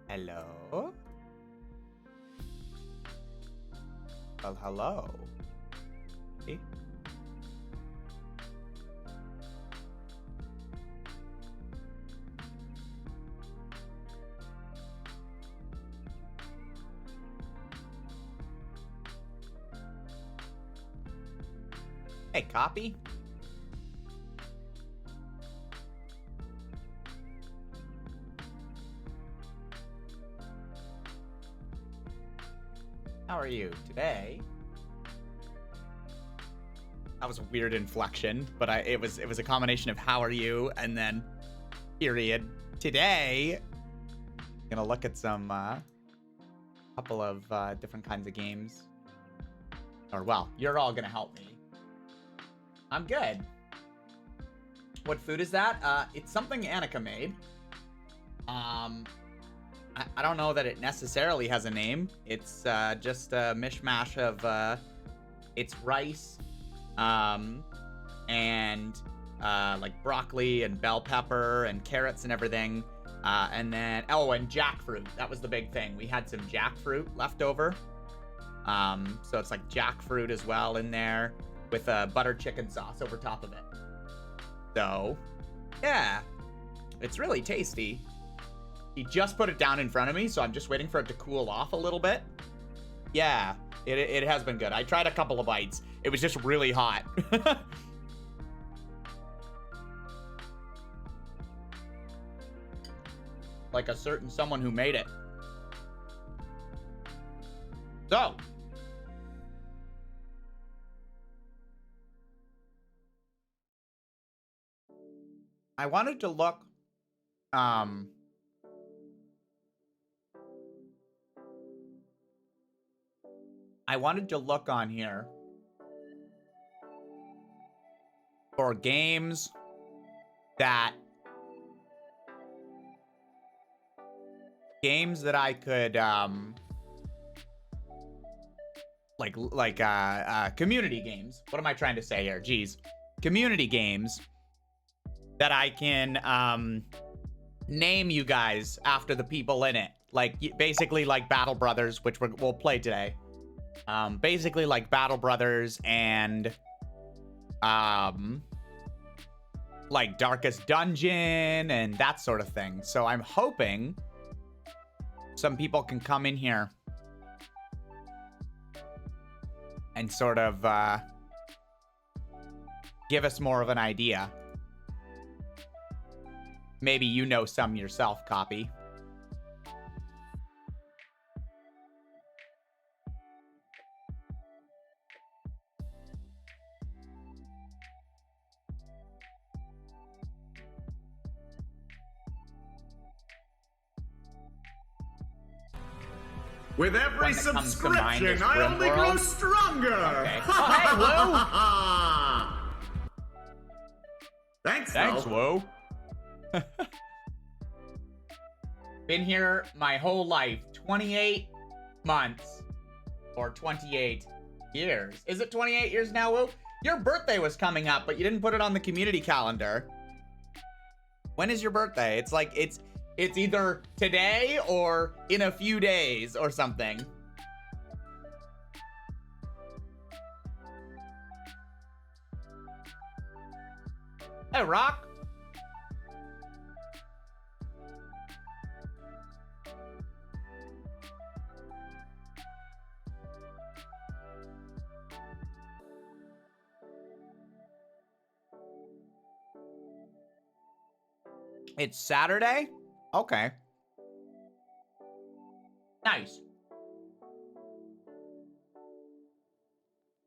Hello? Well, hello. See? Hey, copy. How are you today? That was a weird inflection, but it was a combination of how are you and then period. Today, I'm gonna look at some couple of different kinds of games. Or well, you're all gonna help me. I'm good. What food is that? It's something Annika made. I don't know that it necessarily has a name. It's just a mishmash of it's rice, and like broccoli and bell pepper and carrots and everything, and then and jackfruit. That was the big thing. We had some jackfruit left over, so it's like jackfruit as well in there with a buttered chicken sauce over top of it. So yeah, it's really tasty. He just put it down in front of me, so I'm just waiting for it to cool off a little bit. Yeah, it has been good. I tried a couple of bites. It was just really hot. Like a certain someone who made it. So. I wanted to look, on here for games that I could community games. What am I trying to say here? Geez. Community games that I can name you guys after the people in it. Like basically like Battle Brothers, which we'll play today. Basically like Battle Brothers and like Darkest Dungeon and that sort of thing. So I'm hoping some people can come in here and sort of give us more of an idea. Maybe you know some yourself, Copy. With every subscription, I only grow stronger! Okay. Oh, hey, Lou! Thanks, Lou. Been here my whole life. 28 months. Or 28 years. Is it 28 years now, Lou? Your birthday was coming up, but you didn't put it on the community calendar. When is your birthday? It's like, it's either today or in a few days or something. Hey, Rock. It's Saturday? Okay. Nice.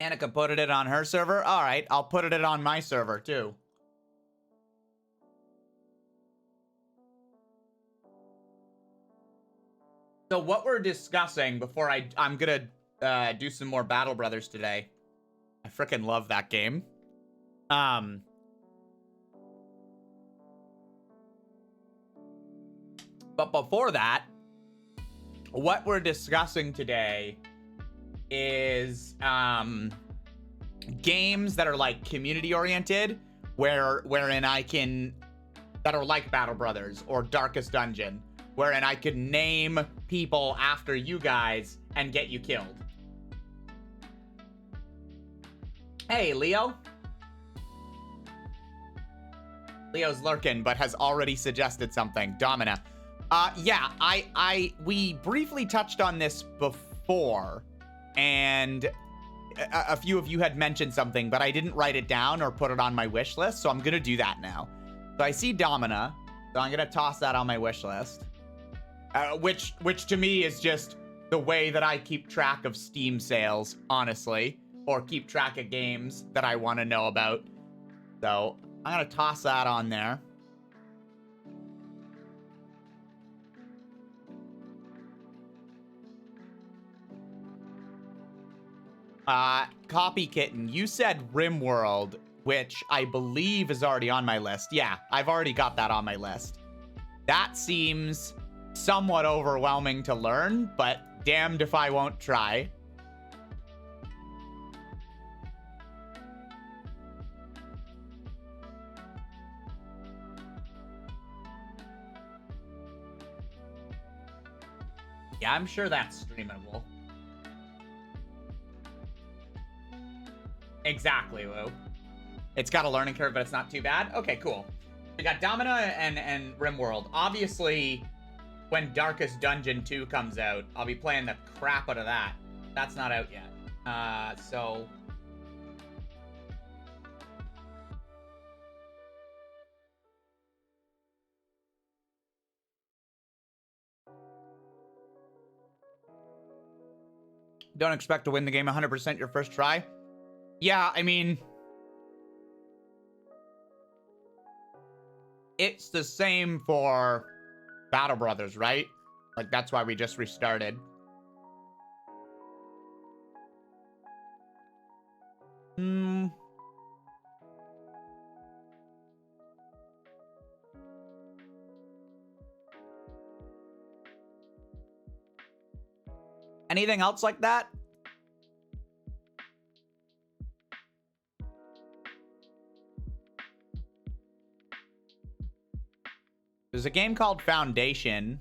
Annika put it on her server? All right, I'll put it on my server too. So what we're discussing before I'm gonna do some more Battle Brothers today. I freaking love that game. But before that, what we're discussing today is games that are like community oriented, wherein I can, that are like Battle Brothers or Darkest Dungeon, wherein I could name people after you guys and get you killed. Hey, Leo. Leo's lurking, but has already suggested something. Domina. Yeah, we briefly touched on this before, and a few of you had mentioned something, but I didn't write it down or put it on my wish list, so I'm gonna do that now. So I see Domina, so I'm gonna toss that on my wish list, which to me is just the way that I keep track of Steam sales, honestly, or keep track of games that I want to know about. So I'm gonna toss that on there. Copy Kitten, you said RimWorld, which I believe is already on my list. Yeah, I've already got that on my list. That seems somewhat overwhelming to learn, but damned if I won't try. Yeah, I'm sure that's streamable. Exactly, Lou. It's got a learning curve, but it's not too bad. Okay, cool. We got Domina and RimWorld. Obviously, when Darkest Dungeon 2 comes out, I'll be playing the crap out of that. That's not out yet. So... Don't expect to win the game 100% your first try. Yeah, I mean... It's the same for Battle Brothers, right? Like, that's why we just restarted. Anything else like that? There's a game called Foundation.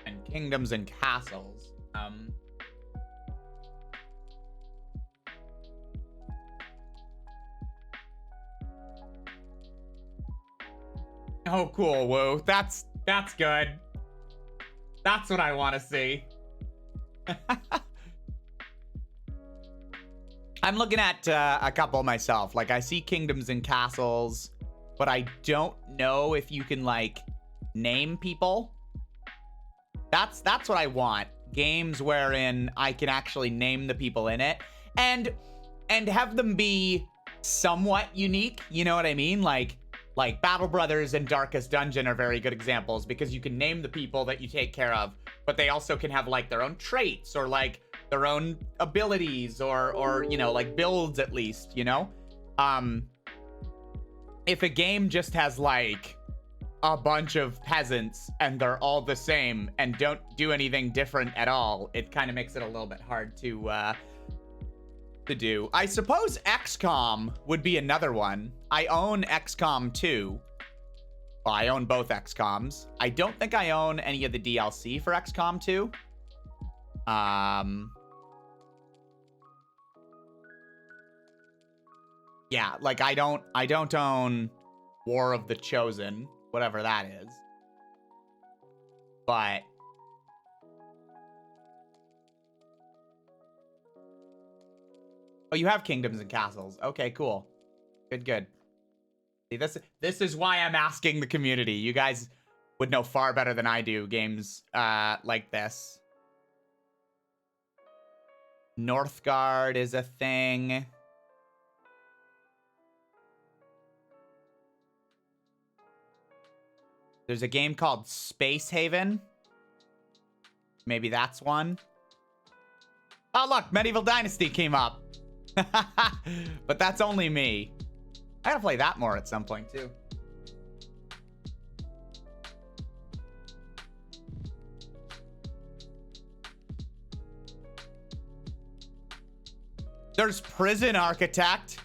And Kingdoms and Castles. Oh, cool, whoa. That's good. That's what I want to see. I'm looking at a couple myself. Like, I see Kingdoms and Castles, but I don't know if you can, like, name people. That's what I want. Games wherein I can actually name the people in it and have them be somewhat unique. You know what I mean? Like Battle Brothers and Darkest Dungeon are very good examples because you can name the people that you take care of, but they also can have, like, their own traits or, like, their own abilities or you know, like, builds at least, you know? If a game just has, like, a bunch of peasants and they're all the same and don't do anything different at all, it kind of makes it a little bit hard to do. I suppose XCOM would be another one. I own XCOM 2. Well, I own both XCOMs. I don't think I own any of the DLC for XCOM 2. Yeah, like, I don't own War of the Chosen, whatever that is. But oh, you have Kingdoms and Castles. Okay, cool. Good. See, this is why I'm asking the community. You guys would know far better than I do games like this. Northgard is a thing. There's a game called Space Haven. Maybe that's one. Oh, look, Medieval Dynasty came up. But that's only me. I gotta play that more at some point, too. There's Prison Architect.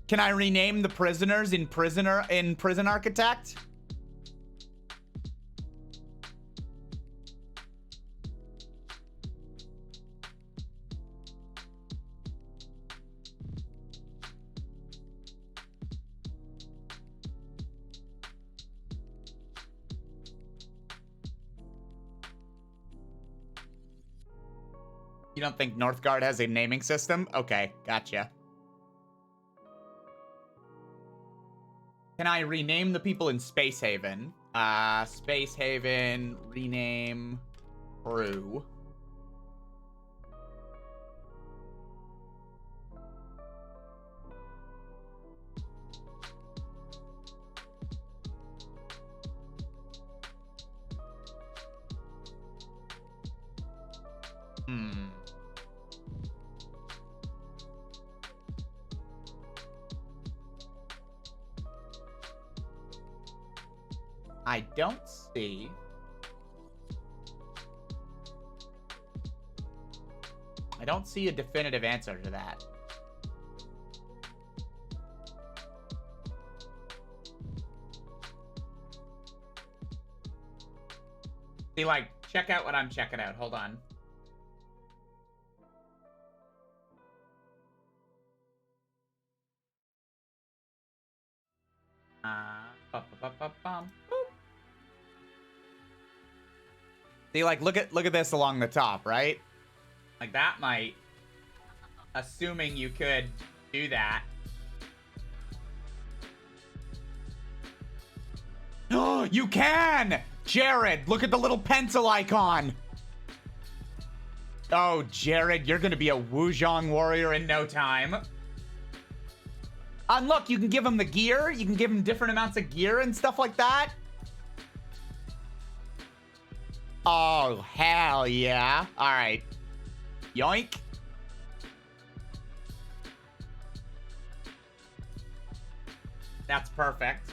Can I rename the prisoners in Prison Architect? You don't think Northgard has a naming system? Okay, gotcha. Can I rename the people in Space Haven? Space Haven, rename crew. I don't see. I don't see a definitive answer to that. See, like, check out what I'm checking out. Hold on. See, like, look at this along the top, right? Like, that might, assuming you could do that. Oh, you can! Jared, look at the little pencil icon. Oh, Jared, you're gonna be a Wuzhong warrior in no time. And look, you can give him the gear. You can give him different amounts of gear and stuff like that. Oh, hell yeah. All right. Yoink. That's perfect.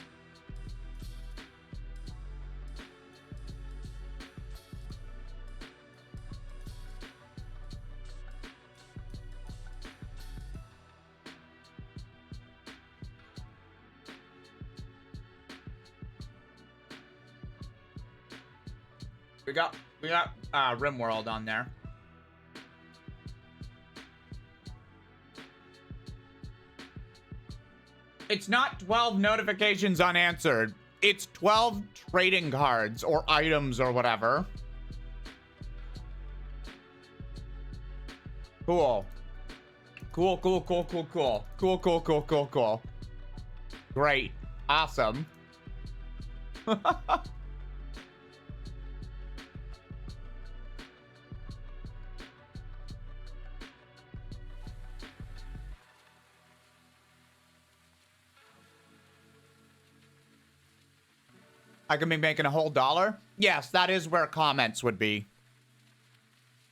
We got RimWorld on there. It's not 12 notifications unanswered. It's 12 trading cards or items or whatever. Cool. Cool. Great. Awesome. I can be making a whole $1? Yes, that is where comments would be.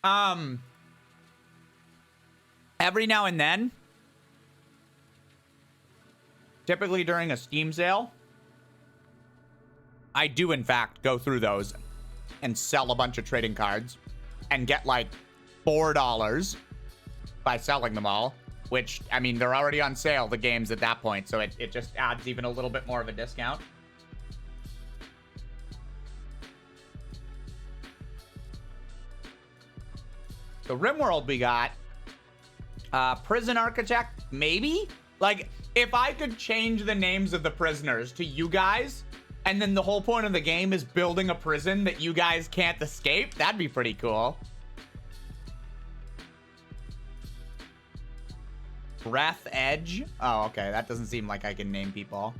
Every now and then, typically during a Steam sale, I do in fact go through those and sell a bunch of trading cards and get like $4 by selling them all, which, I mean, they're already on sale, the games at that point, so it just adds even a little bit more of a discount. The RimWorld we got. Prison Architect, maybe? Like, if I could change the names of the prisoners to you guys, and then the whole point of the game is building a prison that you guys can't escape, that'd be pretty cool. Breath Edge? Oh, okay. That doesn't seem like I can name people.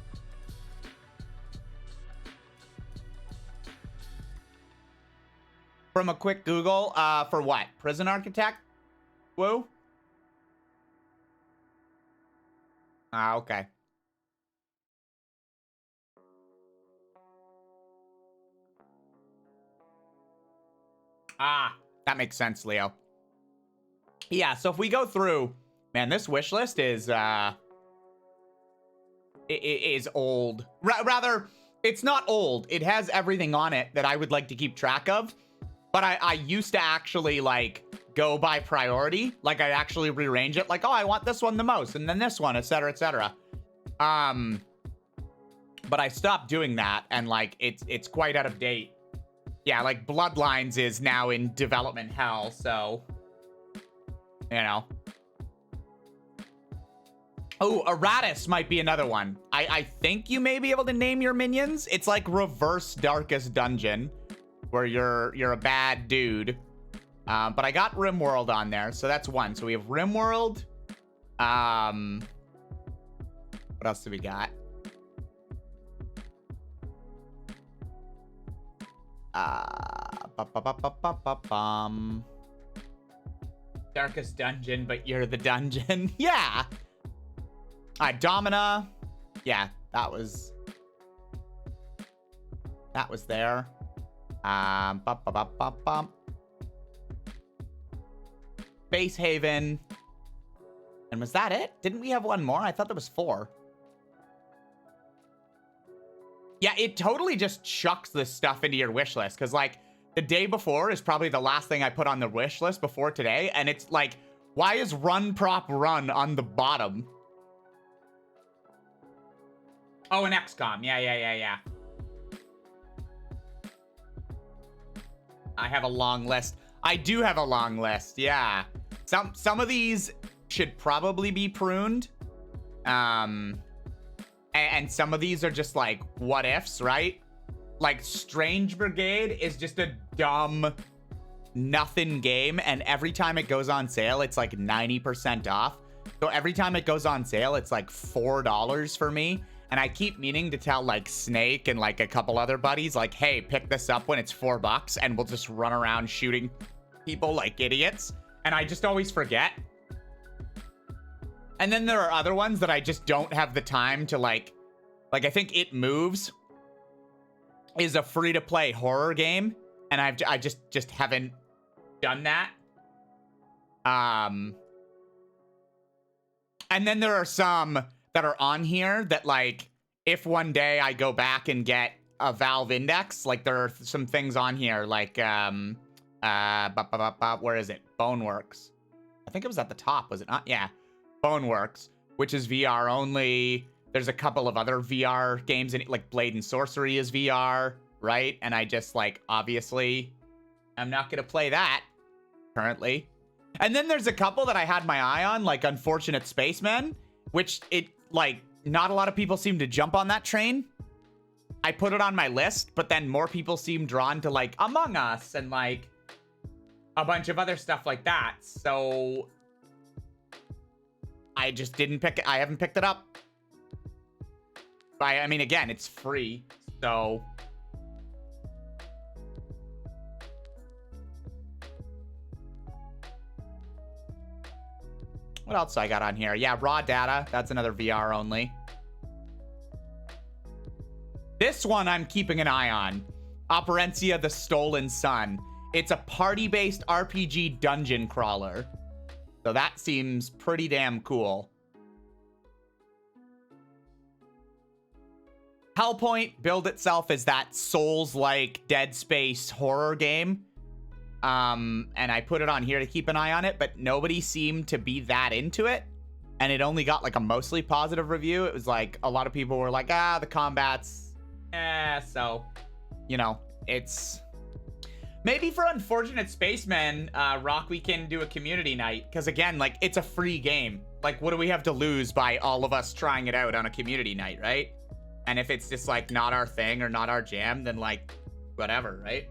From a quick Google, for what? Prison Architect? Woo? Ah, okay. Ah, that makes sense, Leo. Yeah, so if we go through, man, this wish list is, is old. Rather, it's not old. It has everything on it that I would like to keep track of. But I used to actually, like, go by priority. Like, I'd actually rearrange it. Like, oh, I want this one the most, and then this one, etc., etc. But I stopped doing that, and like it's quite out of date. Yeah, like Bloodlines is now in development hell, so you know. Oh, Aratus might be another one. I think you may be able to name your minions. It's like reverse Darkest Dungeon, where you're a bad dude. But I got RimWorld on there, so that's one. So we have RimWorld. What else do we got? Darkest Dungeon, but you're the dungeon. Yeah. Domina. Yeah, that was there. Base Haven. And was that it? Didn't we have one more? I thought there was 4. Yeah, it totally just chucks this stuff into your wish list, because like the day before is probably the last thing I put on the wish list before today, and it's like, why is Run Prop Run on the bottom? Oh, an XCOM. Yeah. I have a long list. I do have a long list. Yeah. Some of these should probably be pruned. And some of these are just like what ifs, right? Like Strange Brigade is just a dumb nothing game, and every time it goes on sale, it's like 90% off. So every time it goes on sale, it's like $4 for me. And I keep meaning to tell like Snake and like a couple other buddies, like, hey, pick this up when it's $4 and we'll just run around shooting people like idiots. And I just always forget. And then there are other ones that I just don't have the time to like I think It Moves is a free-to-play horror game, and I just haven't done that. And then there are some that are on here that like, if one day I go back and get a Valve Index, like there are some things on here like where is it? Boneworks. I think it was at the top, was it not? Yeah. Boneworks, which is VR only. There's a couple of other VR games in it, like Blade and Sorcery is VR, right? And I just like, obviously, I'm not gonna play that currently. And then there's a couple that I had my eye on, like Unfortunate Spacemen, which it like, not a lot of people seem to jump on that train. I put it on my list, but then more people seem drawn to like Among Us and like a bunch of other stuff like that. So I just didn't pick it. I haven't picked it up. I mean, again, it's free, so. What else I got on here? Yeah, Raw Data. That's another VR only. This one I'm keeping an eye on. Operencia the Stolen Sun. It's a party-based RPG dungeon crawler. So that seems pretty damn cool. Hellpoint billed itself as that Souls-like Dead Space horror game. And I put it on here to keep an eye on it, but nobody seemed to be that into it. And it only got like a mostly positive review. It was like, a lot of people were like, the combat's, so, you know, it's... Maybe for Unfortunate Spacemen, Rock, we can do a community night. Because again, like, it's a free game. Like, what do we have to lose by all of us trying it out on a community night, right? And if it's just, like, not our thing or not our jam, then, like, whatever, right?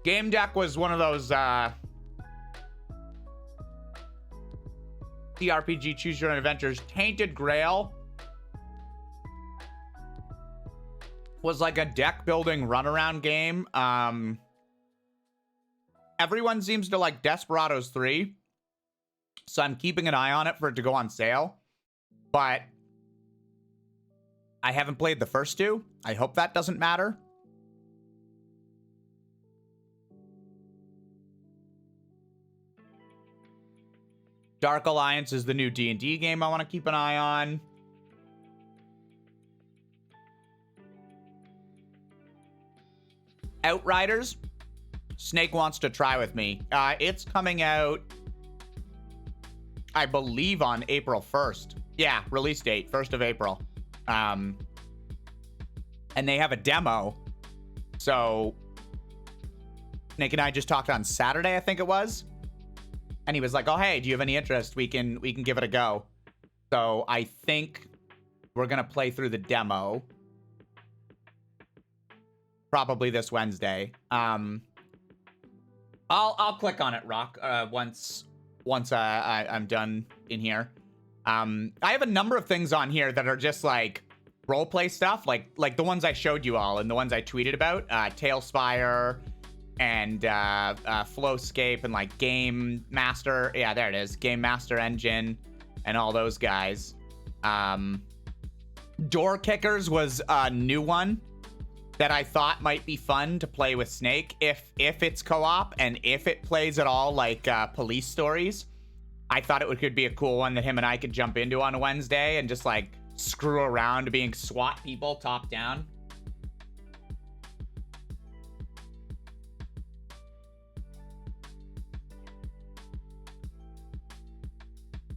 Game Deck was one of those, TRPG Choose Your Own Adventures. Tainted Grail was like a deck building runaround game. Everyone seems to like Desperados 3, so I'm keeping an eye on it for it to go on sale. But I haven't played the first two. I hope that doesn't matter. Dark Alliance is the new D&D game I want to keep an eye on. Outriders. Snake wants to try with me. It's coming out, I believe, on April 1st. Yeah, release date, 1st of April. And they have a demo. So Snake and I just talked on Saturday, I think it was. And he was like, oh, hey, do you have any interest? We can give it a go. So I think we're going to play through the demo. Probably this Wednesday. I'll click on it, Rock, once I'm done in here. I have a number of things on here that are just like roleplay stuff, like the ones I showed you all and the ones I tweeted about, Tailspire and Flowscape and like Game Master. Yeah, there it is. Game Master Engine and all those guys. Door Kickers was a new one that I thought might be fun to play with Snake if it's co-op and if it plays at all like Police Stories. I thought it could be a cool one that him and I could jump into on a Wednesday and just like screw around being SWAT people top down.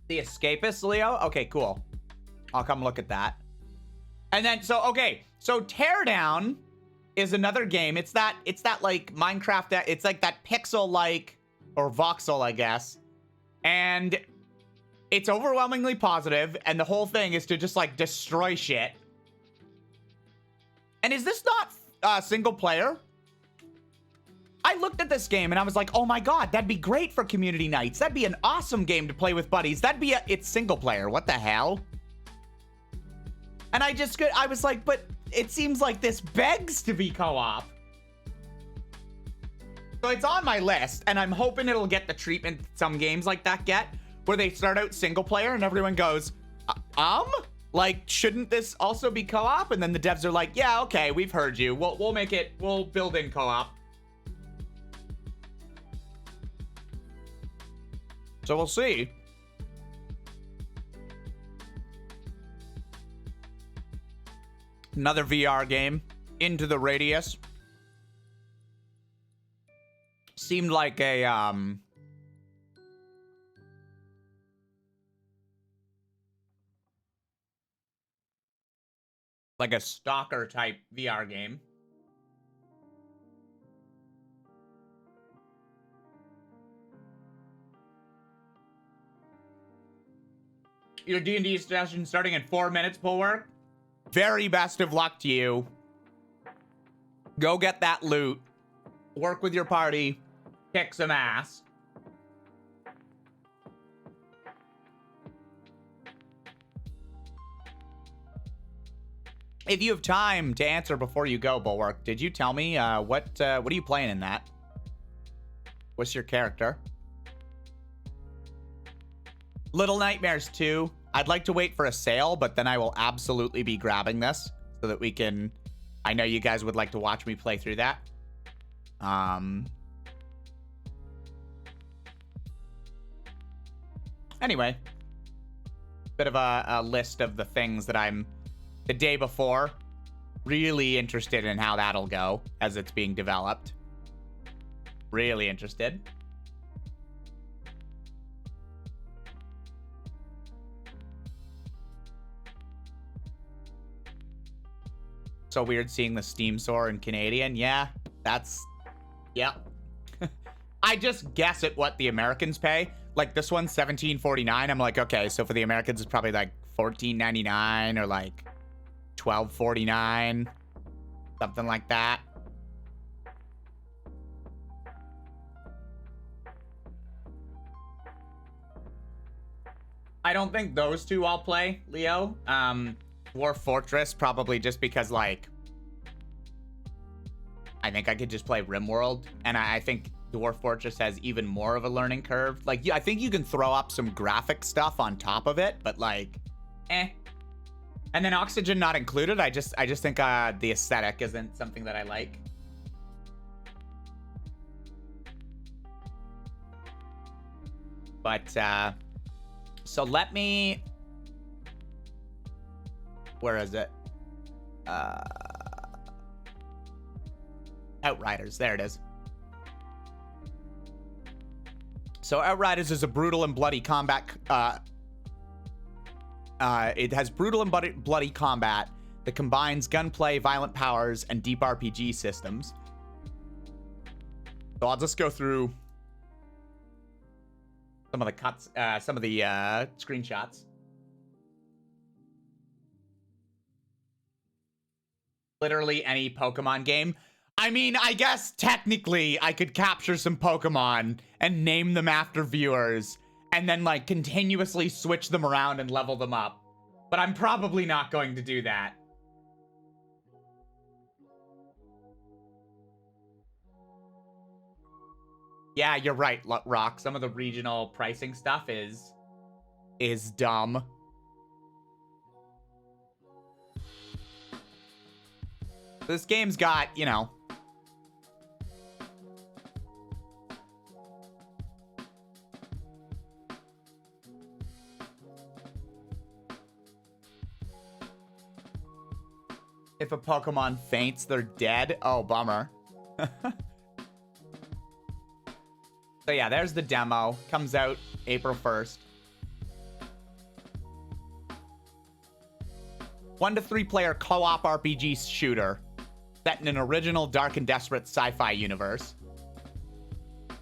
The Escapist, Leo? Okay, cool. I'll come look at that. And then, so Teardown is another game. It's that like Minecraft, it's like that pixel-like, or voxel, I guess. And it's overwhelmingly positive, and the whole thing is to just like destroy shit. And is this not single player? I looked at this game and I was like, oh my god, that'd be great for community nights. That'd be an awesome game to play with buddies. It's single player. What the hell? And I was like, but it seems like this begs to be co-op. So it's on my list, and I'm hoping it'll get the treatment some games like that get, where they start out single player and everyone goes, like, shouldn't this also be co-op? And then the devs are like, yeah, okay, we've heard you. We'll build in co-op. So we'll see. Another VR game, Into the Radius. Seemed like a, like a stalker type VR game. Your D&D session starting in 4 minutes, Bulwark. Very best of luck to you. Go get that loot. Work with your party. Kick some ass. If you have time to answer before you go, Bulwark, did you tell me what are you playing in that? What's your character? Little Nightmares 2. I'd like to wait for a sale, but then I will absolutely be grabbing this so that we can... I know you guys would like to watch me play through that. Anyway. Bit of a list of the things that I'm, the day before, really interested in how that'll go as it's being developed. Really interested. So weird seeing the Steam store in Canadian. Yeah, that's... Yeah. I just guess at what the Americans pay. Like, this one's $17.49. I'm like, okay, so for the Americans, it's probably like $14.99 or like $12.49. Something like that. I don't think those two I'll play, Leo. Dwarf Fortress, probably just because, like, I think I could just play RimWorld, and I think Dwarf Fortress has even more of a learning curve. Like, yeah, I think you can throw up some graphic stuff on top of it, but, like, eh. And then Oxygen not included. I just think the aesthetic isn't something that I like. But, so let me... Where is it? Outriders. There it is. So Outriders is a brutal and bloody combat. It has brutal and bloody combat that combines gunplay, violent powers, and deep RPG systems. So I'll just go through some of the cuts, some of the screenshots. Literally any Pokemon game. I mean, I guess technically I could capture some Pokemon and name them after viewers and then like continuously switch them around and level them up. But I'm probably not going to do that. Yeah, you're right, Rock. Some of the regional pricing stuff is dumb. This game's got, you know, if a Pokemon faints, they're dead. Oh, bummer. So yeah, there's the demo. Comes out April 1st. 1 to 3 player co-op RPG shooter set in an original dark and desperate sci-fi universe.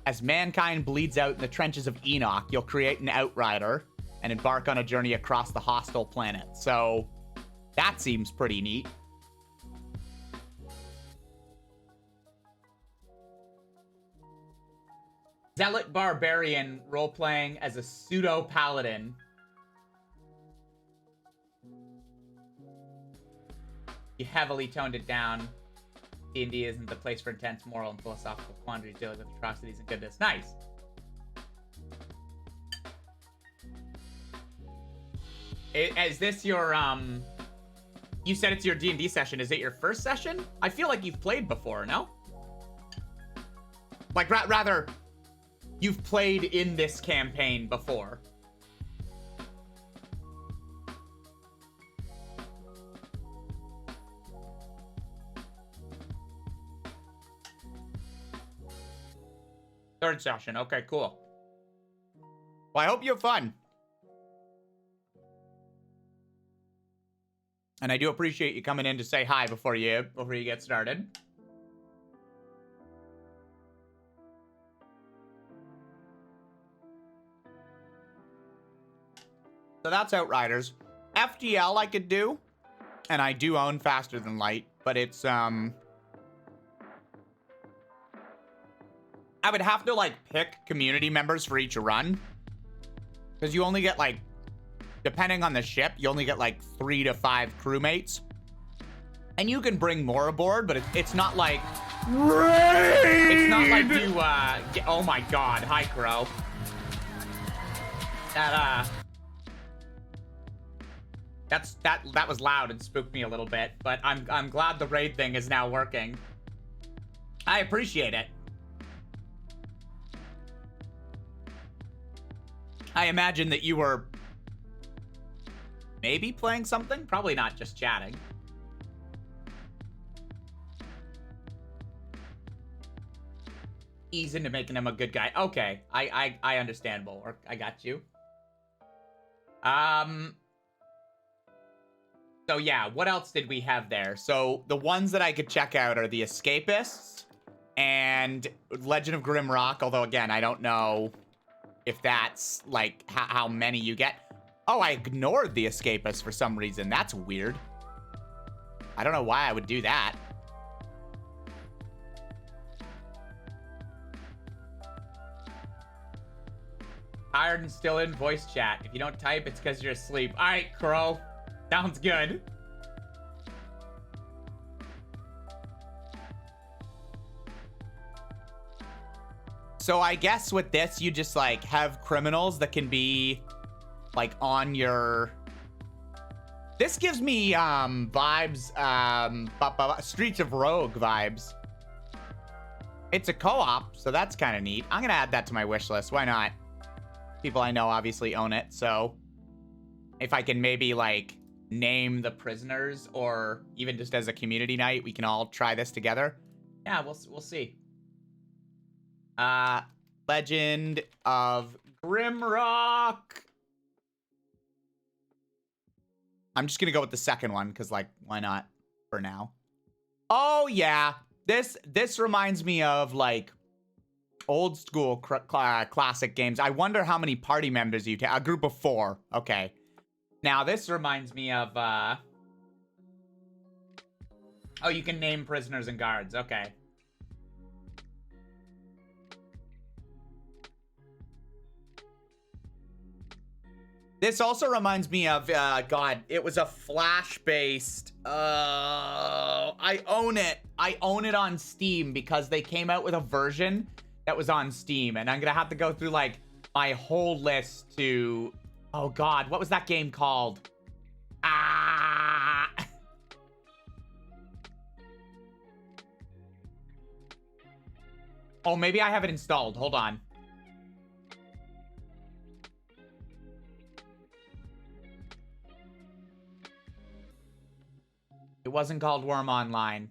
As mankind bleeds out in the trenches of Enoch, you'll create an Outrider and embark on a journey across the hostile planet. So that seems pretty neat. Zealot Barbarian role-playing as a pseudo-paladin. You heavily toned it down. D&D isn't the place for intense moral and philosophical quandaries dealing with atrocities and goodness. Nice. Is this your, you said it's your D&D session. Is it your first session? I feel like you've played before, no? Like, rather... You've played in this campaign before. Third session. Okay, cool. Well, I hope you have fun. And I do appreciate you coming in to say hi before you get started. So that's Outriders. FTL I could do, and I do own Faster Than Light, but it's, I would have to, like, pick community members for each run. Because you only get, like, depending on the ship, you only get, like, 3 to 5 crewmates. And you can bring more aboard, but it's not like... Raid! It's not like you, oh my god, hi, Crow. That was loud and spooked me a little bit, but I'm glad the raid thing is now working. I appreciate it. I imagine that you were maybe playing something, probably not just chatting. Ease into making him a good guy. Okay, I understandable. Or I got you. So yeah, what else did we have there? So the ones that I could check out are the Escapists and Legend of Grimrock, although again, I don't know if that's like how many you get. Oh, I ignored the Escapists for some reason. That's weird. I don't know why I would do that. Tired and still in voice chat. If you don't type, it's because you're asleep. All right, Crow. Sounds good. So I guess with this, you just like have criminals that can be like on your... This gives me vibes, Streets of Rogue vibes. It's a co-op, so that's kind of neat. I'm gonna add that to my wish list. Why not? People I know obviously own it, so if I can maybe like name the prisoners, or even just as a community night, we can all try this together. Yeah, we'll see. Legend of Grimrock. I'm just gonna go with the second one because, like, why not for now? Oh yeah, this reminds me of like old school classic games. I wonder how many party members you take. A group of 4. Okay. Now this reminds me of oh, you can name prisoners and guards. Okay. This also reminds me of, God, it was a Flash-based, I own it. I own it on Steam because they came out with a version that was on Steam. And I'm going to have to go through, like, my whole list to, oh, God, what was that game called? Ah! Oh, maybe I have it installed. Hold on. It wasn't called Worm Online.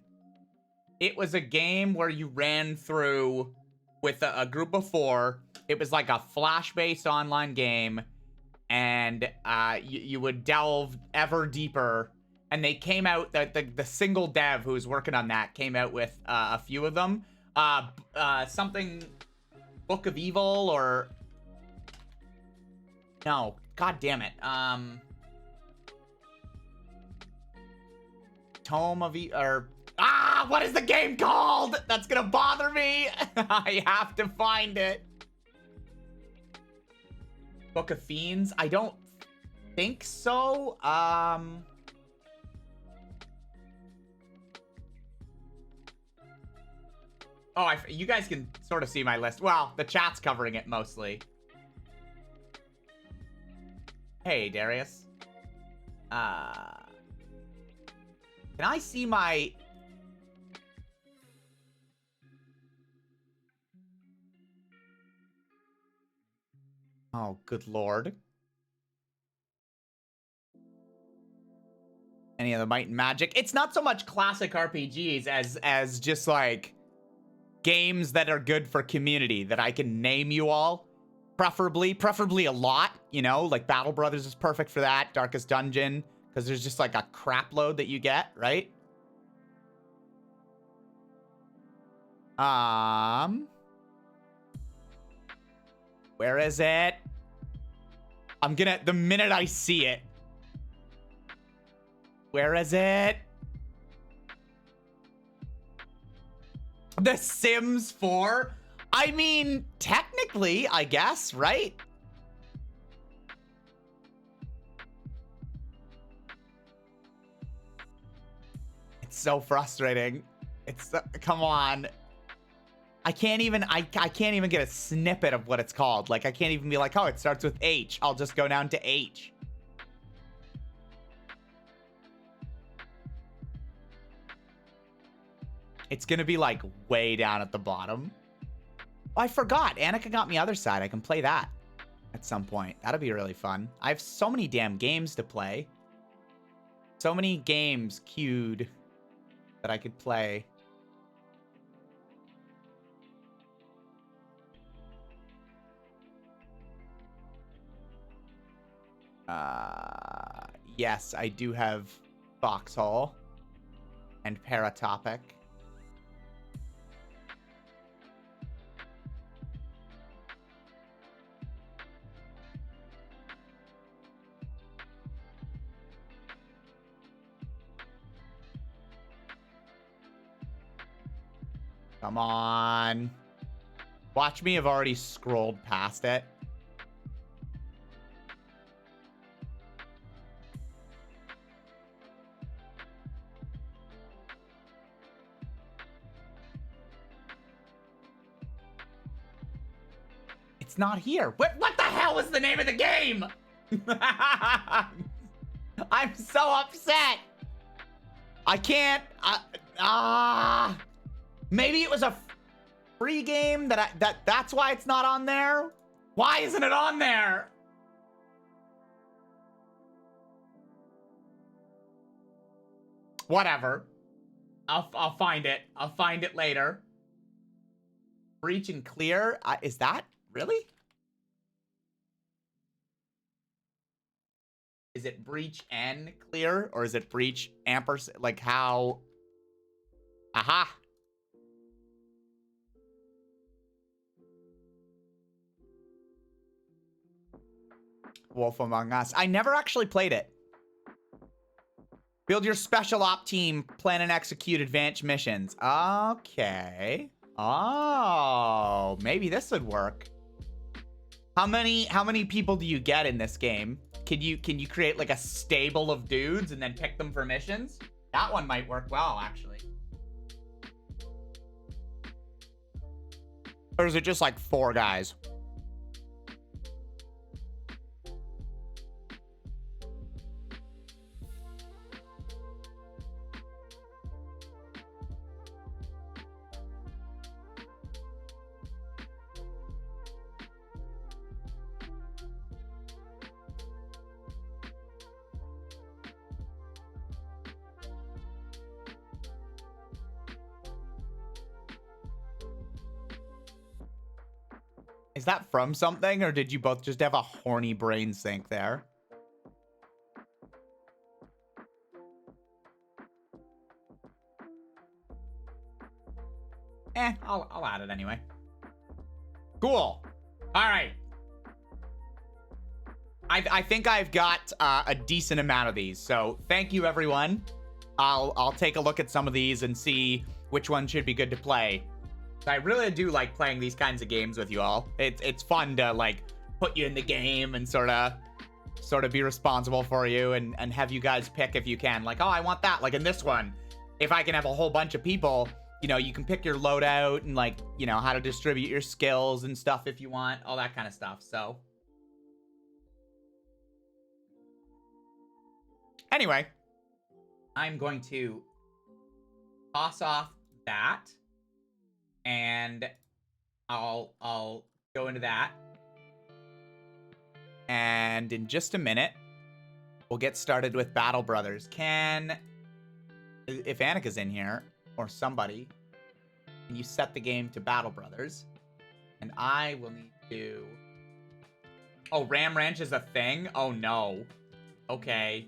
It was a game where you ran through with a group of 4. It was like a Flash-based online game, and you would delve ever deeper. And they came out, the single dev who was working on that came out with a few of them. Something Book of Evil or... No, god damn it. Tome of or what is the game called? That's gonna bother me. I have to find it. Book of Fiends? I don't think so. Oh, you guys can sort of see my list. Well, the chat's covering it mostly. Hey, Darius. Can I see my... Oh, good lord. Any of the Might and Magic? It's not so much classic RPGs as just, like, games that are good for community that I can name you all. Preferably a lot, you know? Like, Battle Brothers is perfect for that. Darkest Dungeon, because there's just, like, a crap load that you get, right? Where is it? I'm gonna, the minute I see it. Where is it? The Sims 4? I mean, technically, I guess, right? It's so frustrating. It's, come on. I can't even get a snippet of what it's called. Like, I can't even be like, oh, it starts with H. I'll just go down to H. It's gonna be, like, way down at the bottom. Oh, I forgot. Annika got me Othercide. I can play that at some point. That'll be really fun. I have so many damn games to play. So many games queued that I could play. Yes, I do have Foxhole and Paratopic. Come on. Watch me, I've already scrolled past it. It's not here. What the hell is the name of the game? I'm so upset. I can't. Maybe it was a free game that's why it's not on there. Why isn't it on there? Whatever. I'll find it. I'll find it later. Breach and clear. Is that really? Is it breach and clear, or is it breach ampersand? Like how? Aha. Wolf Among Us. I never actually played it. Build your special op team, plan and execute advanced missions. Okay. Oh, maybe this would work. How many people do you get in this game? Can you create like a stable of dudes and then pick them for missions? That one might work well, actually. Or is it just like 4 guys? Is that from something, or did you both just have a horny brain sync there? I'll add it anyway. Cool. All right. I think I've got a decent amount of these, so thank you, everyone. I'll take a look at some of these and see which one should be good to play. I really do like playing these kinds of games with you all. It's fun to like put you in the game and sort of be responsible for you and have you guys pick if you can. Like, oh, I want that. Like in this one, if I can have a whole bunch of people, you know, you can pick your loadout and like, you know, how to distribute your skills and stuff if you want, all that kind of stuff. So anyway, I'm going to toss off that. And I'll go into that. And in just a minute, we'll get started with Battle Brothers. If Annika's in here, or somebody, can you set the game to Battle Brothers? And I will need to... Oh, Ram Ranch is a thing? Oh, no. Okay.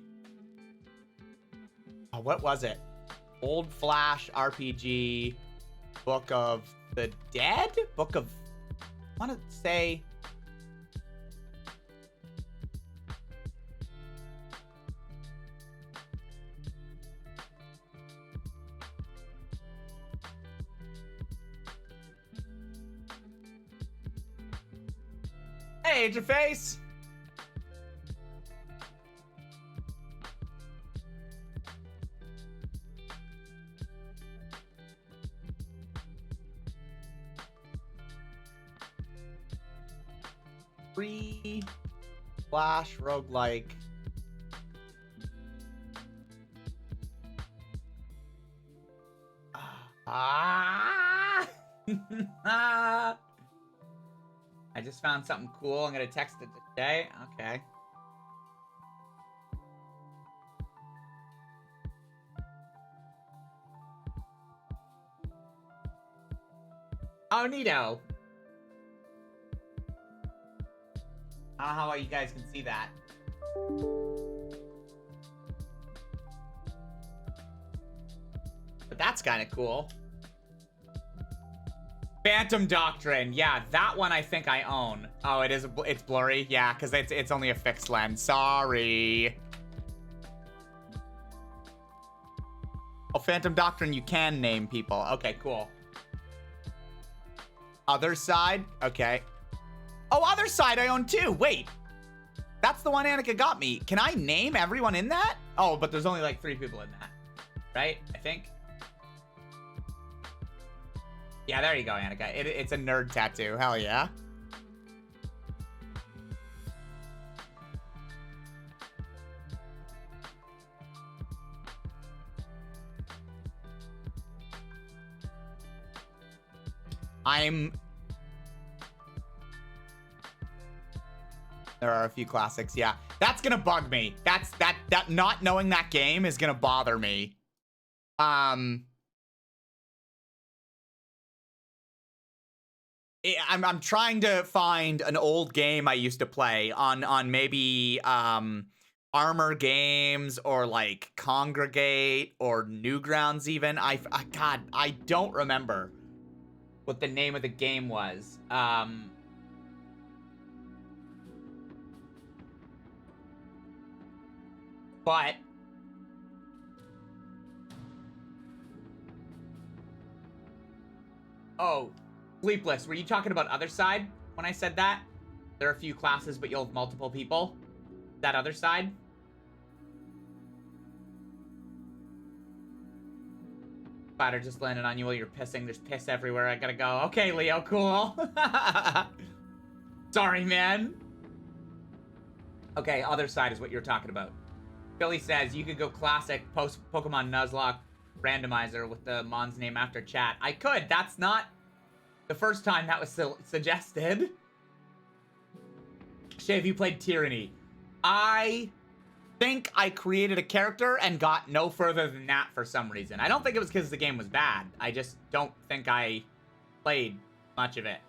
Oh, what was it? Old Flash RPG... Book of the Dead? Book of... I want to say... Hey, Jaface! Free Flash roguelike. I just found something cool. I'm gonna text it today. Okay. Oh, neato. I don't know how you guys can see that. But that's kind of cool. Phantom Doctrine. Yeah, that one I think I own. Oh, it's blurry? Yeah, because it's only a fixed lens. Sorry. Oh, Phantom Doctrine, you can name people. Okay, cool. Othercide? Okay. Oh, Othercide I own too. Wait. That's the one Annika got me. Can I name everyone in that? Oh, but there's only like 3 people in that. Right? I think. Yeah, there you go, Annika. It's a nerd tattoo. Hell yeah. There are a few classics, yeah. That's gonna bug me. That not knowing that game is gonna bother me. I'm trying to find an old game I used to play on maybe Armor Games or like Congregate or Newgrounds even. God, I don't remember what the name of the game was. But oh, Sleepless. Were you talking about Othercide when I said that? There are a few classes, but you'll have multiple people. That Othercide? Spider just landed on you while you're pissing. There's piss everywhere. I gotta go. Okay, Leo, cool. Sorry, man. Okay, Othercide is what you're talking about. Billy says you could go classic post Pokemon Nuzlocke randomizer with the Mon's name after chat. I could. That's not the first time that was suggested. Shay, have you played Tyranny? I think I created a character and got no further than that for some reason. I don't think it was because the game was bad. I just don't think I played much of it.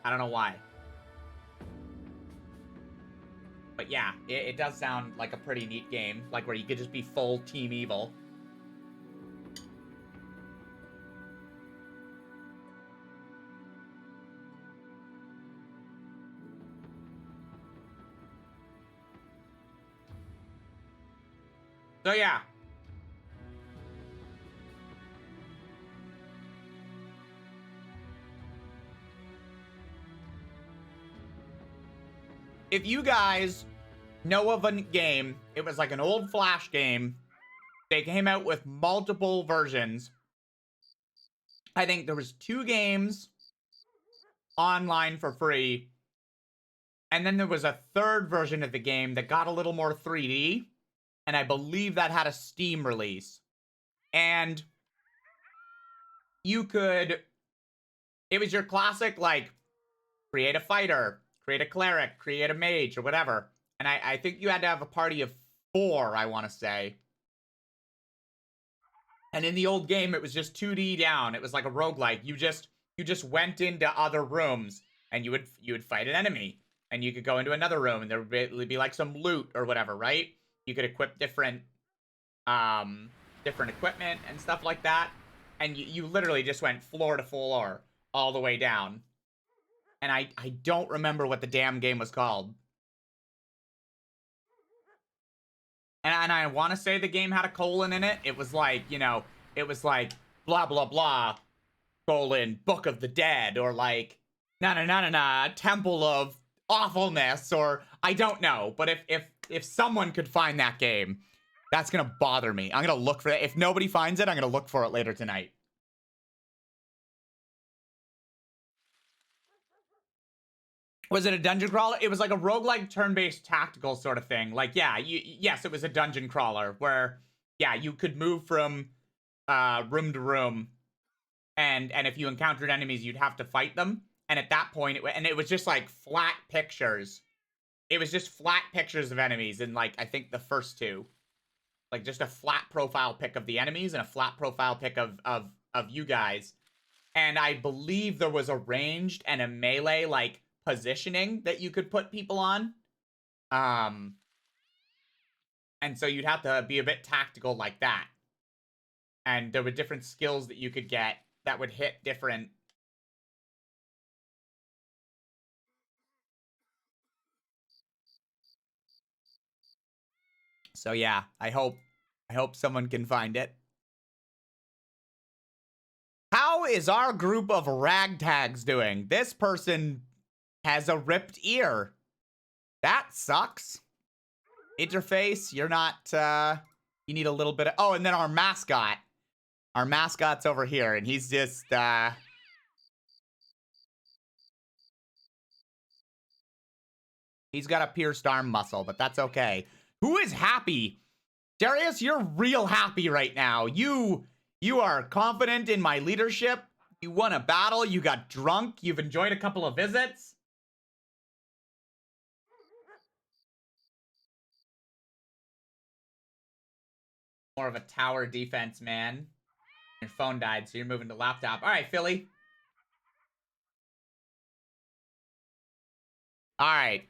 I don't know why. But yeah, it does sound like a pretty neat game. Like where you could just be full Team Evil. So yeah. If you guys know of a game, it was like an old Flash game. They came out with multiple versions. I think there was 2 games online for free. And then there was a 3rd version of the game that got a little more 3D. And I believe that had a Steam release. And you could... It was your classic, like, create a fighter, create a cleric, create a mage, or whatever. And I think you had to have a party of 4, I want to say. And in the old game, it was just 2D down. It was like a roguelike. You just went into other rooms, and you would fight an enemy. And you could go into another room, and there would be like some loot or whatever, right? You could equip different equipment and stuff like that. And you literally just went floor to floor all the way down. And I don't remember what the damn game was called. And I want to say the game had a colon in it. It was like, you know, it was like blah, blah, blah, colon, Book of the Dead, or like, Temple of Awfulness, or I don't know. But if someone could find that game, that's going to bother me. I'm going to look for it. If nobody finds it, I'm going to look for it later tonight. Was it a dungeon crawler? It was like a roguelike turn-based tactical sort of thing. Like, yeah, yes, it was a dungeon crawler where, yeah, you could move from room to room, and if you encountered enemies, you'd have to fight them. And at that point, it was just like flat pictures. It was just flat pictures of enemies in like I think the first 2, like just a flat profile pic of the enemies and a flat profile pic of you guys. And I believe there was a ranged and a melee like positioning that you could put people on. And so you'd have to be a bit tactical like that. And there were different skills that you could get that would hit different. So yeah, I hope someone can find it. How is our group of ragtags doing? This person has a ripped ear. That sucks. Interface, you're not, you need a little bit of, oh, and then our mascot. Our mascot's over here, and he's just, he's got a pierced arm muscle, but that's okay. Who is happy? Darius, you're real happy right now. You are confident in my leadership. You won a battle. You got drunk. You've enjoyed a couple of visits. More of a tower defense, man. Your phone died, so you're moving to laptop. All right, Philly. All right.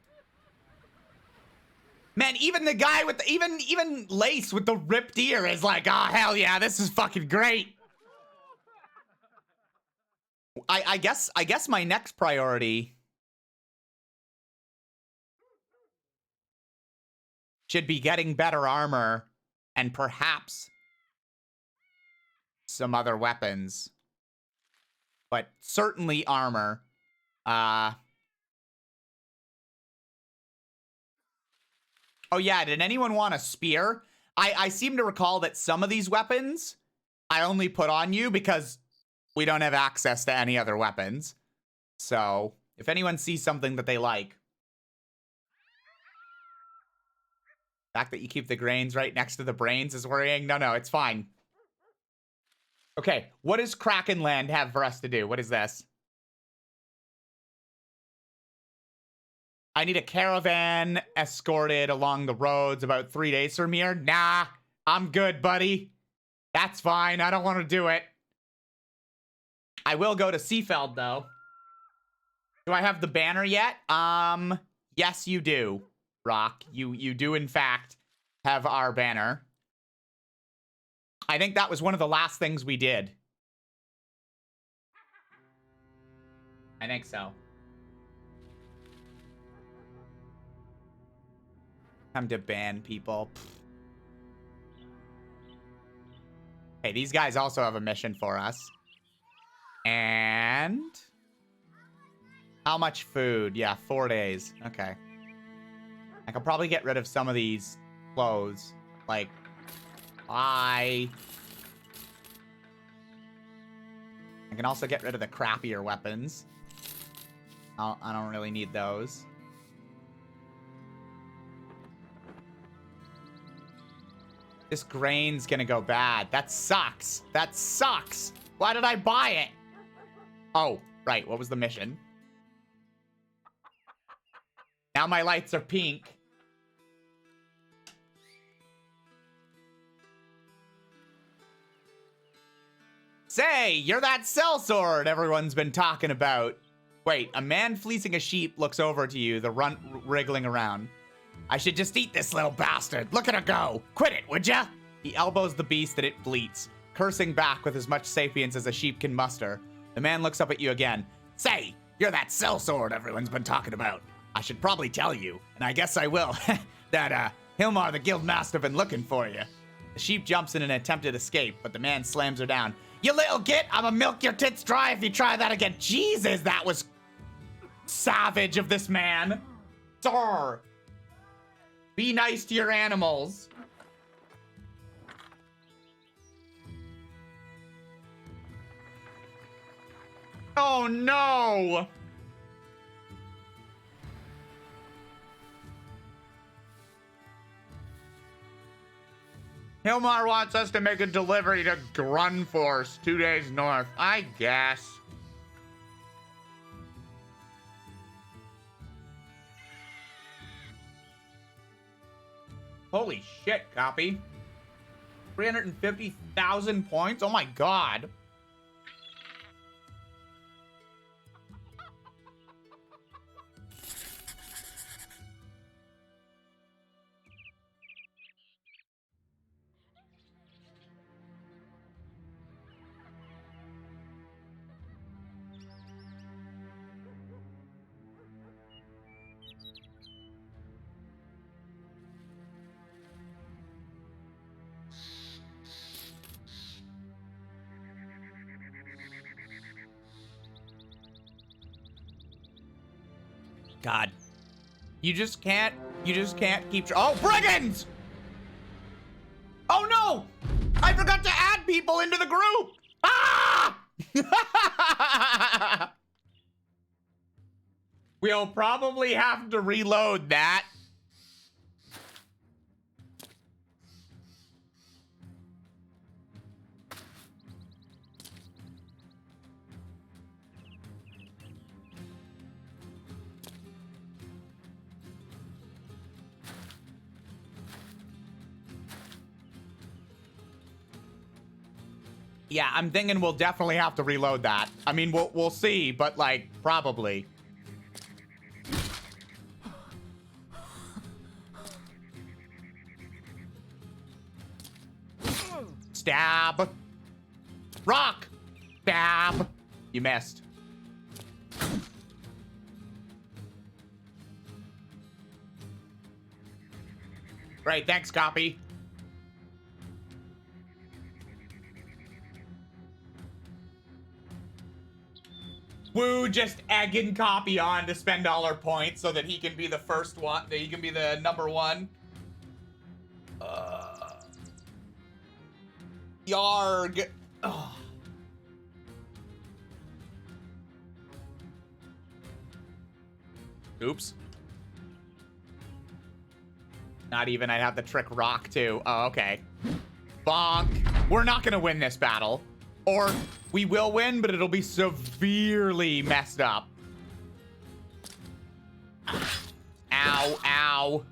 Man, even the guy with the, even Lace with the ripped ear is like, oh, hell yeah, this is fucking great. I guess my next priority should be getting better armor and perhaps some other weapons. But certainly armor. Oh yeah, did anyone want a spear? I seem to recall that some of these weapons I only put on you because we don't have access to any other weapons. So, if anyone sees something that they like. The fact that you keep the grains right next to the brains is worrying. No, it's fine. Okay, what does Krakenland have for us to do? What is this? I need a caravan escorted along the roads about 3 days from here. Nah, I'm good, buddy. That's fine. I don't want to do it. I will go to Seafeld, though. Do I have the banner yet? Yes, you do, Rock. You do, in fact, have our banner. I think that was one of the last things we did. I think so. Time to ban people. Hey, these guys also have a mission for us. And how much food? Yeah, 4 days. Okay. I could probably get rid of some of these clothes. Like, I can also get rid of the crappier weapons. I don't really need those. This grain's gonna go bad. That sucks. That sucks. Why did I buy it? Oh, right. What was the mission? Now my lights are pink. Say, you're that sellsword everyone's been talking about. Wait, a man fleecing a sheep looks over to you, the runt wriggling around. I should just eat this little bastard. Look at her go. Quit it, would ya? He elbows the beast and it bleats, cursing back with as much sapience as a sheep can muster. The man looks up at you again. Say, you're that sellsword everyone's been talking about. I should probably tell you, and I guess I will, that, Hilmar the guild master been looking for you. The sheep jumps in an attempted escape, but the man slams her down. You little git, I'ma milk your tits dry if you try that again. Jesus, that was savage of this man. Sir. Be nice to your animals. Oh no! Hilmar wants us to make a delivery to Grunforce, 2 days north. I guess. Holy shit, copy. 350,000 points? Oh my god. God. You just can't keep... Oh, brigands! Oh, no! I forgot to add people into the group! Ah! We'll probably have to reload that. Yeah, I'm thinking we'll definitely have to reload that. I mean, we'll see, but like probably. Stab. Rock. Stab. You missed. Great, thanks, copy. Woo, just egging copy on to spend all our points so that he can be the first one, that he can be the number one. Yarg. Ugh. Oops. Not even, I'd have the trick rock too. Oh, okay. Bonk. We're not gonna win this battle. Or we will win, but it'll be severely messed up. Ow, ow.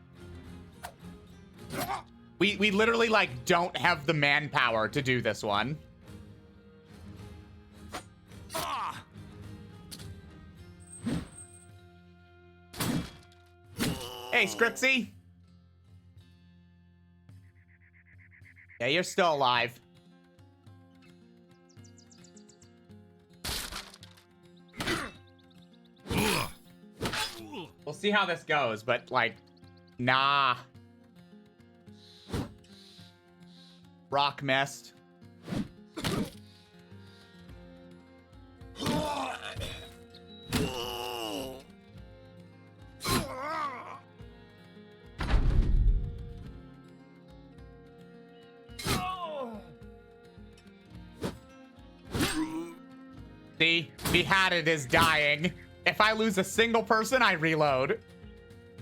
We literally, like, don't have the manpower to do this one. Hey, Scrixie. Yeah, you're still alive. We'll see how this goes, but, like, nah. Rock missed. See? Beheaded is dying. If I lose a single person, I reload.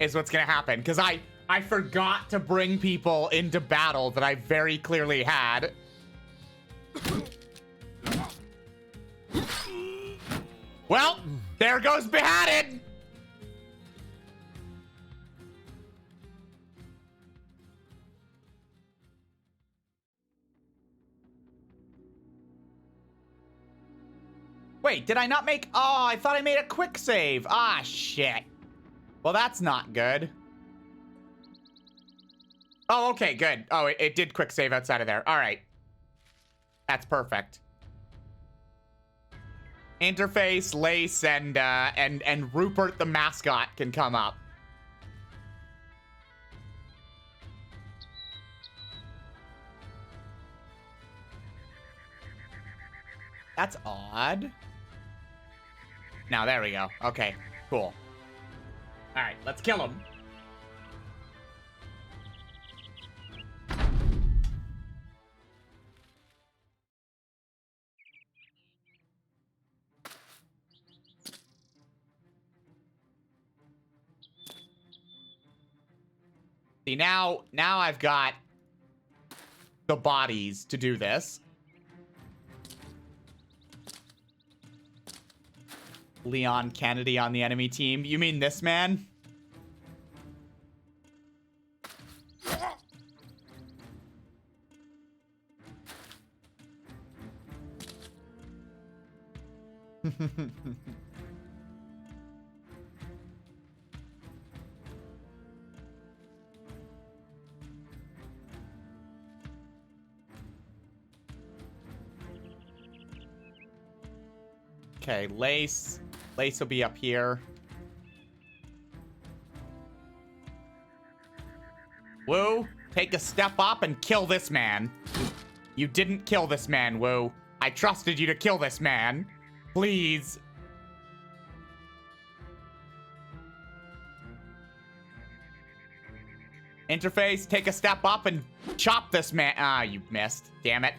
Is what's gonna happen. Because I forgot to bring people into battle that I very clearly had. Well, there goes beheaded. Wait, did I not make... Oh, I thought I made a quick save. Ah, shit. Well, that's not good. Oh, okay, good. Oh, it did quick save outside of there. All right. That's perfect. Interface, Lace, and Rupert the mascot can come up. That's odd. Now, there we go. Okay, cool. All right, let's kill him. See, now I've got the bodies to do this. Leon Kennedy on the enemy team. You mean this man? Okay, Lace. Lace will be up here. Woo, take a step up and kill this man. You didn't kill this man, Woo. I trusted you to kill this man. Please. Interface, take a step up and chop this man. Ah, you missed. Damn it.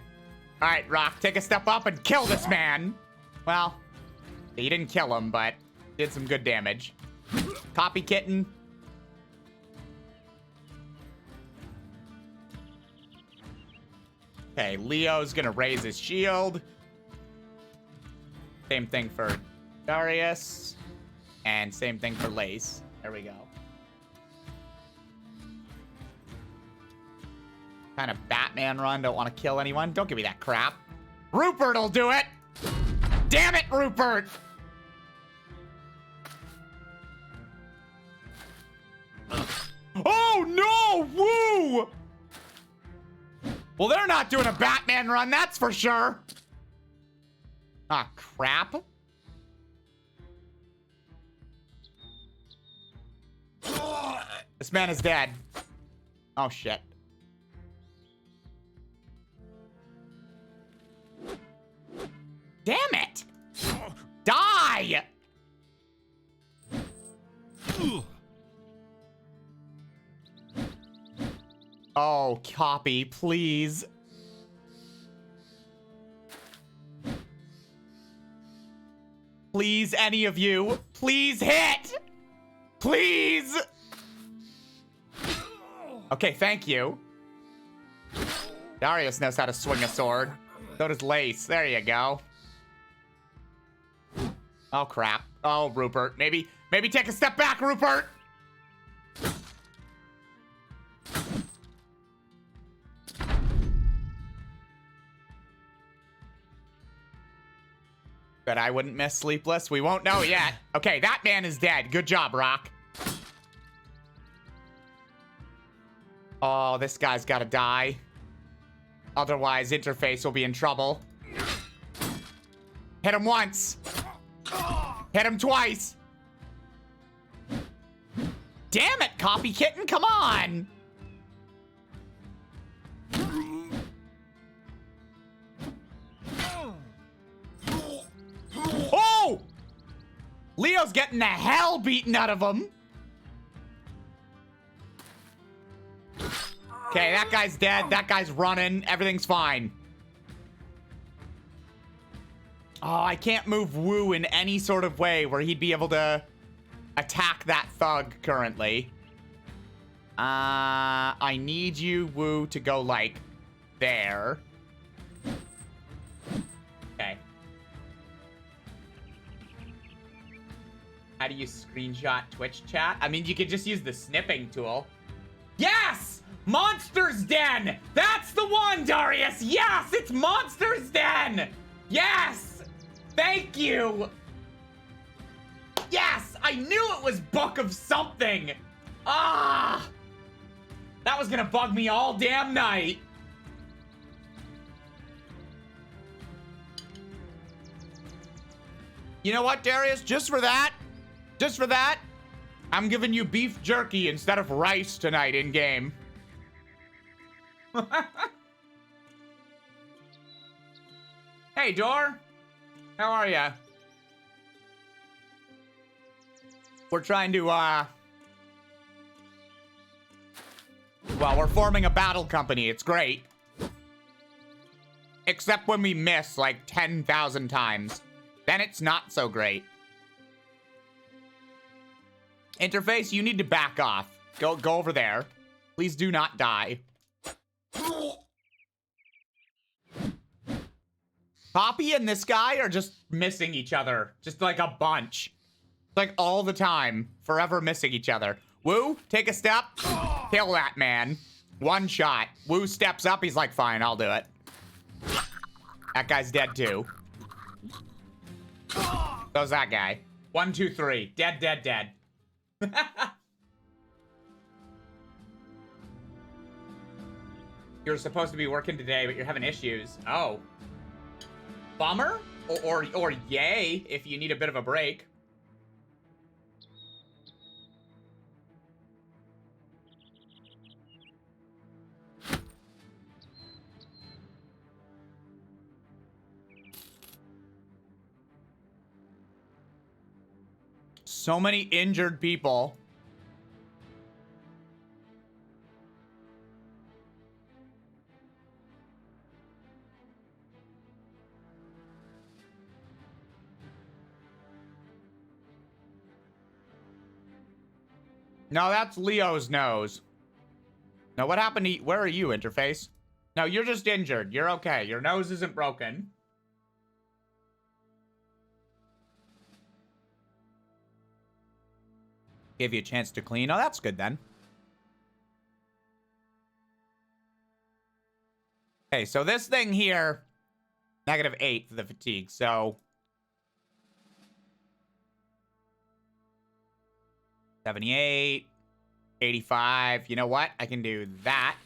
All right, Rock, take a step up and kill this man. Well, you didn't kill him, but did some good damage. Copy Kitten. Okay, Leo's gonna raise his shield. Same thing for Darius. And same thing for Lace. There we go. Kind of Batman run, don't want to kill anyone. Don't give me that crap. Rupert'll do it! Damn it, Rupert! Oh no! Woo! Well, they're not doing a Batman run, that's for sure. Ah, crap. This man is dead. Oh, shit. Damn it! Die! Oh, copy, please. Please, any of you. Please hit! Please! Okay, thank you. Darius knows how to swing a sword. So does Lace. There you go. Oh, crap. Oh, Rupert. Maybe take a step back, Rupert! Bet I wouldn't miss Sleepless. We won't know yet. Okay, that man is dead. Good job, Rock. Oh, this guy's gotta die. Otherwise, Interface will be in trouble. Hit him once. Hit him twice. Damn it, Copy Kitten, come on! Oh! Leo's getting the hell beaten out of him. Okay, that guy's dead. That guy's running. Everything's fine. Oh, I can't move Wu in any sort of way where he'd be able to attack that thug currently. I need you, Wu, to go, like, there. Okay. How do you screenshot Twitch chat? I mean, you could just use the snipping tool. Yes! Monster's Den! That's the one, Darius! Yes! It's Monster's Den! Yes! Thank you! Yes! I knew it was Book of something! Ah! That was gonna bug me all damn night. You know what, Darius? Just for that, I'm giving you beef jerky instead of rice tonight in game. Hey, Dor. How are ya? We're trying to, well, we're forming a battle company. It's great. Except when we miss like 10,000 times. Then it's not so great. Interface, you need to back off. Go over there. Please do not die. Poppy and this guy are just missing each other. Just like a bunch. Like all the time. Forever missing each other. Wu, take a step. Kill that man. One shot. Wu steps up. He's like, fine, I'll do it. That guy's dead too. So's that guy. 1, 2, 3. Dead, dead, dead. You're supposed to be working today, but you're having issues. Oh. Bummer? Or yay, if you need a bit of a break. So many injured people. No, that's Leo's nose. Now, what happened to you? Where are you, Interface? No, you're just injured. You're okay. Your nose isn't broken. Give you a chance to clean. Oh, that's good then. Okay, so this thing here, -8 for the fatigue, so 78, 85. You know what? I can do that.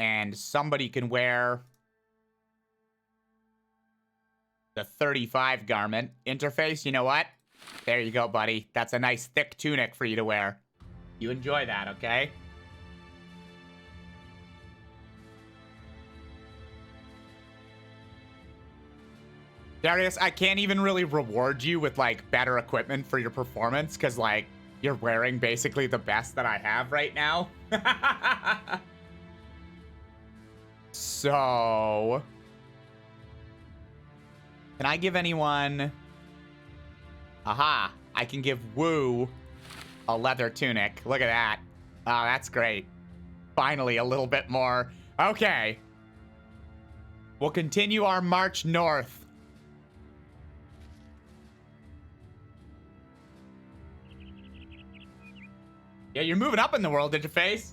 And somebody can wear the 35 garment. Interface, you know what? There you go, buddy. That's a nice thick tunic for you to wear. You enjoy that, okay? Darius, I can't even really reward you with, like, better equipment for your performance, because, like, you're wearing basically the best that I have right now. So... can I give anyone... aha, I can give Wu a leather tunic. Look at that. Oh, that's great. Finally, a little bit more. Okay. We'll continue our march north. Yeah, you're moving up in the world, Interface.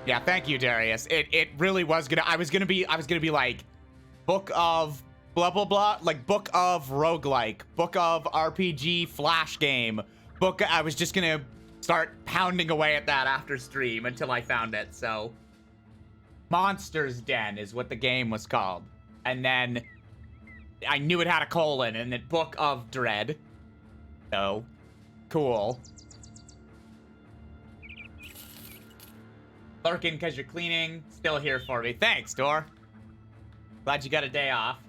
Yeah, thank you, Darius. It really was gonna. I was gonna be like, book of blah blah blah, like book of roguelike, book of RPG flash game, book. I was just gonna start pounding away at that after stream until I found it. So, Monster's Den is what the game was called, and then I knew it had a colon, and then Book of Dread. So, cool. Lurking because you're cleaning. Still here for me. Thanks, Dor. Glad you got a day off.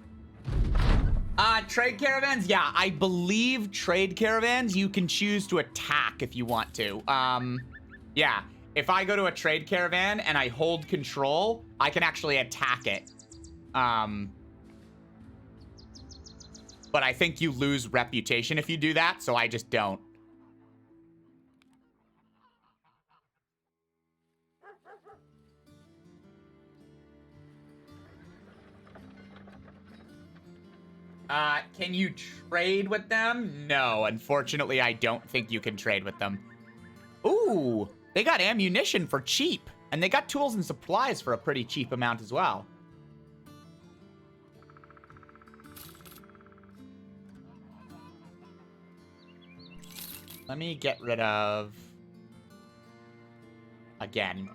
Trade caravans? Yeah, I believe trade caravans, you can choose to attack if you want to. Yeah. If I go to a trade caravan and I hold control, I can actually attack it. But I think you lose reputation if you do that, so I just don't. Can you trade with them? No, unfortunately, I don't think you can trade with them. Ooh, they got ammunition for cheap, and they got tools and supplies for a pretty cheap amount as well. Let me get rid of, again,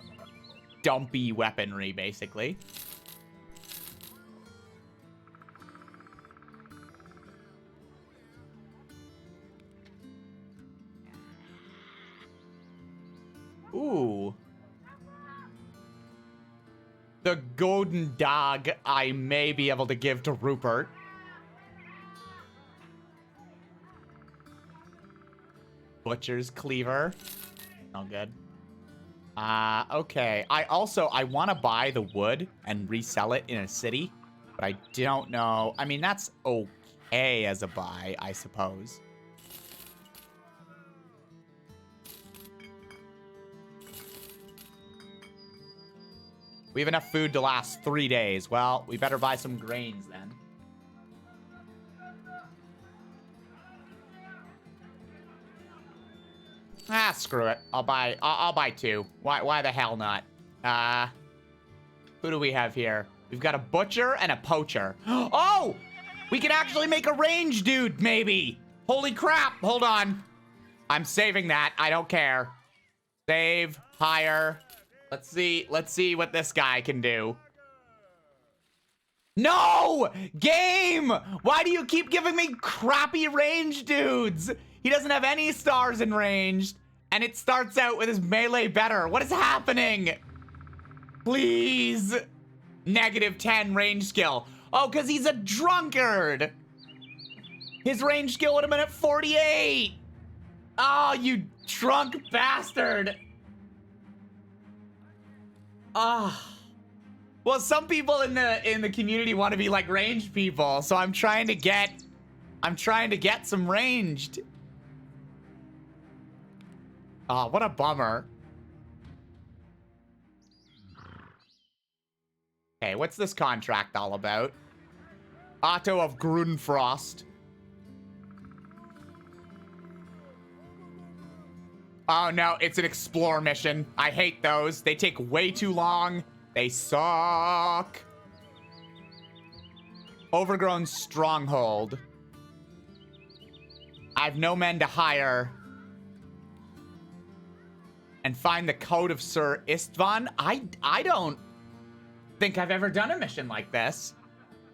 dumpy weaponry, basically. Ooh. The golden dog I may be able to give to Rupert. Butcher's cleaver. All good. Okay. I want to buy the wood and resell it in a city, but I don't know. I mean, that's okay as a buy, I suppose. We have enough food to last 3 days. Well, we better buy some grains then. Ah, screw it. I'll buy 2. Why the hell not? Who do we have here? We've got a butcher and a poacher. Oh! We can actually make a range dude, maybe. Holy crap. Hold on. I'm saving that. I don't care. Save. Hire. Let's see what this guy can do. No! Game! Why do you keep giving me crappy range dudes? He doesn't have any stars in ranged, and it starts out with his melee better. What is happening? Please. -10 range skill. Oh, because he's a drunkard. His range skill would have been at 48. Oh, you drunk bastard. Ah. Well, some people in the community want to be like ranged people, so I'm trying to get some ranged. Oh, what a bummer. Okay, what's this contract all about? Otto of Grunfrost. Oh no, it's an explore mission. I hate those. They take way too long. They suck. Overgrown stronghold. I have no men to hire. and find the code of Sir Istvan. I don't think I've ever done a mission like this.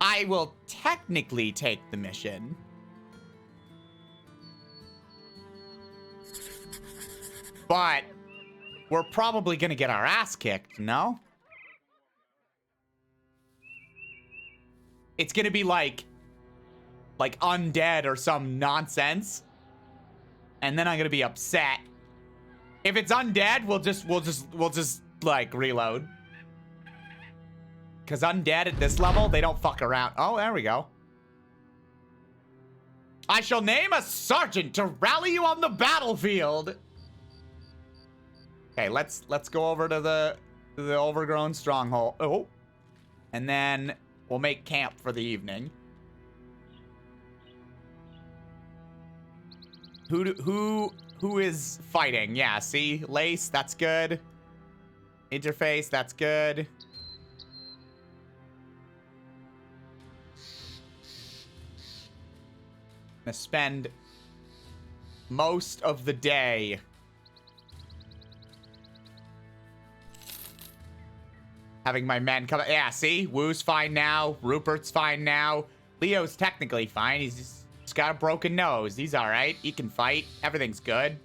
I will technically take the mission. But we're probably gonna get our ass kicked, no? It's gonna be like undead or some nonsense. And then I'm gonna be upset. If it's undead, we'll just like reload. Cause undead at this level, they don't fuck around. Oh, there we go. I shall name a sergeant to rally you on the battlefield. Okay, let's go over to the overgrown stronghold. Oh. And then we'll make camp for the evening. Who is fighting? Yeah, see? Lace, that's good. Interface, that's good. I'm gonna spend most of the day having my men come. Yeah, see? Woo's fine now. Rupert's fine now. Leo's technically fine. He's just got a broken nose. He's all right. He can fight. Everything's good.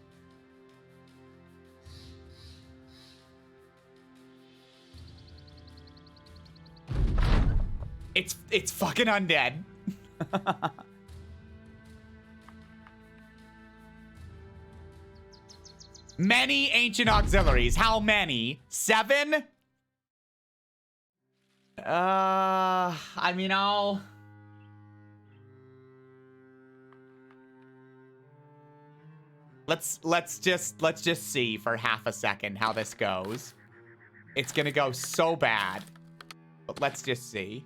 It's fucking undead. Many ancient auxiliaries. How many? 7? I mean, let's just see for half a second how this goes. It's gonna go so bad, but let's just see.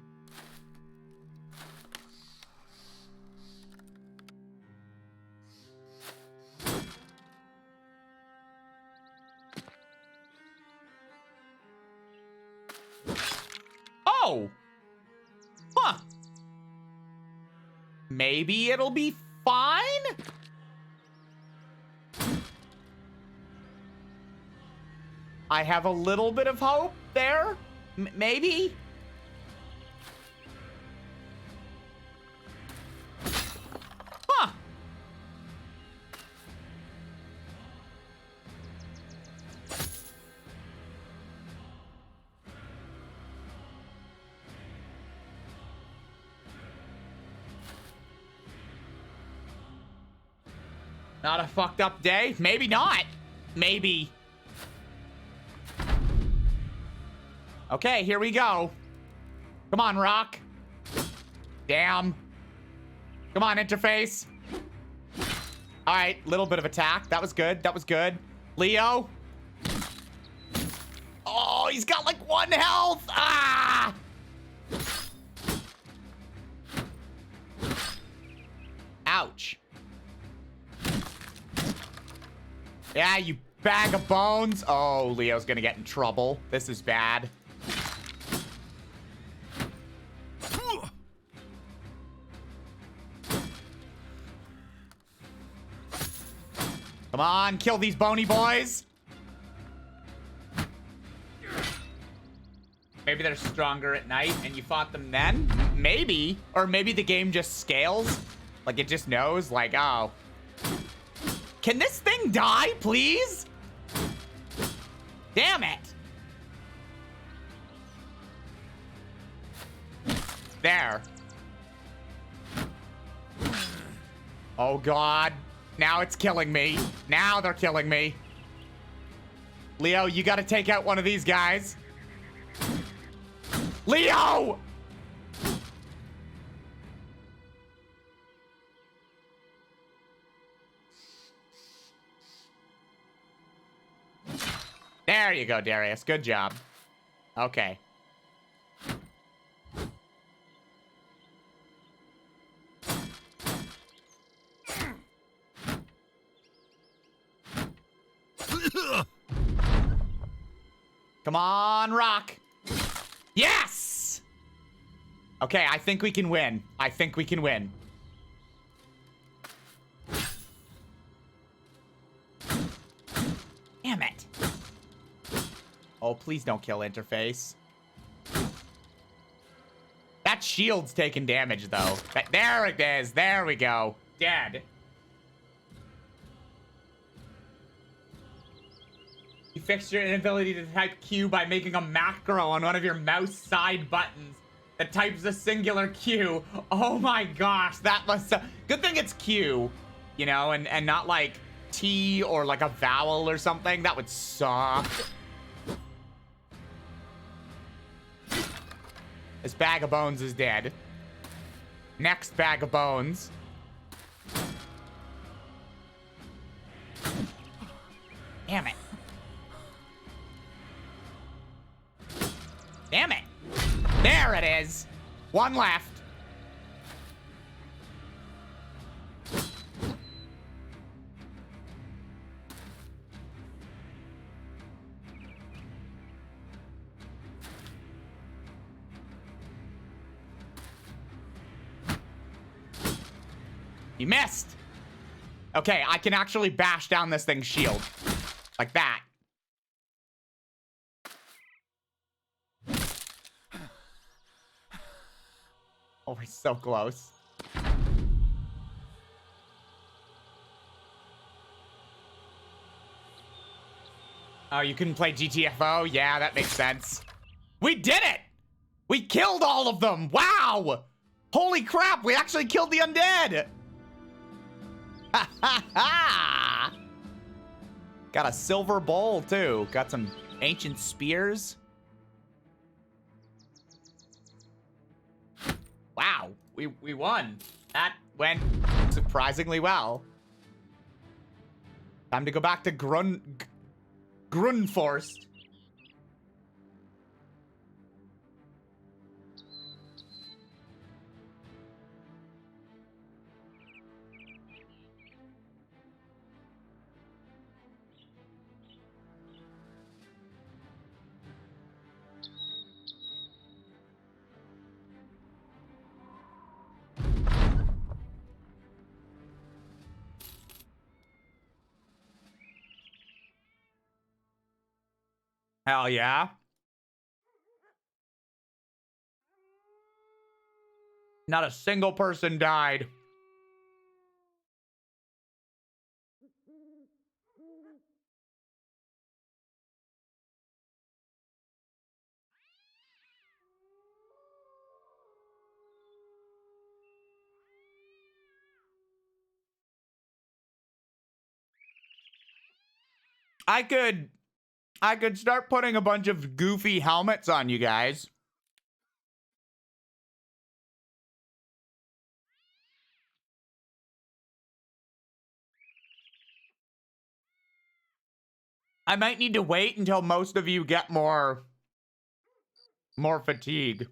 Oh! Huh. Maybe it'll be fine? I have a little bit of hope there. Maybe? Huh. Not a fucked up day? Maybe not. Maybe. Okay, here we go. Come on, Rock. Damn. Come on, interface. All right, little bit of attack. That was good. That was good. Leo. Oh, he's got like 1 health. Ah! Ouch. Yeah, you bag of bones. Oh, Leo's gonna get in trouble. This is bad. Come on, kill these bony boys. Maybe they're stronger at night and you fought them then? Maybe. Or maybe the game just scales. Like it just knows, like, oh. Can this thing die, please? Damn it. There. Oh, God. Now it's killing me. Now they're killing me. Leo, you gotta take out one of these guys. Leo! There you go, Darius. Good job. Okay. Come on, Rock. Yes! Okay, I think we can win. I think we can win. Damn it. Oh, please don't kill interface. That shield's taking damage, though. There it is. There we go. Dead. You fixed your inability to type Q by making a macro on one of your mouse side buttons that types a singular Q. Oh my gosh, that must... Good thing it's Q, you know, and not like T or like a vowel or something. That would suck. This bag of bones is dead. Next bag of bones. Damn it. Damn it. There it is. One left. You missed. Okay, I can actually bash down this thing's shield. Like that. Oh, we're so close. Oh, you couldn't play GTFO? Yeah, that makes sense. We did it! We killed all of them! Wow! Holy crap, we actually killed the undead! Ha ha ha! Got a silver bowl, too. Got some ancient spears. Wow, we won. That went surprisingly well. Time to go back to Grunforst. Hell yeah. Not a single person died. I could start putting a bunch of goofy helmets on you guys. I might need to wait until most of you get more fatigue.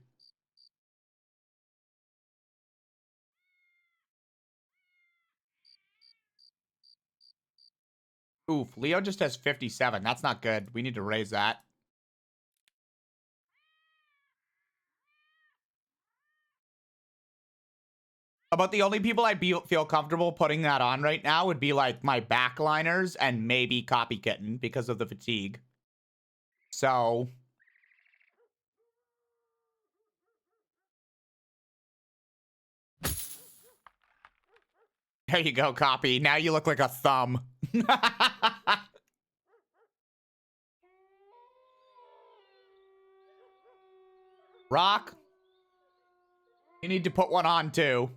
Oof, Leo just has 57. That's not good. We need to raise that. About the only people I'd feel comfortable putting that on right now would be like my backliners and maybe Copy Kitten because of the fatigue. So... There you go, Copy. Now you look like a thumb. Rock, you need to put one on too.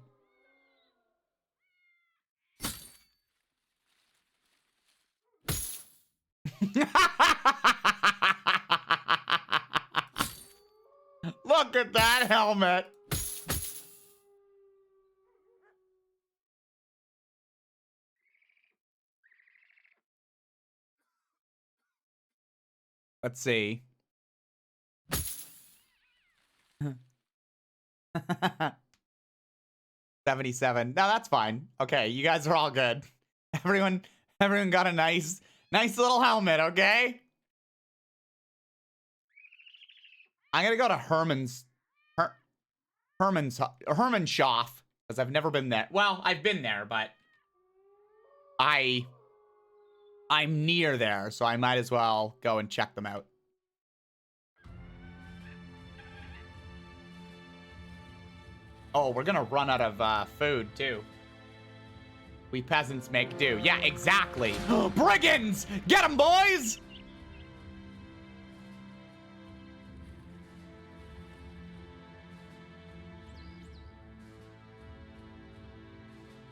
Look at that helmet. Let's see. 77. No, that's fine. Okay, you guys are all good. Everyone got a nice little helmet, okay? I'm gonna go to Hermannshof, because I've never been there. Well, I've been there, but I'm near there, so I might as well go and check them out. Oh, we're gonna run out of food, too. We peasants make do. Yeah, exactly. Brigands! Get them, boys!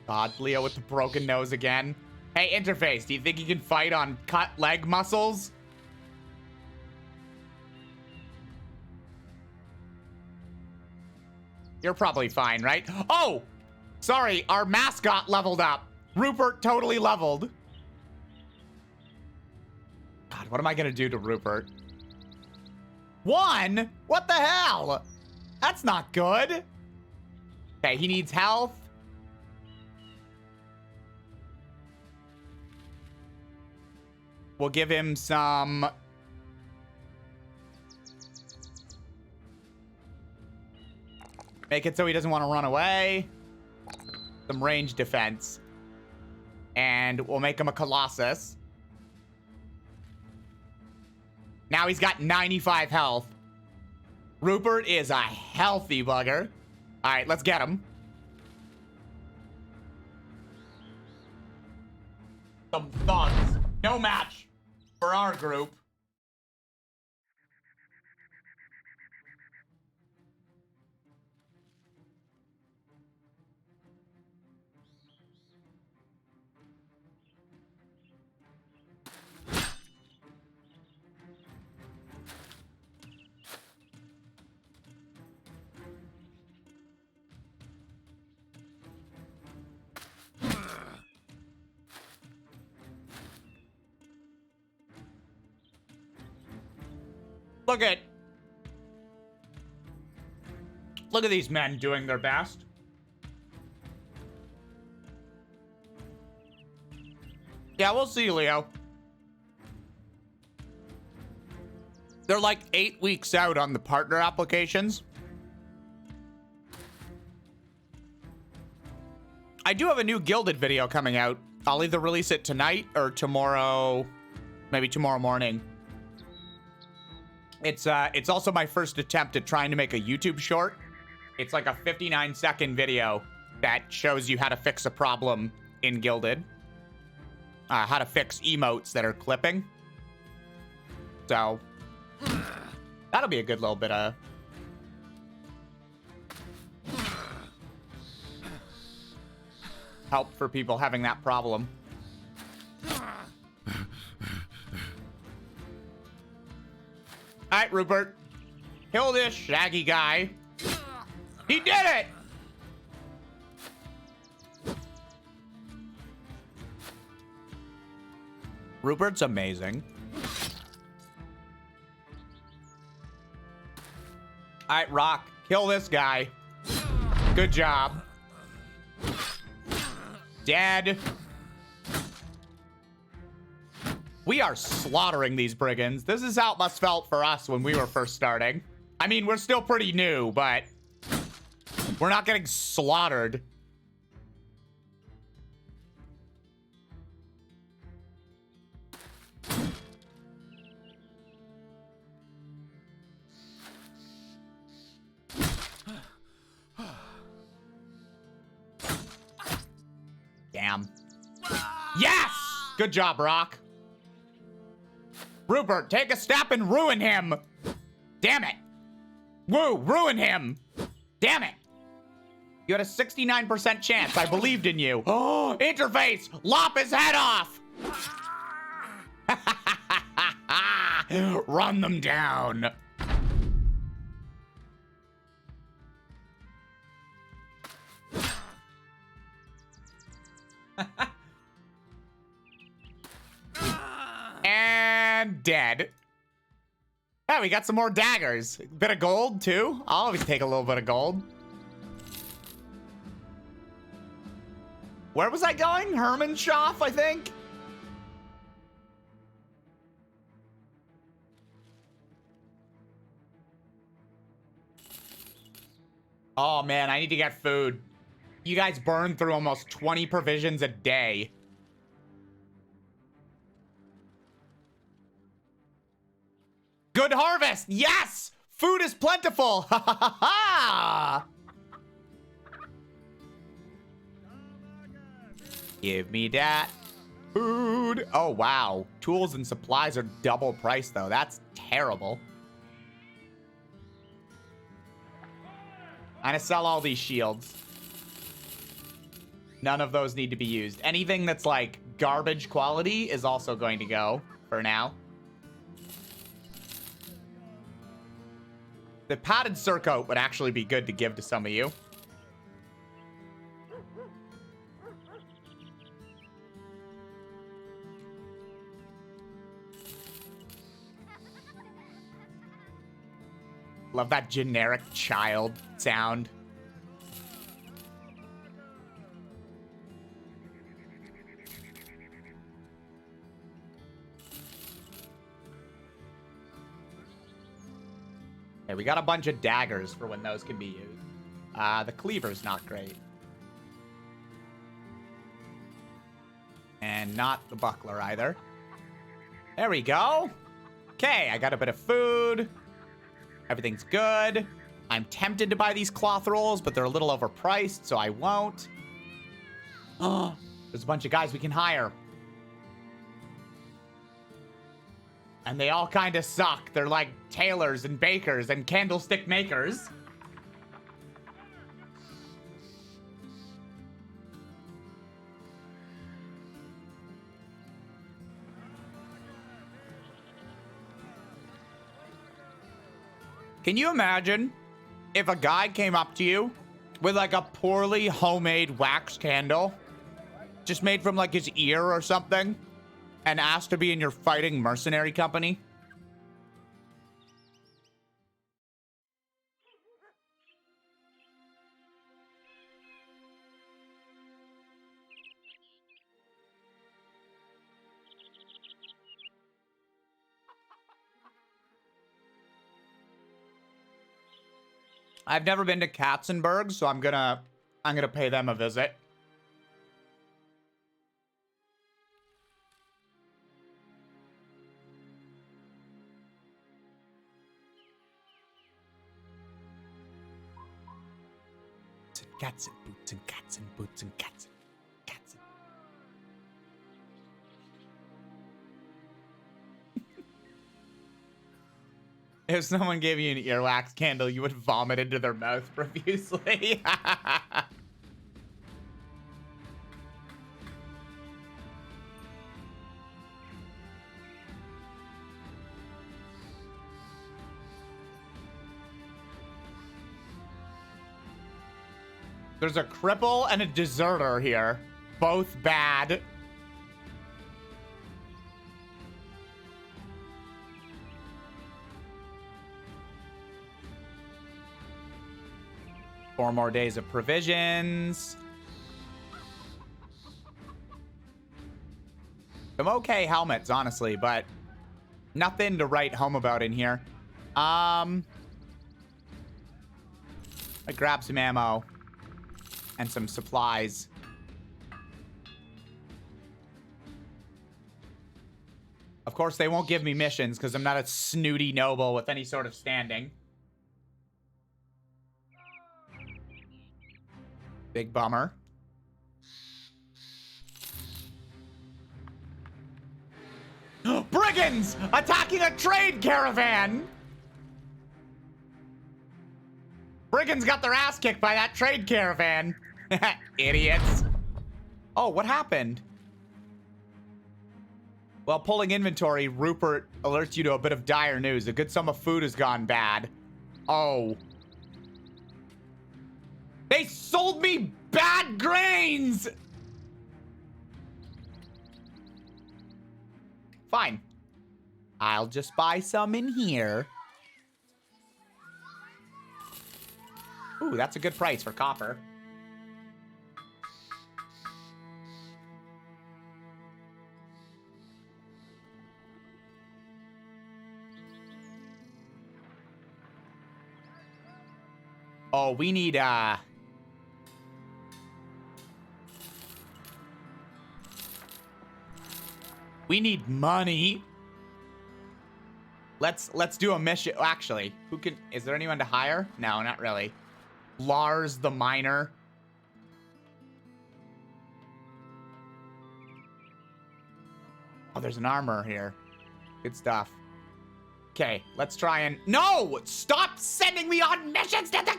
God, Leo with the broken nose again. Hey, Interface, do you think you can fight on cut leg muscles? You're probably fine, right? Oh! Sorry, our mascot leveled up. Rupert totally leveled. God, what am I gonna do to Rupert? 1? What the hell? That's not good. Okay, he needs health. We'll give him some... Make it so he doesn't want to run away. Some range defense. And we'll make him a Colossus. Now he's got 95 health. Rupert is a healthy bugger. All right, let's get him. Some thugs. No match for our group. Look at these men doing their best. Yeah, we'll see, Leo. They're like 8 weeks out on the partner applications. I do have a new Gilded video coming out. I'll either release it tonight or tomorrow, maybe tomorrow morning. It's also my first attempt at trying to make a YouTube short. It's like a 59-second video that shows you how to fix a problem in Gilded. How to fix emotes that are clipping. So, that'll be a good little bit of... help for people having that problem. Alright, Rupert. Kill this shaggy guy. He did it! Rupert's amazing. Alright, Rock. Kill this guy. Good job. Dead. We are slaughtering these brigands. This is how it must felt for us when we were first starting. I mean, we're still pretty new, but we're not getting slaughtered. Damn. Yes! Good job, Rock. Rupert, take a step and ruin him. Damn it. Woo, ruin him. Damn it. You had a 69% chance. I believed in you. Oh, Interface, lop his head off. Run them down. And dead. Yeah, we got some more daggers. Bit of gold, too. I'll always take a little bit of gold. Where was I going? Hermanshof, I think? Oh, man, I need to get food. You guys burn through almost 20 provisions a day. Good harvest! Yes! Food is plentiful! Ha ha ha ha! Give me that food. Oh, wow. Tools and supplies are double price, though. That's terrible. I'm gonna sell all these shields. None of those need to be used. Anything that's like garbage quality is also going to go for now. The padded surcoat would actually be good to give to some of you. Love that generic child sound. Okay, we got a bunch of daggers for when those can be used. The cleaver's not great. And not the buckler either. There we go. Okay, I got a bit of food. Everything's good. I'm tempted to buy these cloth rolls, but they're a little overpriced, so I won't. Oh, there's a bunch of guys we can hire. And they all kind of suck. They're like tailors and bakers and candlestick makers. Can you imagine if a guy came up to you with like a poorly homemade wax candle, just made from like his ear or something, and asked to be in your fighting mercenary company? I've never been to Katzenberg, so I'm gonna pay them a visit. Cats and boots and cats and boots and cats and cats. If someone gave you an earwax candle, you would vomit into their mouth profusely. There's a cripple and a deserter here. Both bad. Four more days of provisions. Some okay helmets, honestly, but nothing to write home about in here. I grab some ammo and some supplies. Of course, they won't give me missions because I'm not a snooty noble with any sort of standing. Big bummer. Brigands attacking a trade caravan! Brigands got their ass kicked by that trade caravan. Idiots. Oh, what happened? While pulling inventory, Rupert alerts you to a bit of dire news. A good sum of food has gone bad. Oh. They sold me bad grains! Fine. I'll just buy some in here. Ooh, that's a good price for copper. Oh, we need, we need money. Let's do a mission. Actually, is there anyone to hire? No, not really. Lars the miner. Oh, there's an armor here. Good stuff. Okay, let's try and... No! Stop sending me on missions to the...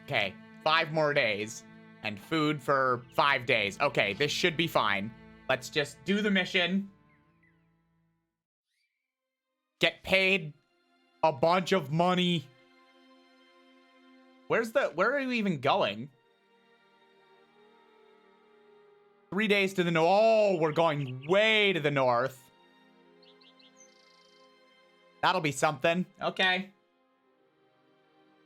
Okay, 5 more days. And food for 5 days. Okay, this should be fine. Let's just do the mission. Get paid a bunch of money. Where are we even going? 3 days to the north. Oh, we're going way to the north. That'll be something. Okay.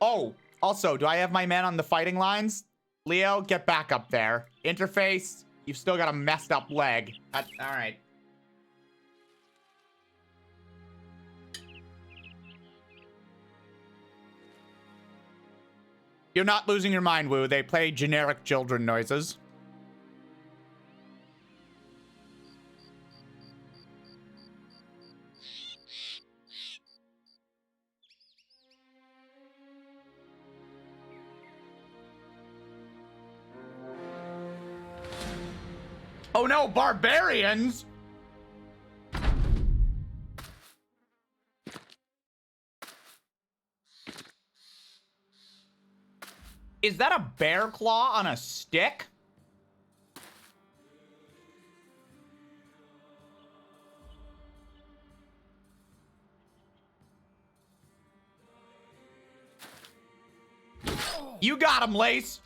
Oh, also, do I have my men on the fighting lines? Leo, get back up there. Interface, you've still got a messed up leg. All right. You're not losing your mind, Woo. They play generic children noises. Oh no, barbarians! Is that a bear claw on a stick? You got him, Lace.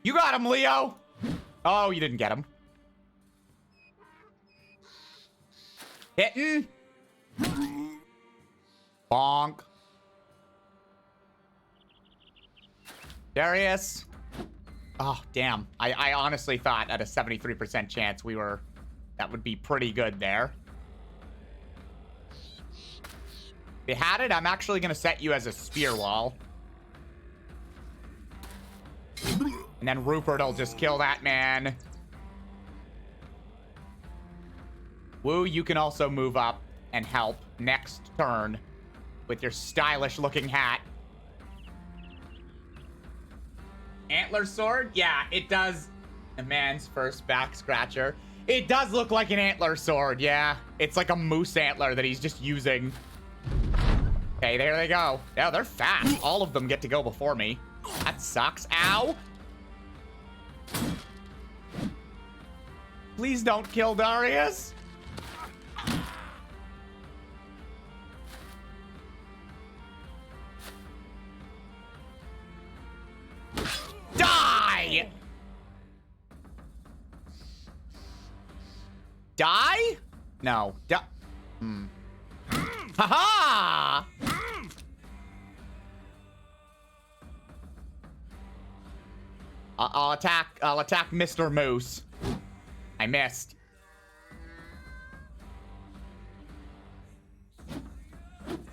You got him, Leo. Oh, you didn't get him. Hitting. Bonk. Darius. Oh, damn. I honestly thought at a 73% chance that would be pretty good there. They had it. I'm actually going to set you as a spear wall. And then Rupert will just kill that man. Woo, you can also move up and help next turn with your stylish looking hat. Antler sword? Yeah, it does. A man's first back scratcher. It does look like an antler sword, yeah. It's like a moose antler that he's just using. Okay, there they go. Yeah, they're fast. All of them get to go before me. That sucks. Ow! Please don't kill Darius. Die! Die? No. Ha-ha! I'll attack Mr. Moose. I missed.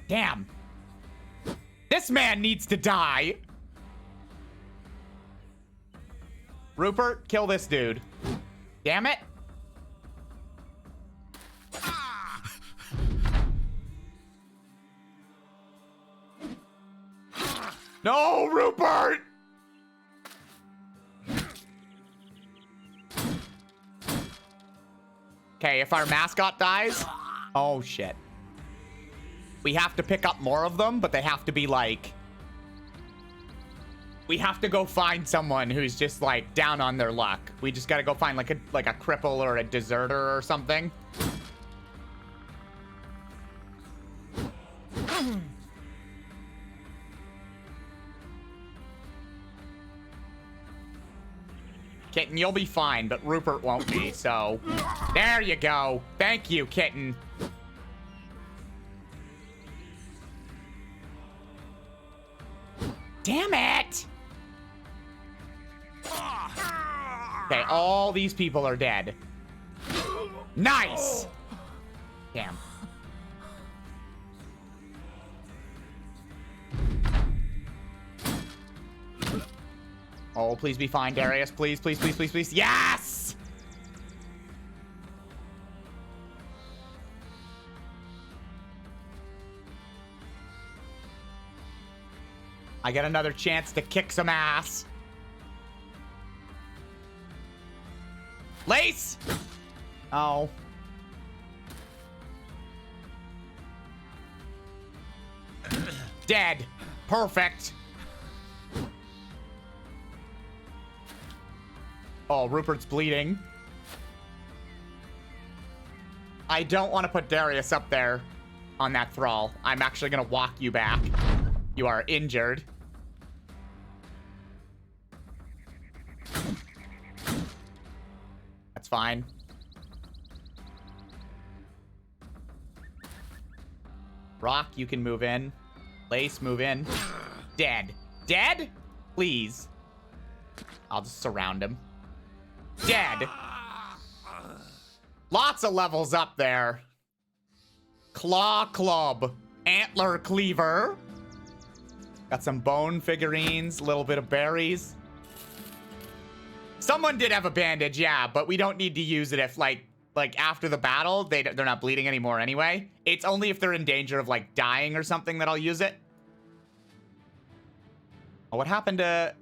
Damn. This man needs to die. Rupert, kill this dude. Damn it. No, Rupert! Okay, if our mascot dies... Oh, shit. We have to pick up more of them, but they have to be, like... We have to go find someone who's just, like, down on their luck. We just gotta go find, like a cripple or a deserter or something. Kitten, you'll be fine, but Rupert won't be, so... There you go. Thank you, Kitten. Damn it! Okay, all these people are dead. Nice! Damn. Oh, please be fine, Darius. Please, please, please, please, please. Yes! I get another chance to kick some ass. Lace! Oh. Dead. Perfect. Oh, Rupert's bleeding. I don't want to put Darius up there on that thrall. I'm actually going to walk you back. You are injured. That's fine. Rock, you can move in. Lace, move in. Dead. Dead? Please. I'll just surround him. Dead. Lots of levels up there. Claw Club. Antler Cleaver. Got some bone figurines. A little bit of berries. Someone did have a bandage, yeah, but we don't need to use it if, like after the battle, they're not bleeding anymore anyway. It's only if they're in danger of, like, dying or something that I'll use it. Oh, what happened to...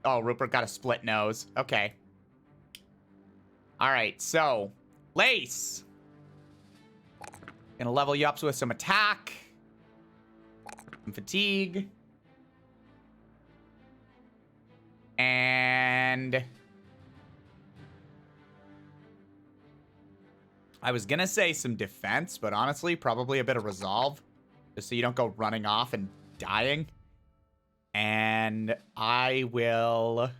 Oh, Rupert got a split nose. Okay. All right, so... Lace. Gonna level you up with some attack. Some fatigue. And... I was gonna say some defense, but honestly, probably a bit of resolve. Just so you don't go running off and dying. And I will...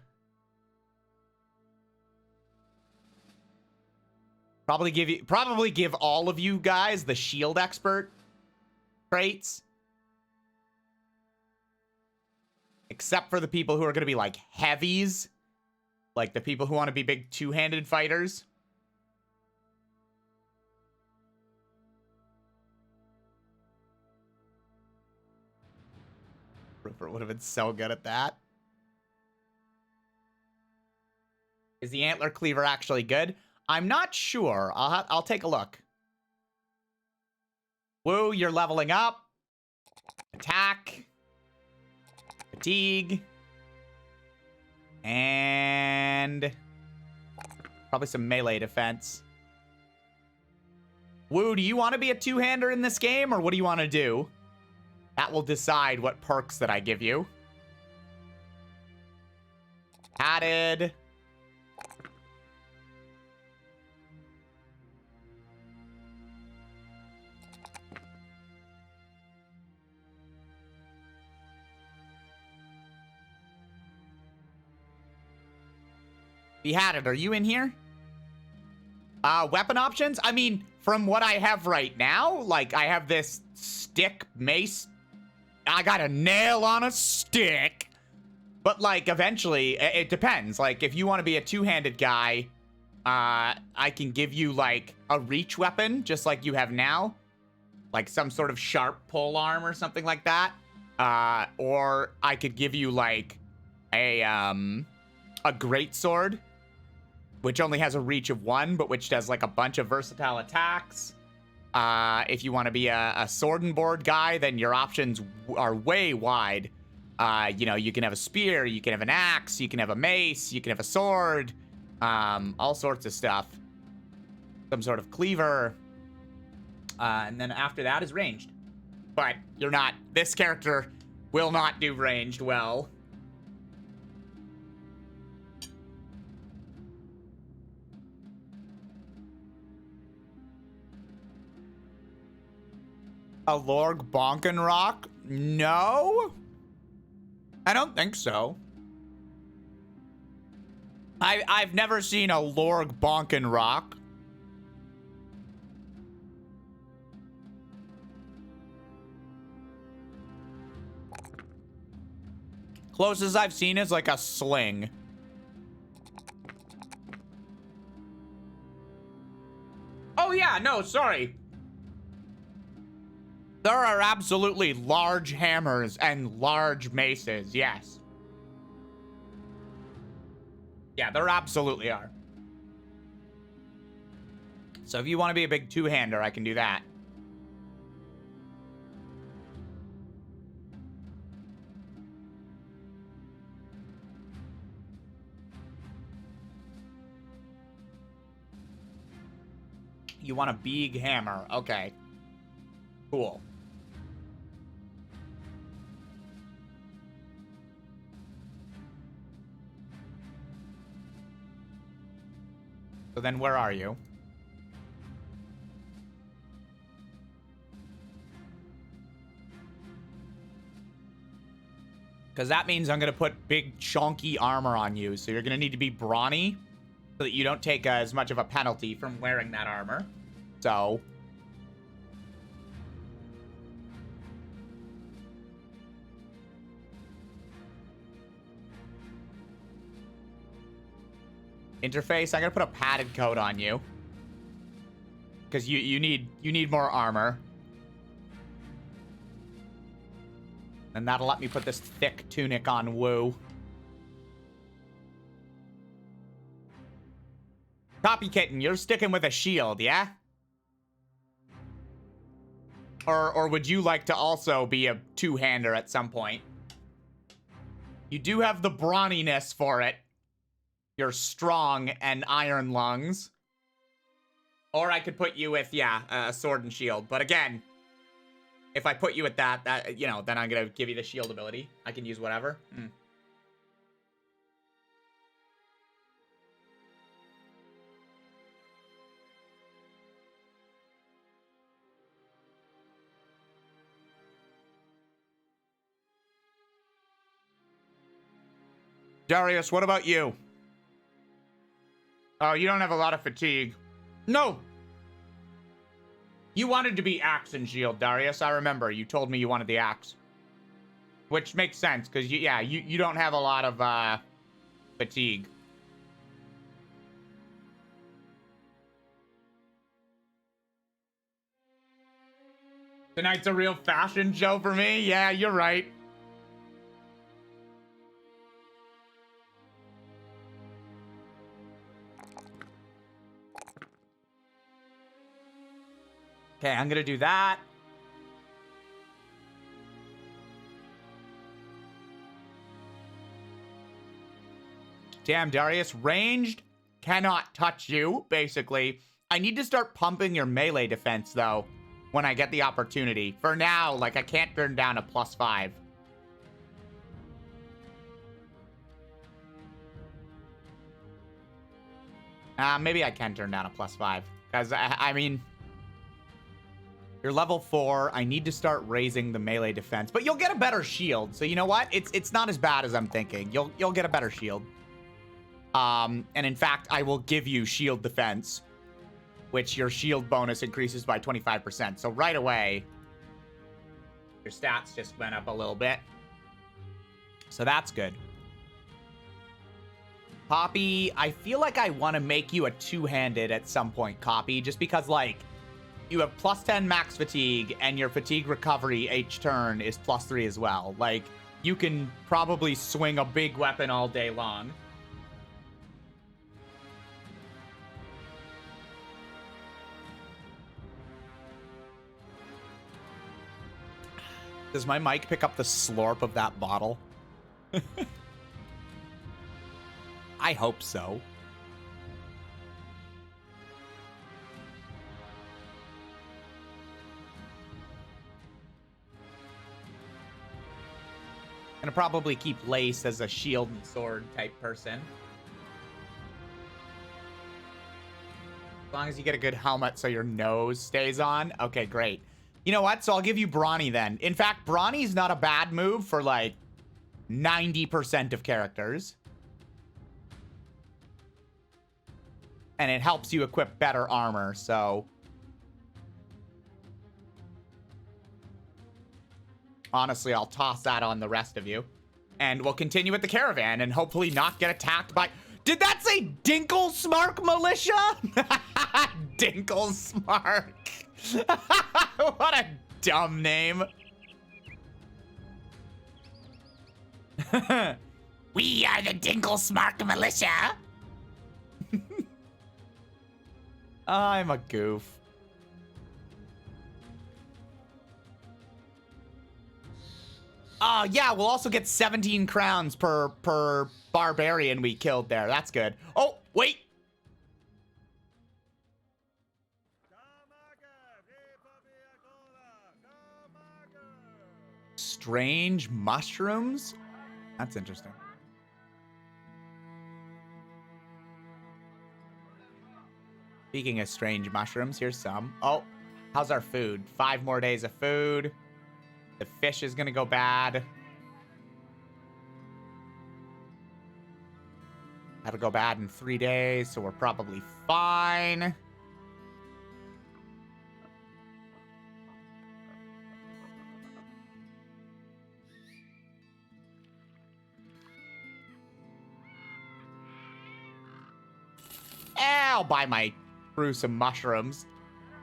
probably give all of you guys the shield expert traits. Except for the people who are gonna be like heavies. Like the people who want to be big two-handed fighters. Rupert would have been so good at that. Is the Antler Cleaver actually good? I'm not sure. I'll take a look. Woo, you're leveling up. Attack. Fatigue. And... probably some melee defense. Woo, do you want to be a two-hander in this game, or what do you want to do? That will decide what perks that I give you. Added. Behatted, are you in here? Weapon options? I mean, from what I have right now, like, I have this stick mace. I got a nail on a stick. But, like, eventually, it depends. Like, if you want to be a two-handed guy, I can give you, like, a reach weapon, just like you have now. Like, some sort of sharp pole arm or something like that. Or I could give you, like, a greatsword, which only has a reach of 1, but which does, like, a bunch of versatile attacks. If you want to be a sword and board guy, then your options are way wide. You know, you can have a spear, you can have an axe, you can have a mace, you can have a sword, all sorts of stuff. Some sort of cleaver. And then after that is ranged. But you're not, this character will not do ranged well. A Lorg Bonkenrock? No? I don't think so. I've never seen a Lorg Bonkenrock. Closest I've seen is like a sling. Oh yeah, no, sorry. There are absolutely large hammers and large maces, yes. Yeah, there absolutely are. So if you want to be a big two-hander, I can do that. You want a big hammer. Okay. Cool. So then where are you? Because that means I'm going to put big chunky armor on you. So you're going to need to be brawny so that you don't take as much of a penalty from wearing that armor. So interface, I'm going to put a padded coat on you. Because you need more armor. And that'll let me put this thick tunic on Woo. Copy Kitten, you're sticking with a shield, yeah? Or would you like to also be a two-hander at some point? You do have the brawniness for it. You're strong and iron lungs. Or I could put you with, yeah, a sword and shield. But again, if I put you with that, you know, then I'm going to give you the shield ability. I can use whatever. Darius, what about you? Oh, you don't have a lot of fatigue. No! You wanted to be axe and shield, Darius. I remember. You told me you wanted the axe. Which makes sense, because, you don't have a lot of, fatigue. Tonight's a real fashion show for me? Yeah, you're right. Okay, I'm gonna do that. Damn, Darius, ranged cannot touch you, basically. I need to start pumping your melee defense, though, when I get the opportunity. For now, like, I can't turn down a +5. Maybe I can turn down a +5. Because, I mean... You're level 4. I need to start raising the melee defense. But you'll get a better shield. So you know what? It's not as bad as I'm thinking. You'll get a better shield. And in fact, I will give you shield defense, which your shield bonus increases by 25%. So right away, your stats just went up a little bit. So that's good. Poppy, I feel like I want to make you a two-handed at some point, Copy, just because, like, you have +10 max fatigue, and your fatigue recovery each turn is +3 as well. Like, you can probably swing a big weapon all day long. Does my mic pick up the slurp of that bottle? I hope so. Gonna probably keep Lace as a shield and sword type person. As long as you get a good helmet so your nose stays on. Okay, great. You know what? So I'll give you Brawny then. In fact, Brawny's not a bad move for like 90% of characters. And it helps you equip better armor, so... Honestly, I'll toss that on the rest of you. And we'll continue with the caravan and hopefully not get attacked by... Did that say Dinklesmark Militia? Dinklesmark. What a dumb name. We are the Dinklesmark Militia. I'm a goof. Yeah, we'll also get 17 crowns per barbarian we killed there. That's good. Oh, wait. Strange mushrooms? That's interesting. Speaking of strange mushrooms, here's some. Oh, how's our food? 5 more days of food. The fish is gonna go bad. That'll go bad in 3 days, so we're probably fine. I'll buy my crew some mushrooms.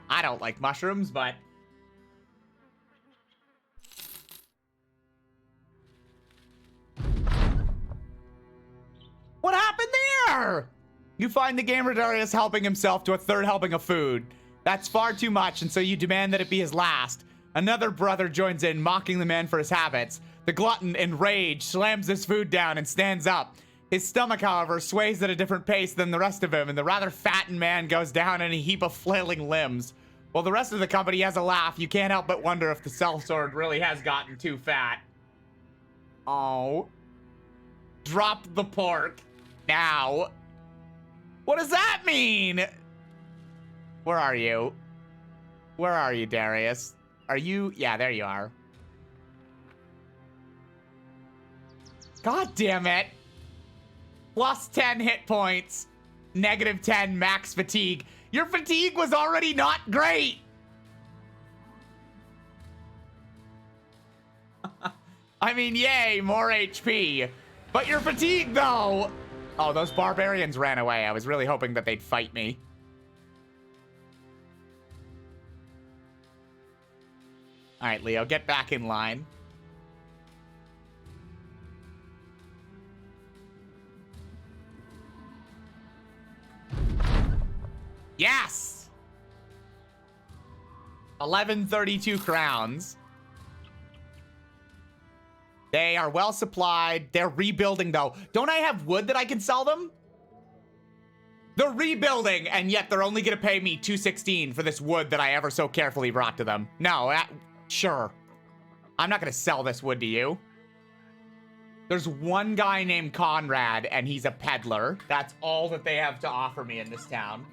I don't like mushrooms, but... What happened there? You find the gamer Darius helping himself to a 3rd helping of food. That's far too much, and so you demand that it be his last. Another brother joins in, mocking the man for his habits. The glutton, enraged, slams his food down and stands up. His stomach, however, sways at a different pace than the rest of him, and the rather fattened man goes down in a heap of flailing limbs. While the rest of the company has a laugh, you can't help but wonder if the sellsword really has gotten too fat. Oh. Drop the pork. Now. What does that mean? Where are you? Where are you, Darius? Are you? Yeah, there you are. God damn it. Plus 10 hit points. Negative 10 max fatigue. Your fatigue was already not great. I mean, yay, more HP. But your fatigue, though. Oh, those barbarians ran away. I was really hoping that they'd fight me. All right, Leo, get back in line. Yes! 1132 crowns. They are well supplied. They're rebuilding, though. Don't I have wood that I can sell them? They're rebuilding, and yet they're only going to pay me 216 for this wood that I ever so carefully brought to them. No, sure. I'm not going to sell this wood to you. There's one guy named Conrad, and he's a peddler. That's all that they have to offer me in this town.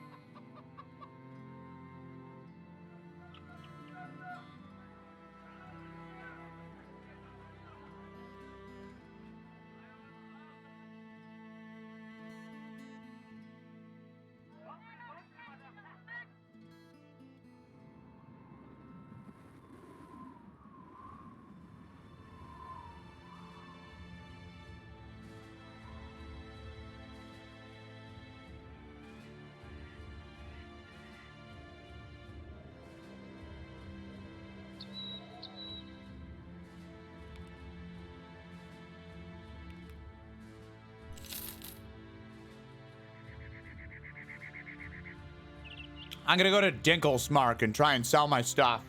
I'm gonna go to Dinklesmark and try and sell my stuff.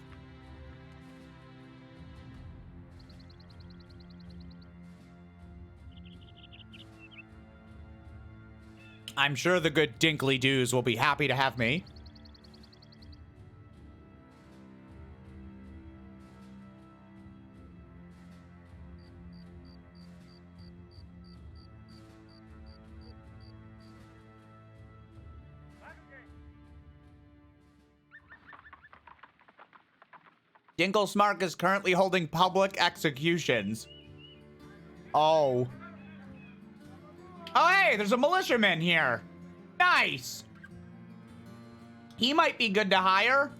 I'm sure the good Dinkly-Doos will be happy to have me. Dinklesmark is currently holding public executions. Oh. Oh, hey, there's a militiaman here. Nice. He might be good to hire.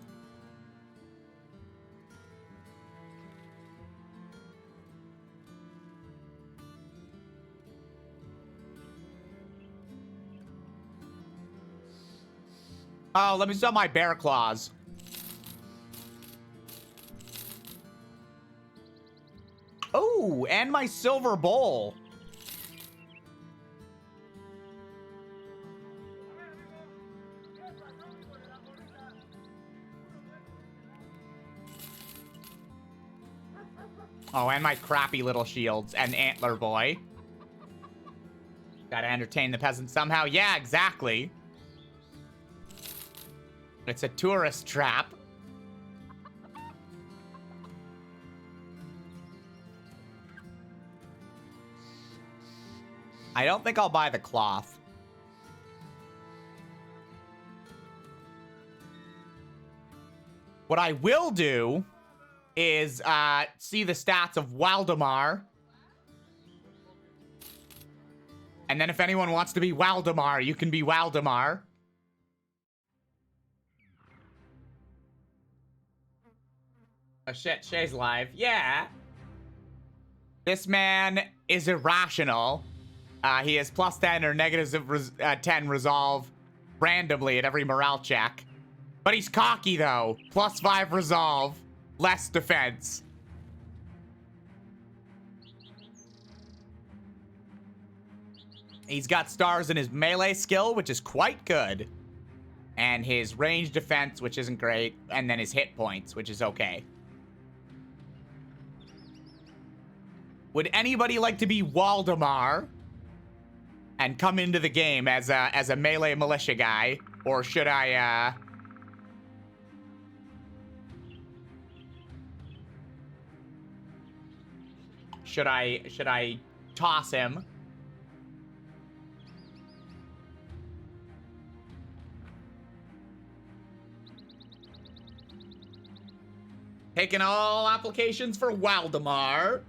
Oh, let me sell my bear claws. Oh, and my silver bowl. Oh, and my crappy little shields and antler boy. Gotta entertain the peasants somehow. Yeah, exactly. It's a tourist trap. I don't think I'll buy the cloth. What I will do is see the stats of Waldemar. And then if anyone wants to be Waldemar, you can be Waldemar. Oh shit, Shay's live. Yeah. This man is irrational. He has plus 10 or negative 10 resolve randomly at every morale check. But he's cocky though. Plus 5 resolve, less defense. He's got stars in his melee skill, which is quite good. And his range defense, which isn't great. And then his hit points, which is okay. Would anybody like to be Waldemar and come into the game as a melee militia guy? Or should I, Should I toss him? Taking all applications for Waldemar.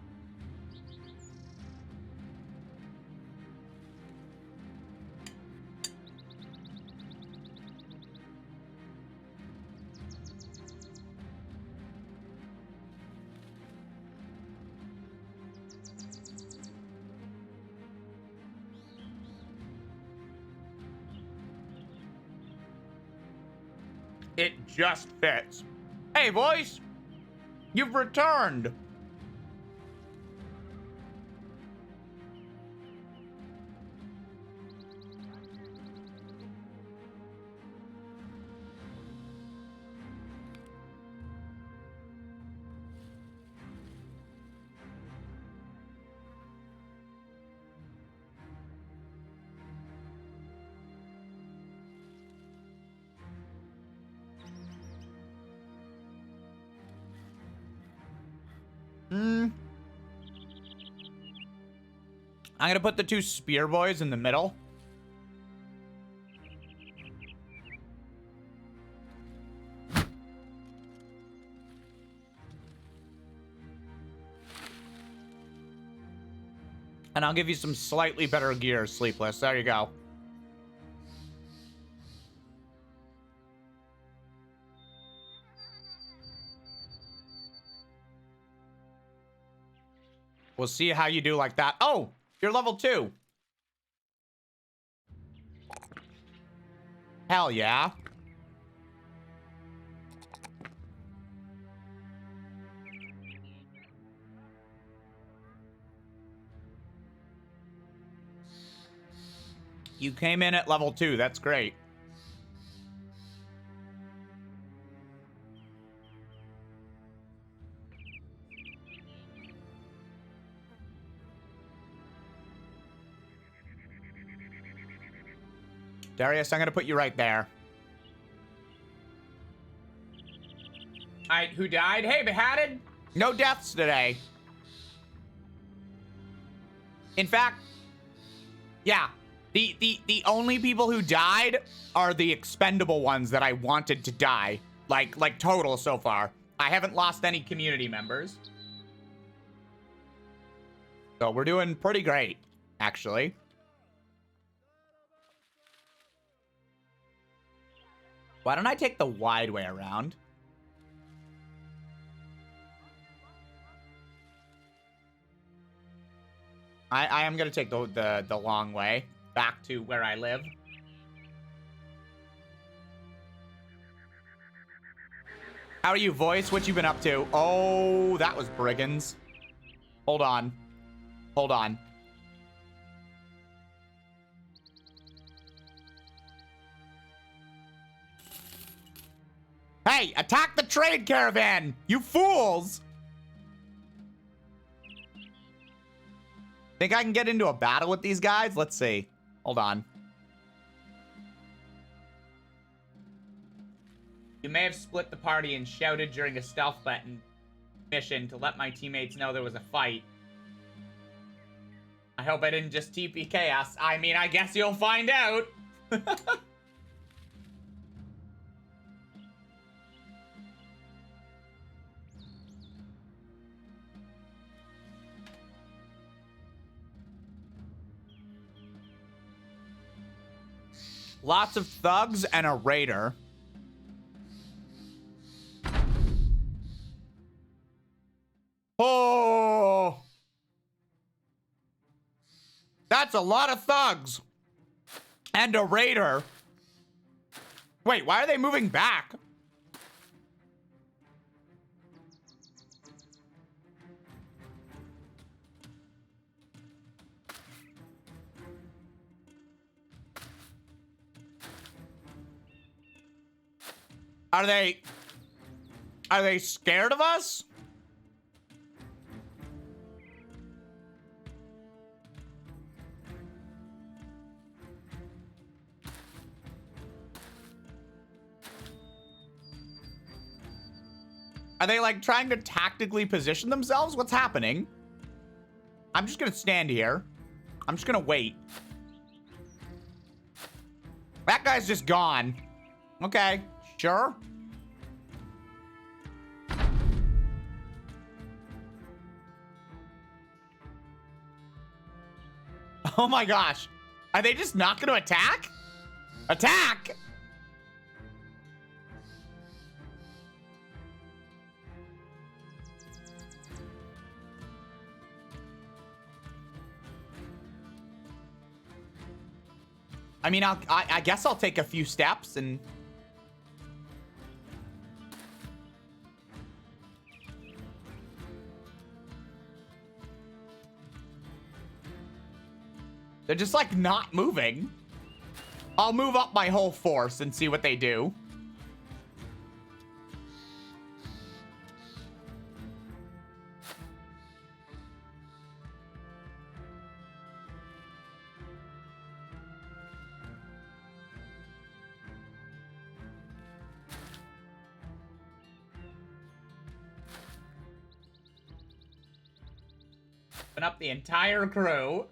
It just fits. Hey, boys! You've returned! I'm gonna put the 2 spear boys in the middle. And I'll give you some slightly better gear, Sleepless. There you go. We'll see how you do like that. Oh! You're level 2. Hell yeah. You came in at level 2. That's great. Darius, I'm gonna put you right there. Alright, who died? Hey, Behatted! No deaths today. In fact, yeah, the only people who died are the expendable ones that I wanted to die. Like total so far. I haven't lost any community members. So we're doing pretty great, actually. Why don't I take the wide way around? I am gonna take the long way back to where I live. How are you, Voice? What you been up to? Oh, that was brigands. Hold on. Hold on. Hey, attack the trade caravan, you fools! Think I can get into a battle with these guys? Let's see. Hold on. You may have split the party and shouted during a stealth button mission to let my teammates know there was a fight. I hope I didn't just TPK us. I mean, I guess you'll find out. Lots of thugs and a raider. Oh! That's a lot of thugs. And a raider. Wait, why are they moving back? Are they scared of us? Are they like trying to tactically position themselves? What's happening? I'm just gonna stand here. I'm just gonna wait. That guy's just gone. Okay, sure. Oh my gosh. Are they just not gonna attack? Attack! I mean, I guess I'll take a few steps and... They're just, like, not moving. I'll move up my whole force and see what they do. Open up the entire crew.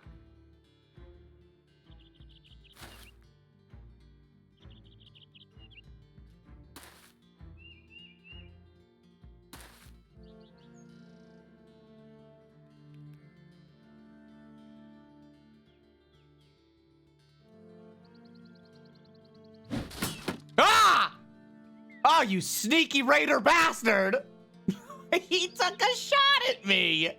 Ah! Oh, you sneaky raider bastard! He took a shot at me!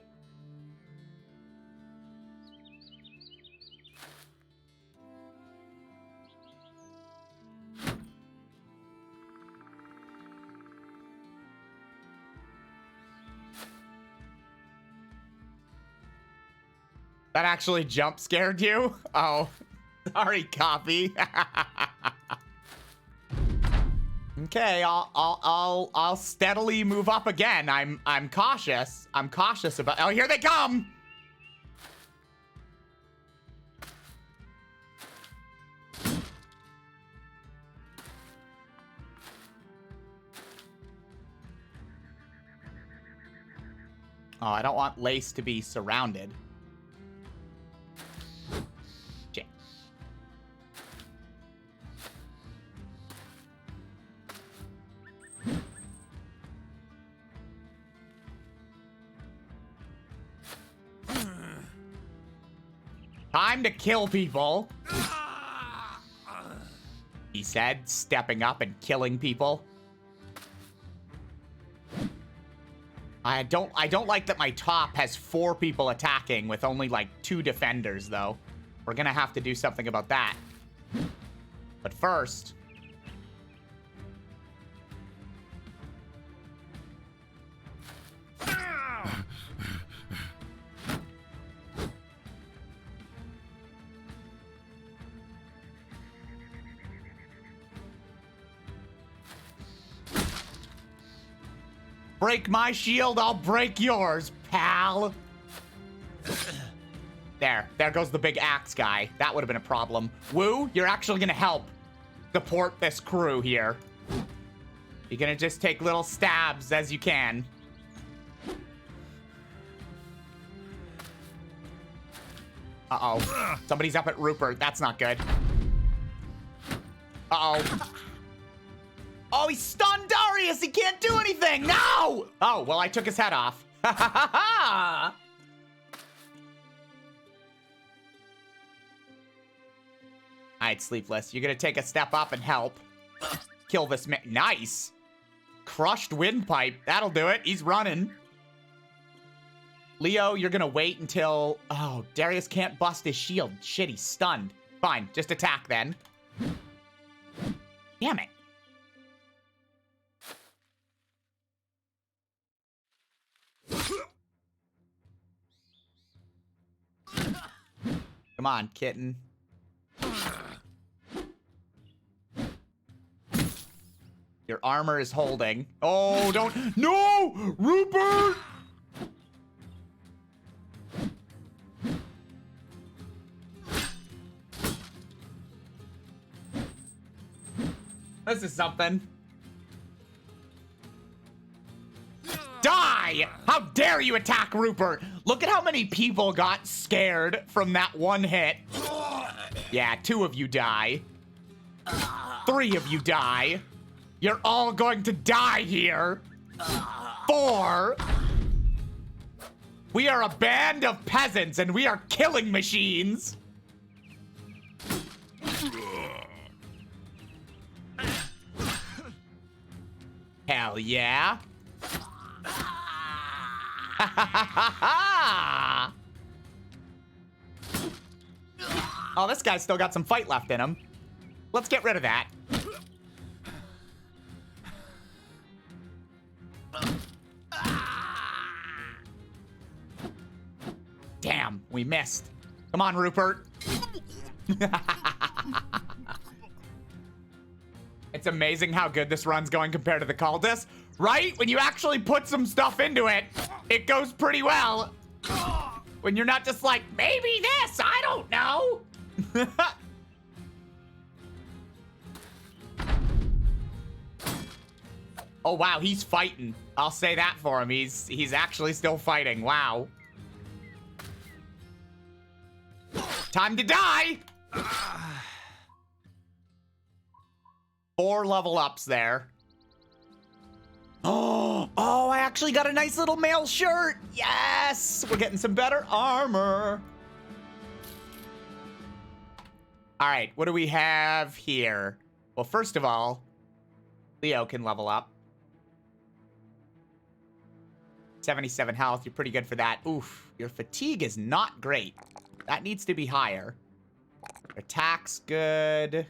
That actually jump scared you? Oh, sorry, copy. Okay, I'll steadily move up again. I'm cautious. I'm cautious about. Oh, here they come. Oh, I don't want Lace to be surrounded. Time to kill people, he said, stepping up and killing people. I don't like that my top has 4 people attacking with only like 2 defenders though. We're gonna have to do something about that. But first, Break my shield, I'll break yours, pal. There goes the big axe guy. That would have been a problem. Woo, you're actually gonna help support this crew here. You're gonna just take little stabs as you can. Uh-oh. Somebody's up at Rupert. That's not good. Uh-oh. Oh, he stunned Darius. He can't do anything. No! Oh, well, I took his head off. Ha ha ha ha! All right, Sleepless. You're going to take a step up and help. Kill this man. Nice. Crushed windpipe. That'll do it. He's running. Leo, you're going to wait until... Oh, Darius can't bust his shield. Shit, he's stunned. Fine. Just attack then. Damn it. Come on, kitten. Your armor is holding. Oh, don't. No! Rupert! This is something. Die! How dare you attack Rupert? Look at how many people got scared from that one hit. Yeah, 2 of you die. 3 of you die. You're all going to die here. 4. We are a band of peasants and we are killing machines. Hell yeah. Oh, this guy's still got some fight left in him. Let's get rid of that. Damn, we missed. Come on, Rupert. It's amazing how good this run's going compared to the cultists. Right? When you actually put some stuff into it, it goes pretty well. When you're not just like, maybe this, I don't know. Oh, wow, he's fighting. I'll say that for him. He's actually still fighting. Wow. Time to die. 4 level ups there. Oh, I actually got a nice little mail shirt. Yes, we're getting some better armor. All right, what do we have here? Well, first of all, Leo can level up. 77 health, you're pretty good for that. Oof, your fatigue is not great. That needs to be higher. Attack's good.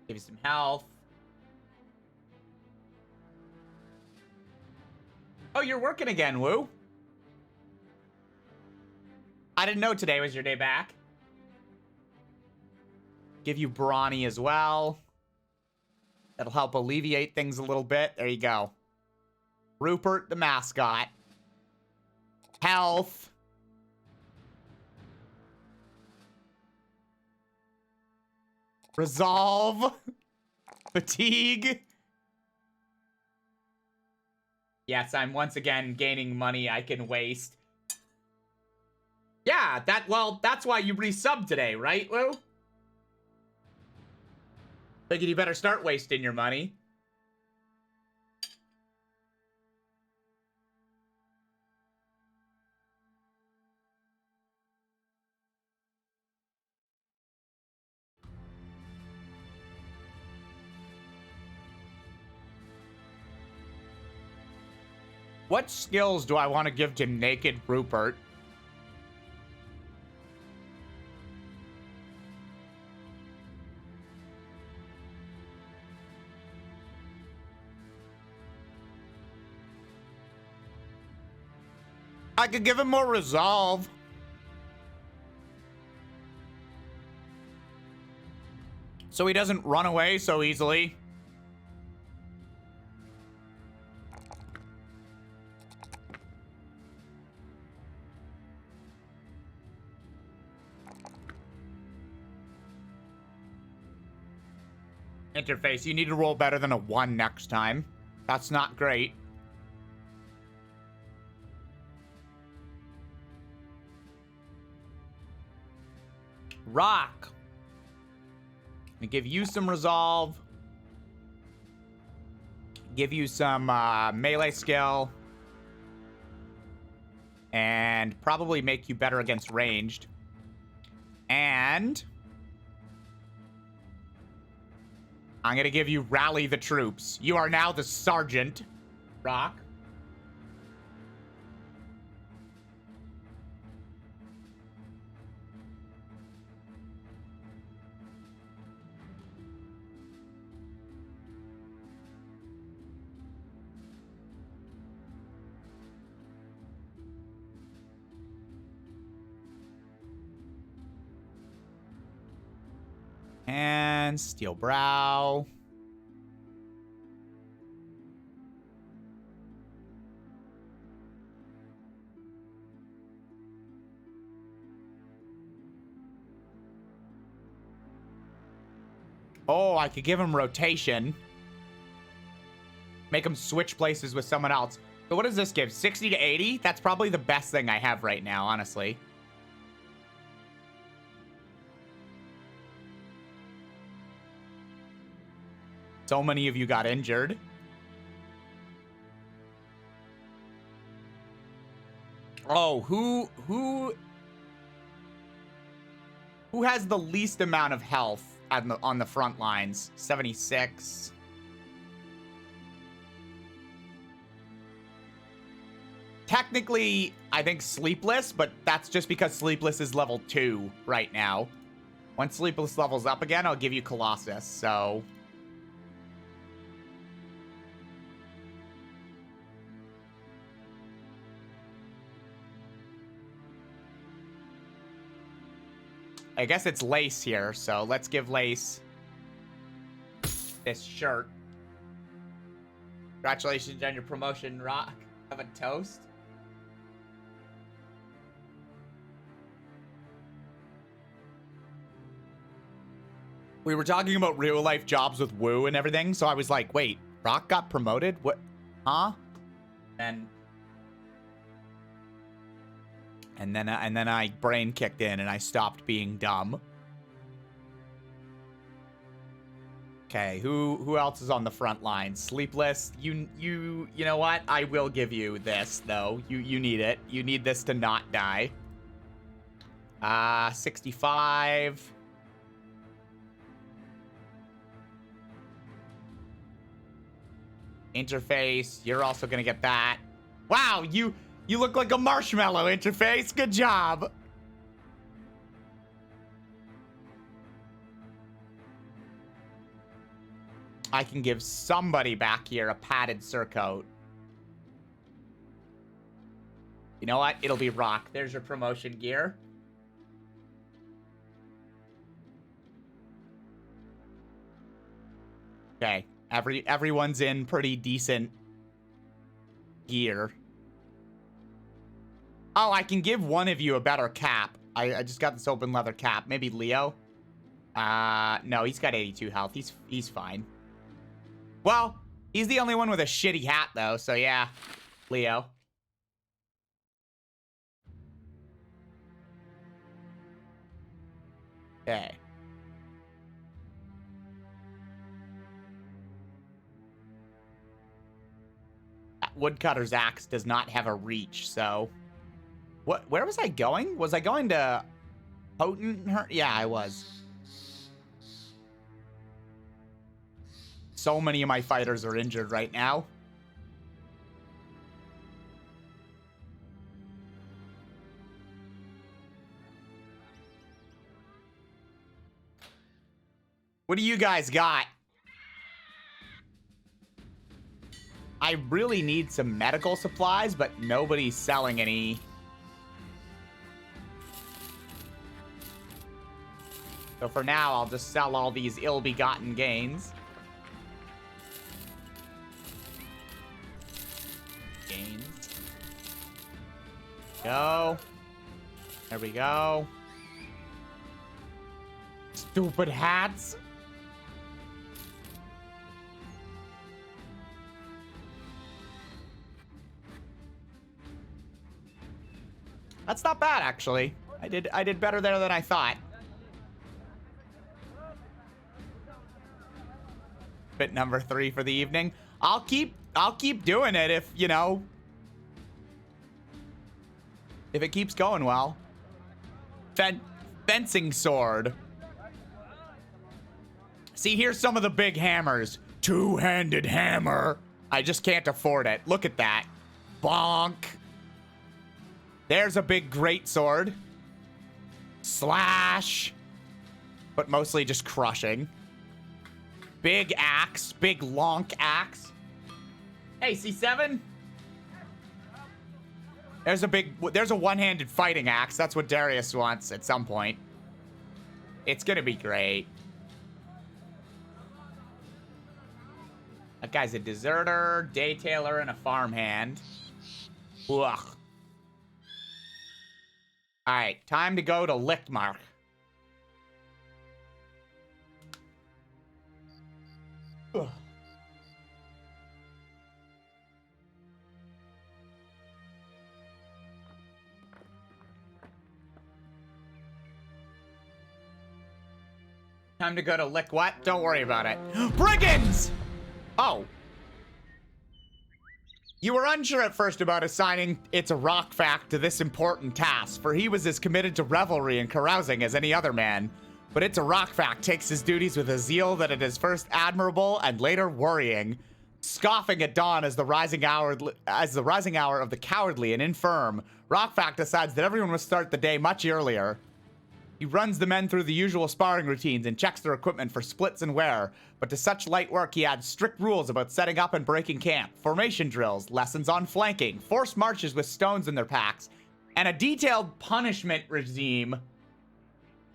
Give you some health. Oh, you're working again, Woo. I didn't know today was your day back. Give you brawny as well. That'll help alleviate things a little bit. There you go. Rupert, the mascot. Health. Resolve. Fatigue. Yes, I'm once again gaining money I can waste. Yeah, that's why you resubbed today, right, Lou? Figured you better start wasting your money. What skills do I want to give to Naked Rupert? I could give him more resolve. so he doesn't run away so easily. Interface, you need to roll better than a 1 next time. That's not great. Rock. I'm gonna give you some resolve. Give you some melee skill. And probably make you better against ranged. And I'm gonna give you rally the troops. You are now the sergeant, Rock. And Steel Brow. Oh, I could give him rotation. Make him switch places with someone else. So what does this give? 60 to 80? That's probably the best thing I have right now, honestly. So many of you got injured. Oh, who has the least amount of health on the front lines? 76. Technically, I think Sleepless, but that's just because Sleepless is level 2 right now. Once Sleepless levels up again, I'll give you Colossus, so I guess it's Lace here, so let's give Lace this shirt. Congratulations on your promotion, Rock. Have a toast. We were talking about real life jobs with Woo and everything, so I was like, wait, Rock got promoted? What? Huh? And then I brain kicked in and I stopped being dumb. Okay, who else is on the front line? Sleepless. You know what? I will give you this though. You need it. You need this to not die. 65. Interface. You're also gonna get that. Wow, you look like a marshmallow, Interface. Good job. I can give somebody back here a padded surcoat. You know what? It'll be Rock. There's your promotion gear. Okay. Everyone's in pretty decent gear. Oh, I can give one of you a better cap. I just got this open leather cap. Maybe Leo? No, he's got 82 health. He's fine. Well, he's the only one with a shitty hat, though, so yeah. Leo. Okay. That woodcutter's axe does not have a reach, so... Where was I going? Was I going to Houghton? Yeah, I was. So many of my fighters are injured right now. What do you guys got? I really need some medical supplies, but nobody's selling any. So for now, I'll just sell all these ill-begotten gains. Go. There we go. Stupid hats. That's not bad, actually. I did better there than I thought. Bit number 3 for the evening. I'll keep doing it if, you know, if it keeps going well. Fencing sword. See, here's some of the big hammers. Two-handed hammer. I just can't afford it. Look at that. Bonk. There's a big great sword. Slash. But mostly just crushing. Big axe. Big lonk axe. Hey, C7. There's a one-handed fighting axe. That's what Darius wants at some point. It's gonna be great. That guy's a deserter, daytailer, and a farmhand. Ugh. Alright, time to go to Lichtmark. Ugh. Time to go to Lick what? Don't worry about it. Brigands! Oh. You were unsure at first about assigning It's a Rock Fact to this important task, for he was as committed to revelry and carousing as any other man. But It's a Rock Fact takes his duties with a zeal that it is first admirable and later worrying. Scoffing at dawn as the rising hour of the cowardly and infirm, Rock Fact decides that everyone must start the day much earlier. He runs the men through the usual sparring routines and checks their equipment for splits and wear, but to such light work he adds strict rules about setting up and breaking camp, formation drills, lessons on flanking, forced marches with stones in their packs, and a detailed punishment regime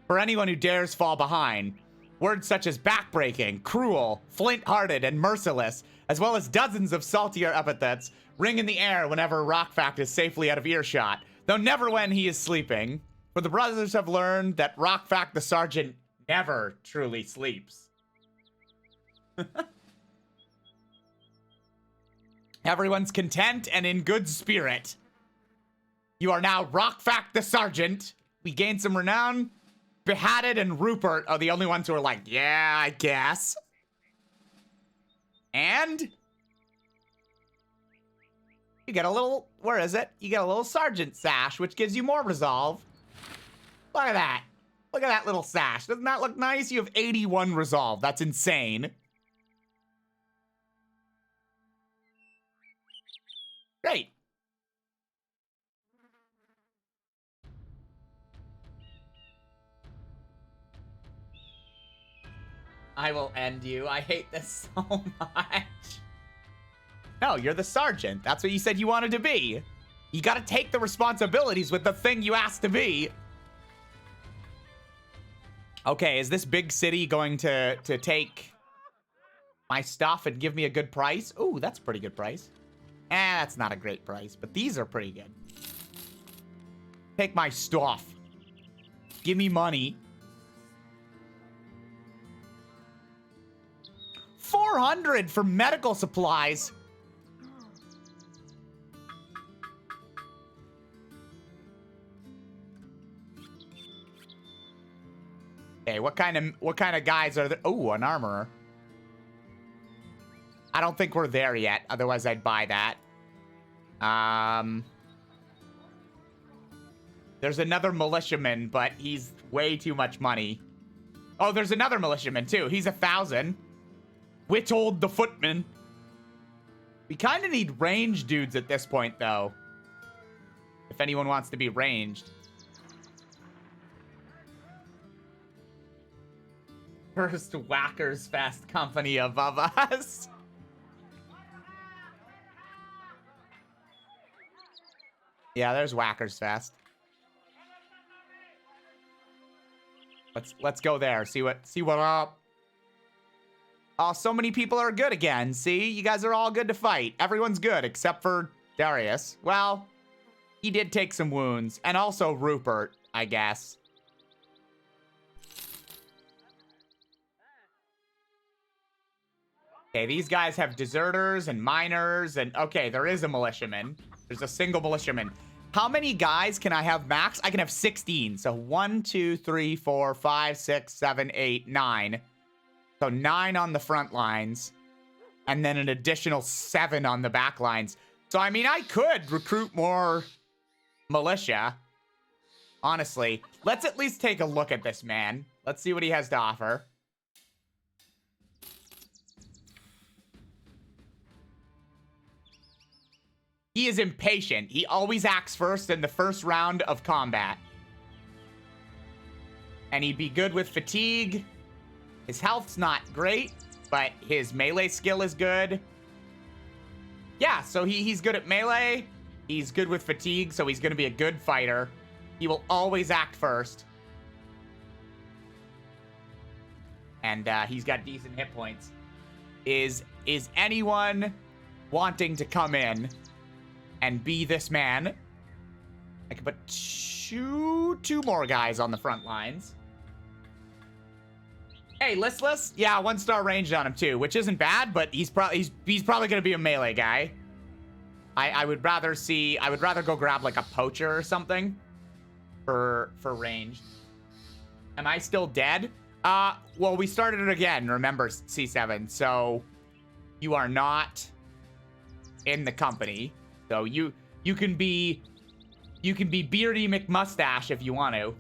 for anyone who dares fall behind. Words such as backbreaking, cruel, flint-hearted, and merciless, as well as dozens of saltier epithets, ring in the air whenever Rockfact is safely out of earshot, though never when he is sleeping. For the brothers have learned that Rockfact the Sergeant never truly sleeps. Everyone's content and in good spirit. You are now Rockfact the Sergeant. We gained some renown. Behatted and Rupert are the only ones who are like, yeah, I guess. And you get a little, where is it? You get a little Sergeant sash, which gives you more resolve. Look at that. Look at that little sash. Doesn't that look nice? You have 81 resolve. That's insane. Great. I will end you. I hate this so much. No, you're the sergeant. That's what you said you wanted to be. You gotta take the responsibilities with the thing you asked to be. Okay, is this big city going to take my stuff and give me a good price? Ooh, that's a pretty good price. That's not a great price, but these are pretty good. Take my stuff. Give me money. 400 for medical supplies. Okay, what kind of guys are there? Oh, an armorer. I don't think we're there yet. Otherwise, I'd buy that. There's another militiaman, but he's way too much money. Oh, there's another militiaman too. He's 1,000. Whittled the footman. We kind of need ranged dudes at this point, though. If anyone wants to be ranged. First Whackers Fest company above us. Yeah, there's Whackers Fest. Let's go there. See what up. Oh, so many people are good again. See, you guys are all good to fight. Everyone's good except for Darius. Well, he did take some wounds, and also Rupert, I guess. Okay, these guys have deserters and miners, and okay, there is a militiaman. There's a single militiaman. How many guys can I have max? I can have 16. So 1, 2, 3, 4, 5, 6, 7, 8, 9. So 9 on the front lines, and then an additional 7 on the back lines. So, I mean, I could recruit more militia. Honestly, let's at least take a look at this man. Let's see what he has to offer. He is impatient. He always acts first in the first round of combat. And he'd be good with fatigue. His health's not great, but his melee skill is good. Yeah, so he's good at melee. He's good with fatigue, so he's going to be a good fighter. He will always act first. And he's got decent hit points. Is anyone wanting to come in and be this man? I could put two more guys on the front lines. Hey, Listless? Yeah, 1-star ranged on him too, which isn't bad, but he's probably gonna be a melee guy. I would rather go grab like a poacher or something for ranged. Am I still dead? Well, we started it again, remember, C7, so you are not in the company. So you can be Beardy McMustache if you want to.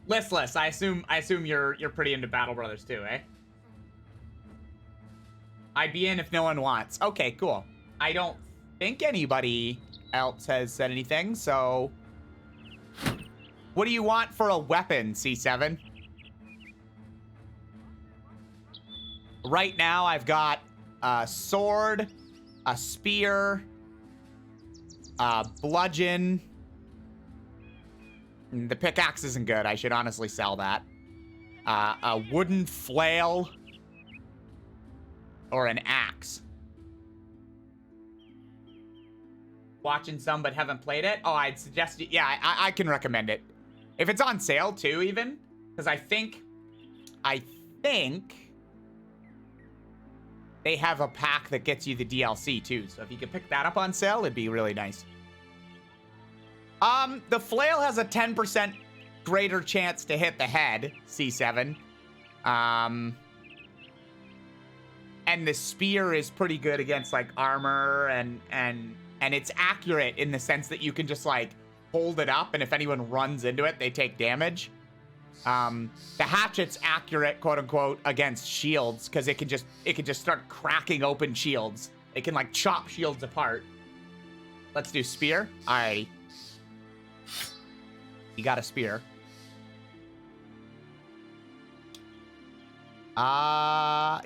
Listless, I assume you're pretty into Battle Brothers too, eh? I'd be in if no one wants. Okay, cool. I don't think anybody else has said anything, so what do you want for a weapon, C7? Right now, I've got a sword, a spear, a bludgeon. The pickaxe isn't good. I should honestly sell that. A wooden flail or an axe. Watching some but haven't played it? Oh, I'd suggest it. Yeah, I can recommend it. If it's on sale too, even. Because I think they have a pack that gets you the DLC too. So if you could pick that up on sale, it'd be really nice. The flail has a 10% greater chance to hit the head, C7. And the spear is pretty good against like armor and it's accurate in the sense that you can just like hold it up and if anyone runs into it, they take damage. The hatchet's accurate, quote unquote, against shields because it can just start cracking open shields. It can like chop shields apart. Let's do spear. Alrighty. You got a spear.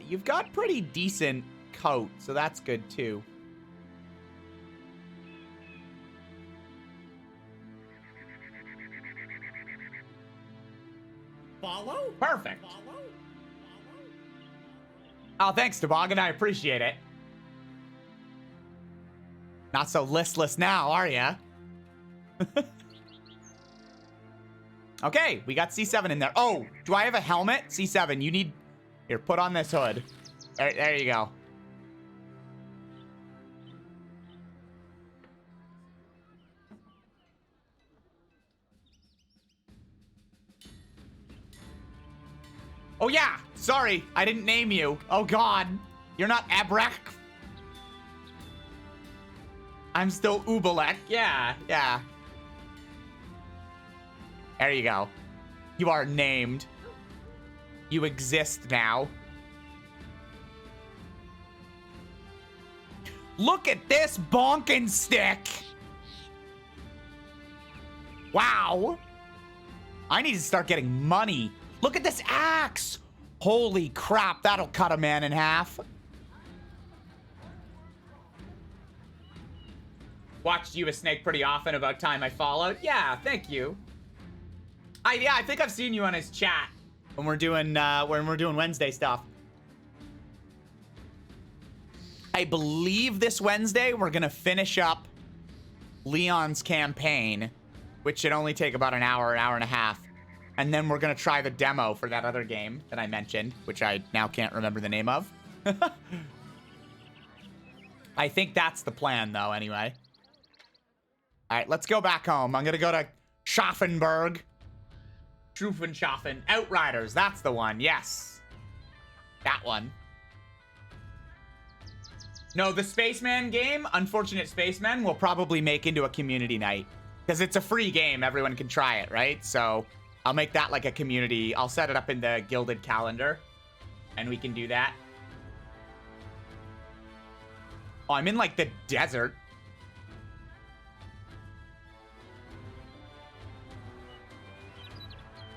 You've got pretty decent coat, so that's good too. Follow? Perfect. Follow? Oh, thanks, Toboggan. I appreciate it. Not so listless now, are ya? Okay, we got C7 in there. Oh, do I have a helmet? C7, you need... Here, put on this hood. There you go. Oh, yeah. Sorry, I didn't name you. Oh, God. You're not Abrek. I'm still Ubalek. Yeah. There you go. You are named. You exist now. Look at this bonkin' stick. Wow. I need to start getting money. Look at this axe. Holy crap, that'll cut a man in half. Watched you with Snake pretty often, about time I followed. Yeah, thank you. I think I've seen you on his chat when we're doing Wednesday stuff. I believe this Wednesday we're gonna finish up Leon's campaign, which should only take about an hour and a half. And then we're gonna try the demo for that other game that I mentioned, which I now can't remember the name of. I think that's the plan though, anyway. All right, let's go back home. I'm gonna go to Schaffenburg. Schaffen. Outriders, that's the one, yes. That one. No, the Spaceman game, Unfortunate Spaceman, will probably make into a community night. Because it's a free game, everyone can try it, right? So I'll make that like a community. I'll set it up in the Gilded calendar. And we can do that. Oh, I'm in like the desert.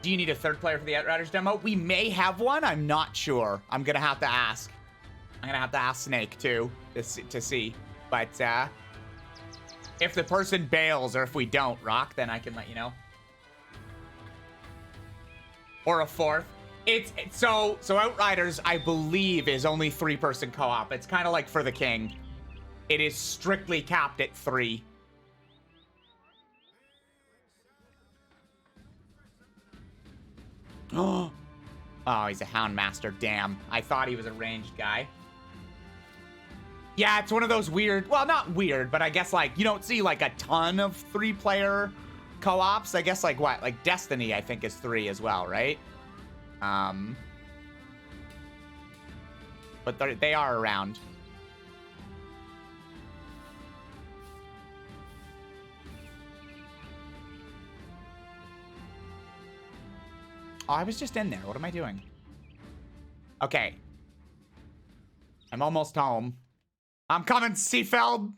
Do you need a third player for the Outriders demo? We may have one. I'm not sure. I'm going to have to ask. I'm going to have to ask Snake, too, to see. But if the person bails or if we don't, Rock, then I can let you know. Or a fourth. So Outriders, I believe, is only 3-person co-op. It's kind of like For the King. It is strictly capped at 3. Oh, he's a Houndmaster. Damn. I thought he was a ranged guy. Yeah, it's one of those weird... Well, not weird, but I guess, like, you don't see, like, a ton of 3-player co-ops. I guess, like, what? Like, Destiny, I think, is 3 as well, right? But they are around. Oh, I was just in there. What am I doing? Okay. I'm almost home. I'm coming, Seafeld.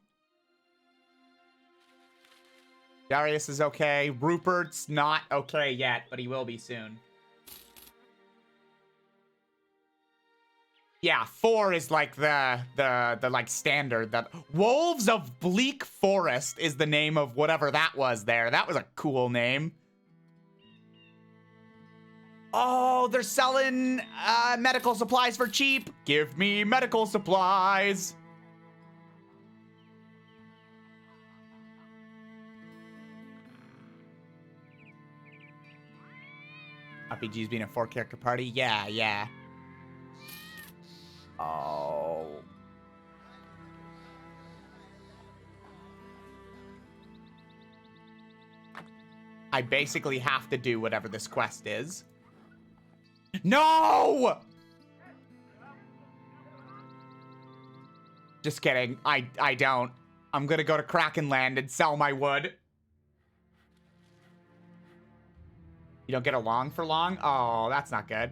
Darius is okay. Rupert's not okay yet, but he will be soon. Yeah, 4 is like the like standard. That Wolves of Bleak Forest is the name of whatever that was there. That was a cool name. Oh, they're selling medical supplies for cheap. Give me medical supplies. RPG's being a 4-character party? Yeah. Oh. I basically have to do whatever this quest is. No! Just kidding. I don't. I'm gonna go to Krakenland and sell my wood. You don't get along for long? Oh, that's not good.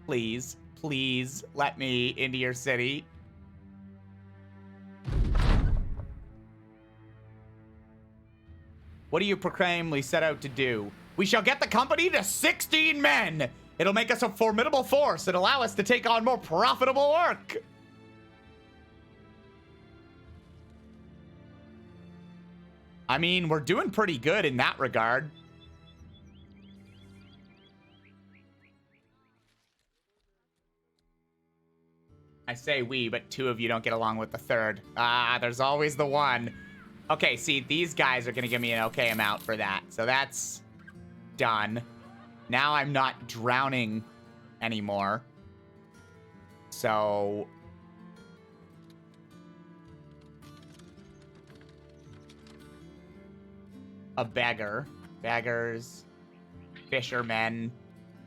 Please, please let me into your city. What do you proclaim we set out to do? We shall get the company to 16 men. It'll make us a formidable force and allow us to take on more profitable work. I mean, we're doing pretty good in that regard. I say we, but 2 of you don't get along with the 3rd. Ah, there's always the one. Okay, see, these guys are going to give me an okay amount for that. So that's done. Now I'm not drowning anymore. So... a beggar. Beggars. Fishermen.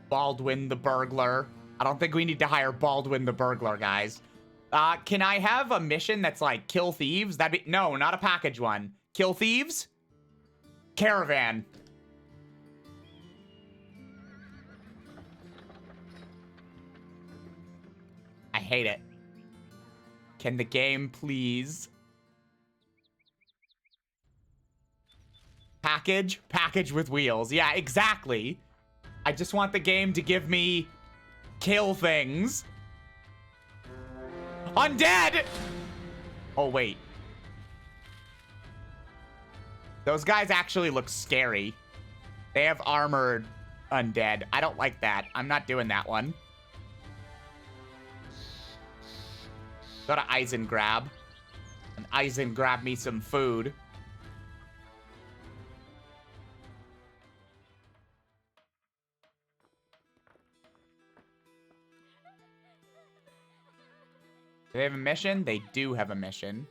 Baldwin the burglar. I don't think we need to hire Baldwin the burglar, guys. Can I have a mission that's like kill thieves? That'd be... No, not a package one. Kill thieves? Caravan. I hate it. Can the game please... Package with wheels. Yeah, exactly. I just want the game to give me kill things. Undead! Oh, wait. Those guys actually look scary. They have armored undead. I don't like that. I'm not doing that one. Go to Eisengrab. And Eisengrab me some food. Do they have a mission? They do have a mission.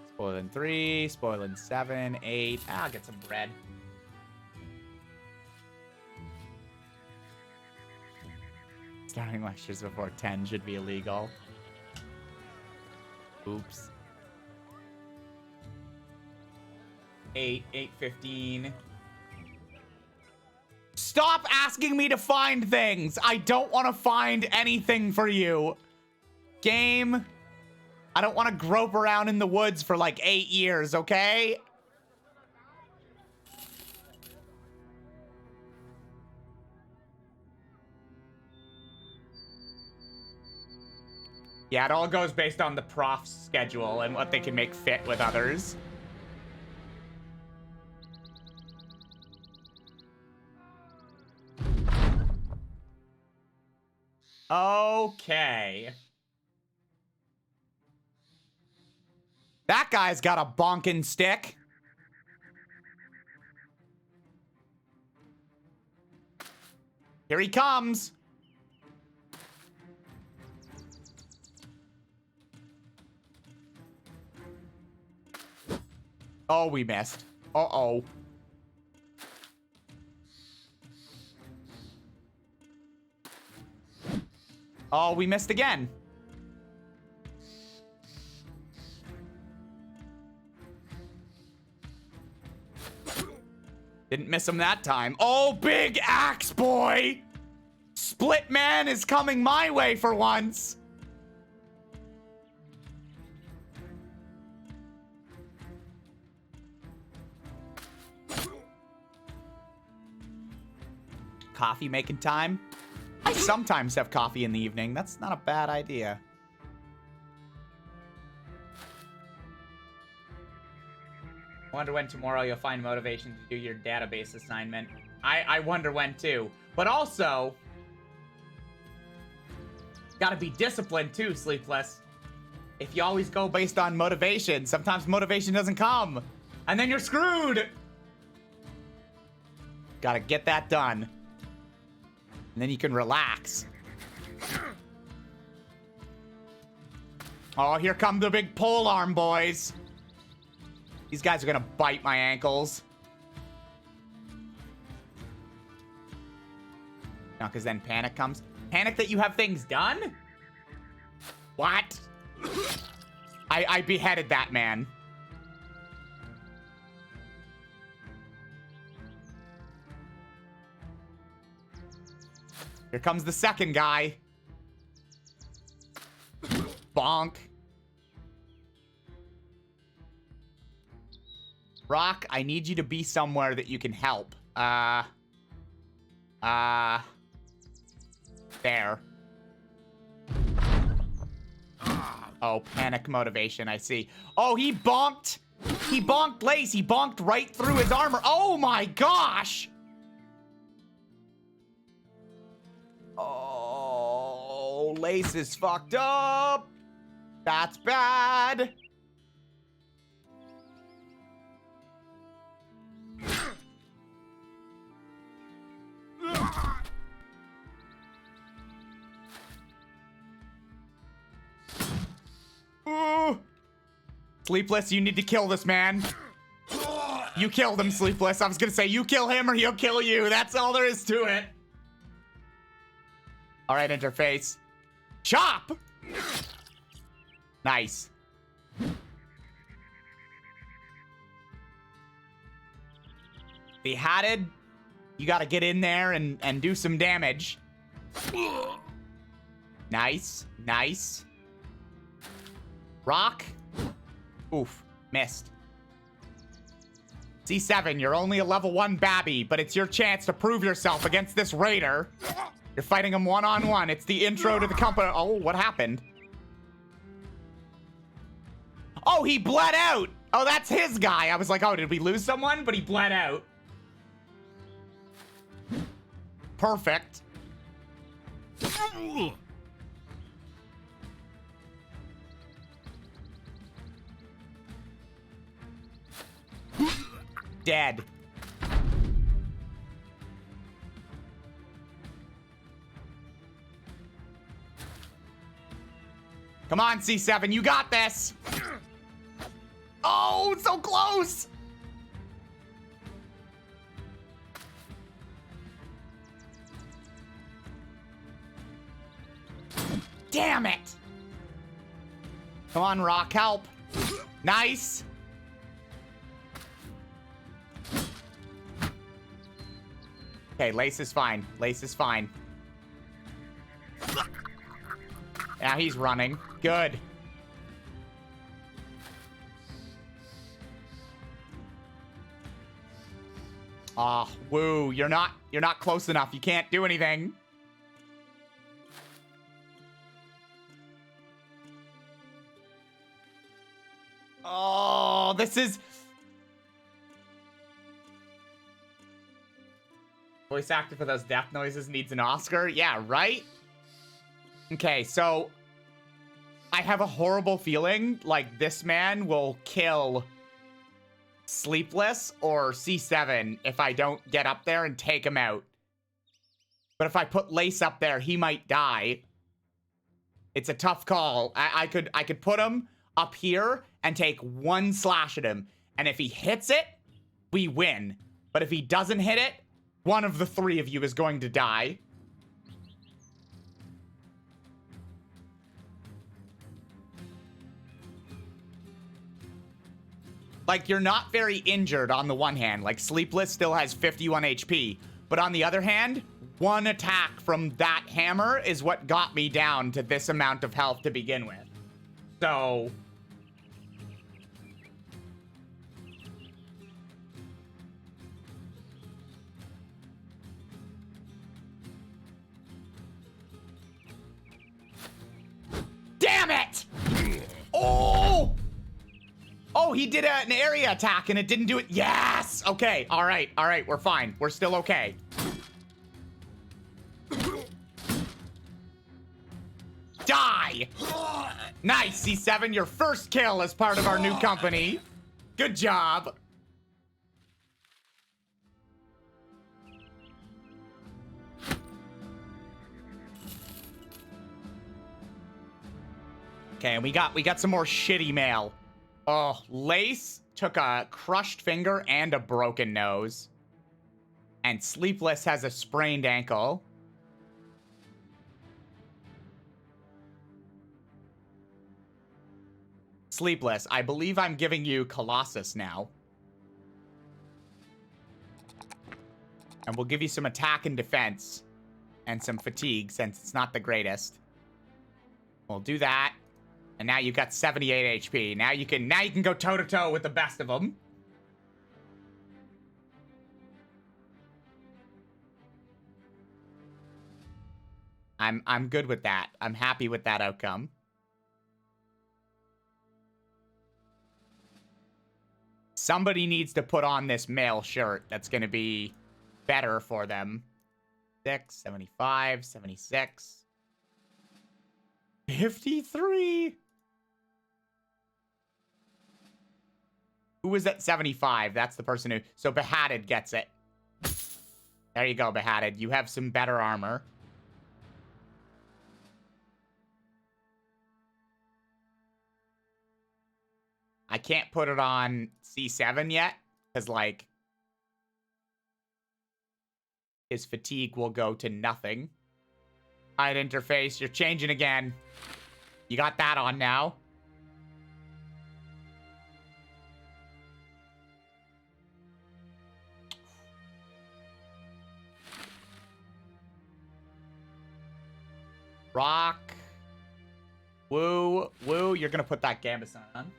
Spoiling 3, spoiling 7, 8. I'll get some bread. Starting lectures before 10 should be illegal. Oops. 8, 8:15. Stop asking me to find things! I don't want to find anything for you. Game. I don't want to grope around in the woods for like 8 years, okay? Yeah, it all goes based on the prof's schedule and what they can make fit with others. Okay. That guy's got a bonkin' stick. Here he comes. Oh, we missed. Uh-oh. Oh, we missed again. Didn't miss him that time. Oh, big axe boy! Split man is coming my way for once. Coffee making time? I sometimes have coffee in the evening. That's not a bad idea. I wonder when tomorrow you'll find motivation to do your database assignment. I wonder when too. But also, gotta be disciplined too, Sleepless. If you always go based on motivation, sometimes motivation doesn't come. And then you're screwed. Gotta get that done. And then you can relax. Oh, here come the big polearm boys. These guys are gonna bite my ankles. No, because then panic comes. Panic that you have things done? What? I beheaded that man. Here comes the second guy. Bonk. Rock, I need you to be somewhere that you can help. There. Oh, panic motivation, I see. Oh, he bonked. He bonked Lace. He bonked right through his armor. Oh my gosh. Oh, Lace is fucked up. That's bad. Sleepless, you need to kill this man. You killed him, Sleepless. I was gonna say, you kill him or he'll kill you. That's all there is to it. All right, interface. Chop! Nice. The hatted You got to get in there and do some damage. Nice. Nice. Rock. Oof. Missed. C7, you're only a level 1 Babby, but it's your chance to prove yourself against this raider. You're fighting him one-on-one. It's the intro to the company. Oh, what happened? Oh, he bled out. Oh, that's his guy. I was like, oh, did we lose someone? But he bled out. Perfect. Dead. Come on, C7, you got this. Oh, so close. Damn it. Come on, Rock, help. Nice. Okay, Lace is fine. Lace is fine. Now he's running. Good. Ah, woo. You're not close enough. You can't do anything. Oh, this is... Voice actor for those death noises needs an Oscar? Yeah, right? Okay, so... I have a horrible feeling like this man will kill Sleepless or C7 if I don't get up there and take him out. But if I put Lace up there, he might die. It's a tough call. I could put him up here and take one slash at him. And if he hits it, we win. But if he doesn't hit it, one of the three of you is going to die. Like, you're not very injured on the one hand. Like, Sleepless still has 51 HP. But on the other hand, one attack from that hammer is what got me down to this amount of health to begin with. So... Damn it! Oh! Oh, he did an area attack and it didn't do it. Yes! Okay, all right, we're fine. We're still okay. Die! Nice, C7, your first kill as part of our new company. Good job. Okay, and we got some more shitty mail. Oh, Lace took a crushed finger and a broken nose. And Sleepless has a sprained ankle. Sleepless, I believe I'm giving you Colossus now. And we'll give you some attack and defense. And some fatigue, since it's not the greatest. We'll do that. And now you've got 78 HP. Now you can go toe-to-toe with the best of them. I'm good with that. I'm happy with that outcome. Somebody needs to put on this male shirt that's going to be better for them. 6, 75, 76. 53. Who was at 75? That's the person who... So Behatted gets it. There you go, Behatted. You have some better armor. I can't put it on C7 yet, because, like, his fatigue will go to nothing. Hide interface, you're changing again. You got that on now. Rock. Woo. Woo. You're going to put that Gambeson on.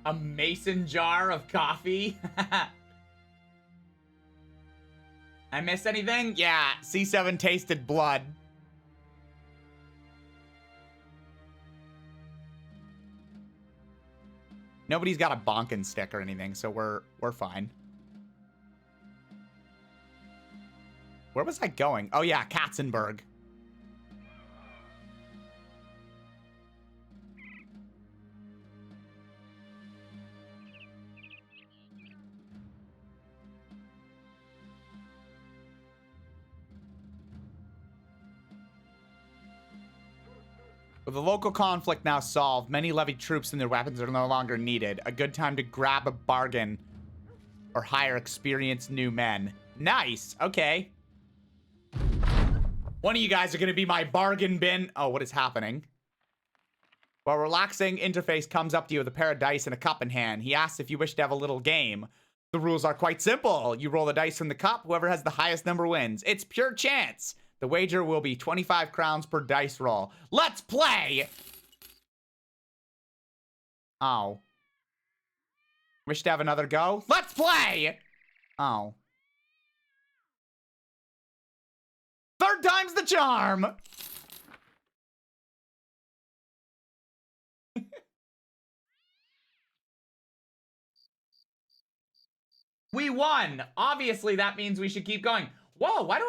A mason jar of coffee. I miss anything? Yeah. C7 tasted blood. Nobody's got a bonkin stick or anything, so we're fine. Where was I going? Oh yeah, Katzenberg. With the local conflict now solved, many levied troops and their weapons are no longer needed. A good time to grab a bargain or hire experienced new men. Nice. Okay. One of you guys are going to be my bargain bin. Oh, what is happening? While relaxing, interface comes up to you with a pair of dice and a cup in hand. He asks if you wish to have a little game. The rules are quite simple. You roll the dice from the cup. Whoever has the highest number wins. It's pure chance. The wager will be 25 crowns per dice roll. Let's play! Oh. Wish to have another go? Let's play! Oh. Third time's the charm! We won! Obviously, that means we should keep going. Whoa, why do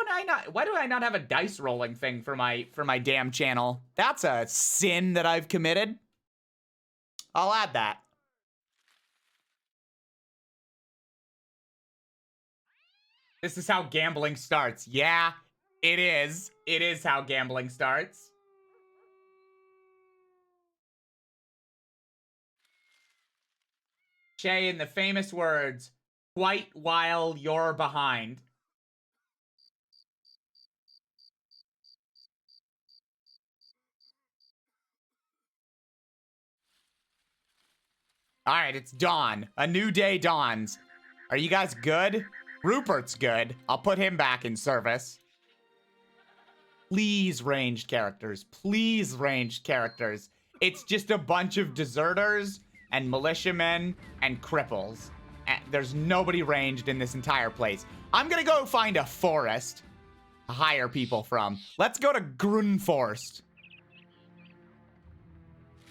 I not have a dice rolling thing for my damn channel? That's a sin that I've committed. I'll add that. This is how gambling starts. Yeah, it is. It is how gambling starts. Shay, in the famous words, quite while you're behind. All right, it's dawn. A new day dawns. Are you guys good? Rupert's good. I'll put him back in service. Please, ranged characters. Please, ranged characters. It's just a bunch of deserters and militiamen and cripples. There's nobody ranged in this entire place. I'm gonna go find a forest to hire people from. Let's go to Grunforst.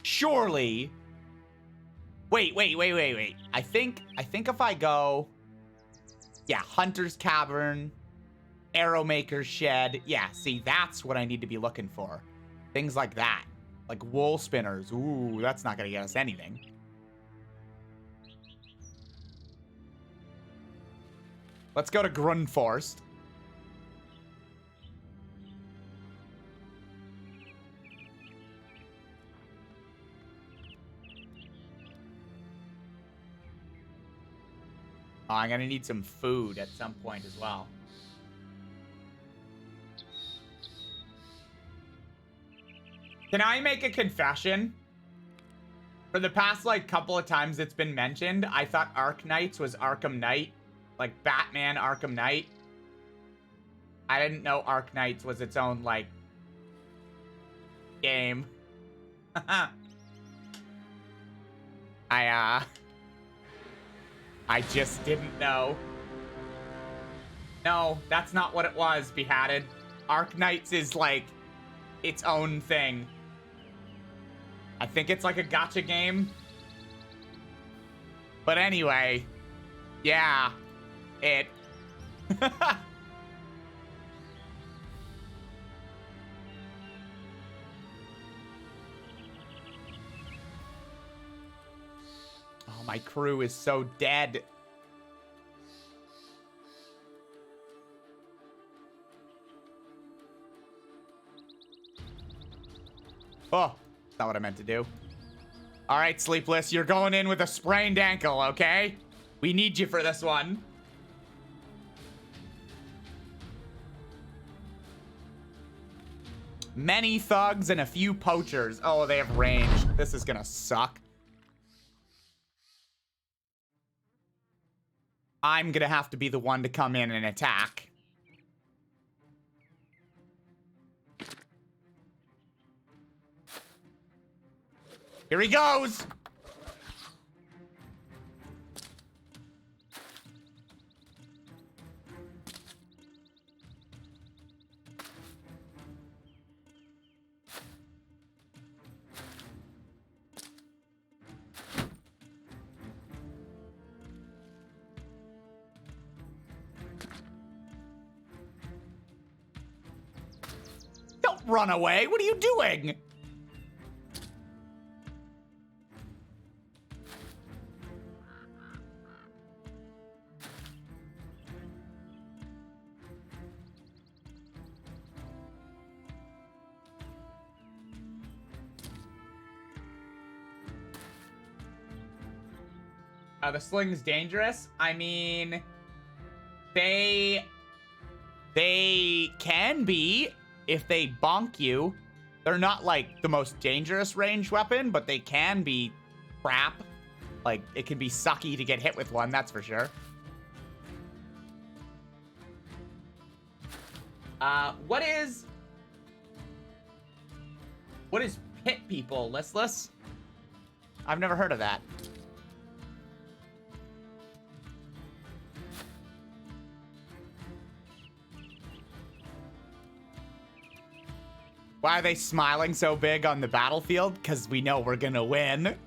Surely... Wait. I think if I go... Yeah, Hunter's Cavern, Arrowmaker's Shed. Yeah, see, that's what I need to be looking for. Things like that. Like wool spinners. Ooh, that's not going to get us anything. Let's go to Grunforst. Oh, I'm gonna need some food at some point as well. Can I make a confession? For the past, like, couple of times it's been mentioned, I thought Arknights was Arkham Knight. Like, Batman Arkham Knight. I didn't know Arknights was its own, like, game. I just didn't know. No, that's not what it was, Behatted. Arknights is, like, its own thing. I think it's like a gacha game. But anyway, yeah, it... Oh, my crew is so dead. Oh, that's not what I meant to do. All right, Sleepless, you're going in with a sprained ankle, okay? We need you for this one. Many thugs and a few poachers. Oh, they have range. This is gonna suck. I'm gonna have to be the one to come in and attack. Here he goes. Don't run away. What are you doing? The sling's dangerous. I mean, they can be if they bonk you. They're not like the most dangerous ranged weapon, but they can be crap. Like, it can be sucky to get hit with one, that's for sure. What is pit people, listless? I've never heard of that. Why are they smiling so big on the battlefield? Because we know we're gonna win.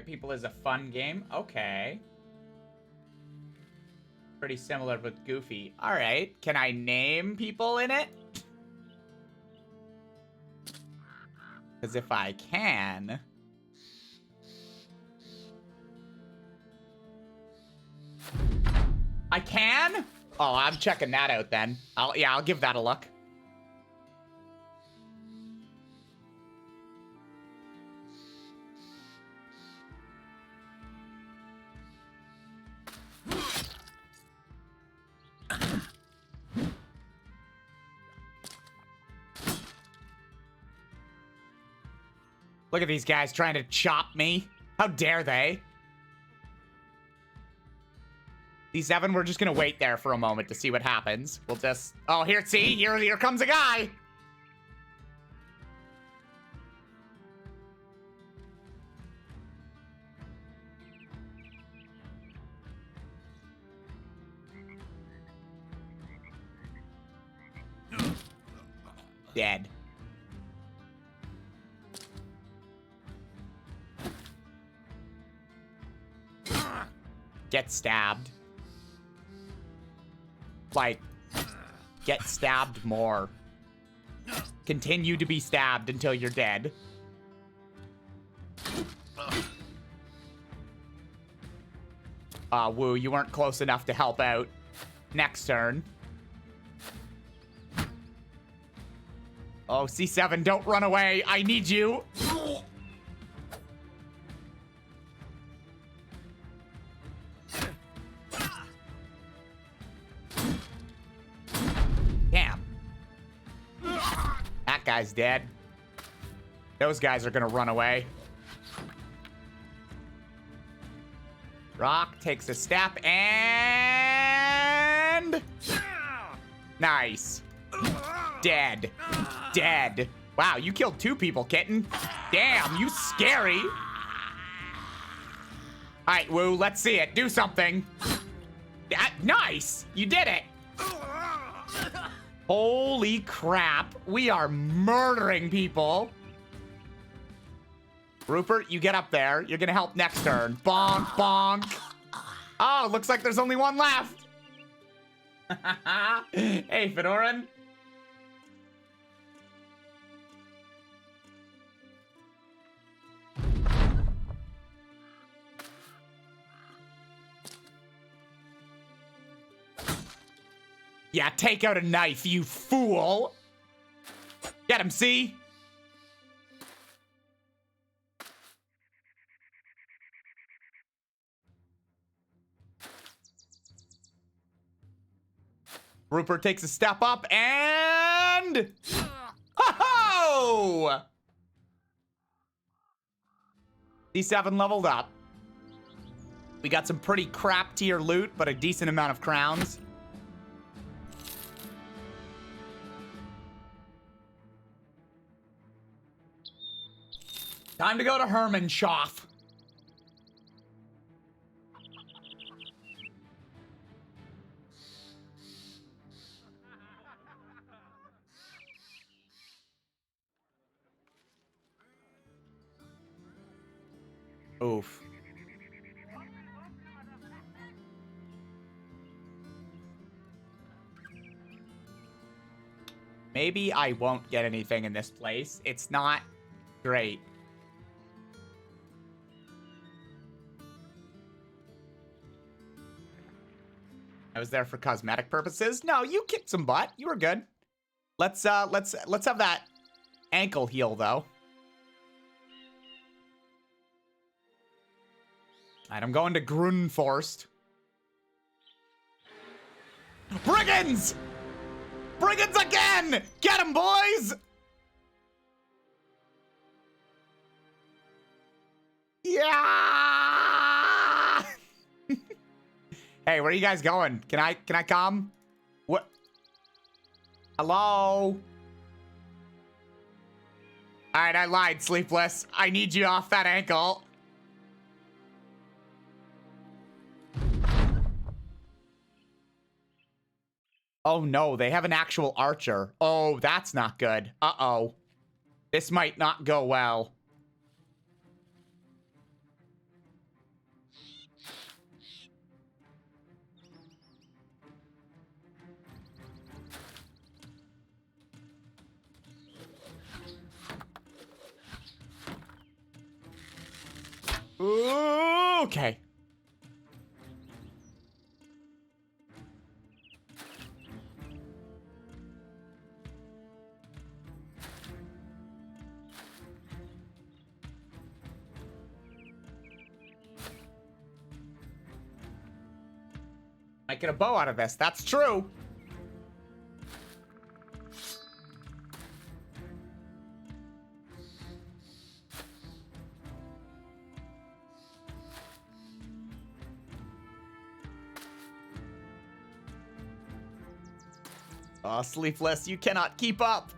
People is a fun game. Okay. Pretty similar with Goofy. All right. Can I name people in it? Because if I can... I can? Oh, I'm checking that out then. I'll give that a look. Look at these guys trying to chop me. How dare they? D7, we're just gonna wait there for a moment to see what happens. We'll just... Oh, here comes a guy! Dead. Get stabbed. Like, get stabbed more. Continue to be stabbed until you're dead. Woo, you weren't close enough to help out. Next turn. Oh, C7, don't run away. I need you. Damn. That guy's dead. Those guys are gonna run away. Rock takes a step and... Nice. Dead. Dead. Wow, you killed 2 people, kitten. Damn, you scary. All right, Woo, let's see it. Do something. Nice. You did it. Holy crap. We are murdering people. Rupert, you get up there. You're gonna help next turn. Bonk, bonk. Oh, looks like there's only one left. Hey, Fedoran. Yeah, take out a knife, you fool. Get him, see? Rupert takes a step up and... Ho-ho! D7 leveled up. We got some pretty crap tier loot, but a decent amount of crowns. Time to go to Hermannshof. Oof. Maybe I won't get anything in this place. It's not great. I was there for cosmetic purposes. No, you kicked some butt. You were good. Let's have that ankle heal though. Alright, I'm going to Grunforst. Brigands! Brigands again! Get him, boys! Yeah! Hey, where are you guys going? Can I come? What? Hello? Alright, I lied, Sleepless. I need you off that ankle. Oh no, they have an actual archer. Oh, that's not good. Uh-oh. This might not go well. Ooh, okay. Might get a bow out of this. That's true. Oh, Sleepless, you cannot keep up.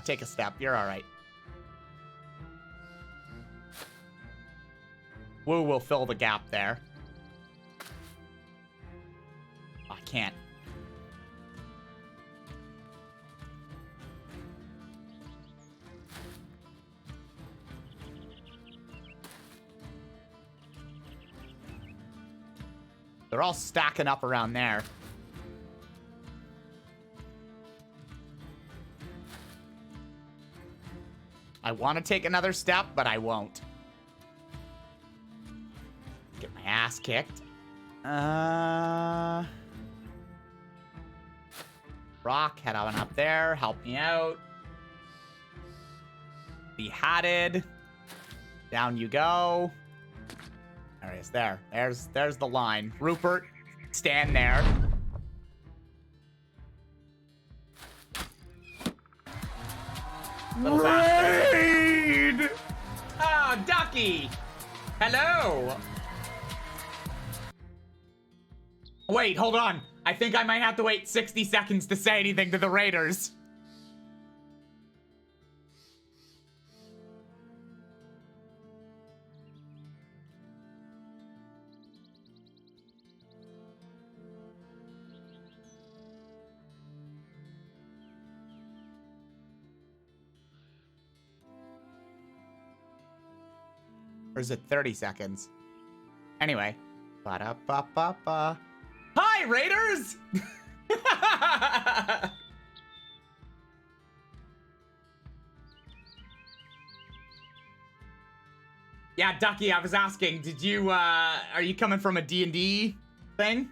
Take a step. You're all right. Woo will fill the gap there. Oh, I can't. They're all stacking up around there. I want to take another step, but I won't. Get my ass kicked. Rock, head on up there. Help me out. Be hatted. Down you go. There he is. There. There's the line. Rupert, stand there. Raid! Oh, Ducky! Hello! Wait, hold on. I think I might have to wait 60 seconds to say anything to the raiders. Or is it 30 seconds? Anyway. Ba-da-ba-ba-ba. Hi, Raiders! Yeah, Ducky, I was asking, did you, are you coming from a D&D thing?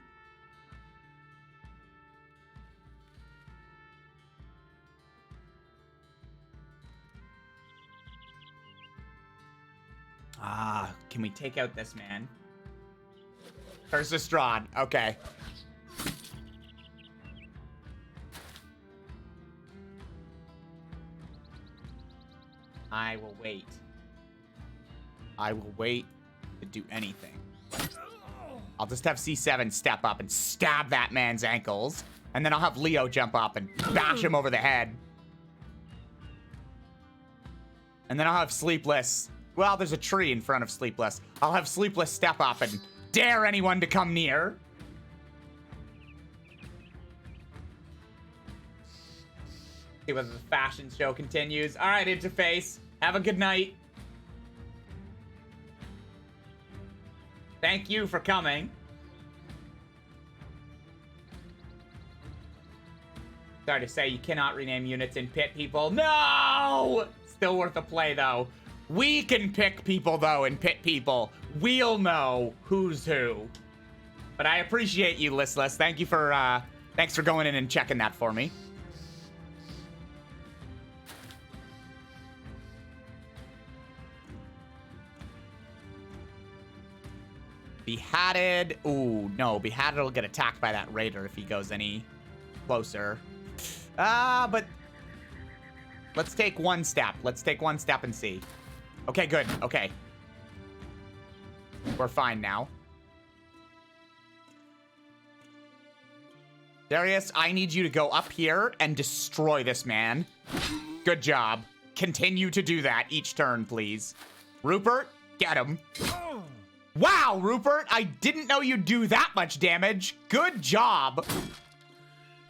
Can we take out this man? Curse of Strahd. Okay. I will wait. I will wait to do anything. I'll just have C7 step up and stab that man's ankles. And then I'll have Leo jump up and bash him over the head. And then I'll have Sleepless. Well, there's a tree in front of Sleepless. I'll have Sleepless step up and dare anyone to come near. See whether the fashion show continues. All right, Interface. Have a good night. Thank you for coming. Sorry to say, you cannot rename units in Pit, people. No! Still worth a play, though. We can pick people, though, in Pit, people. We'll know who's who. But I appreciate you, Listless. Thank you for, thanks for going in and checking that for me. Behatted. Ooh, no. Behatted will get attacked by that raider if he goes any closer. But let's take one step. Let's take one step and see. Okay, good. Okay. We're fine now. Darius, I need you to go up here and destroy this man. Good job. Continue to do that each turn, please. Rupert, get him. Wow, Rupert, I didn't know you'd do that much damage. Good job.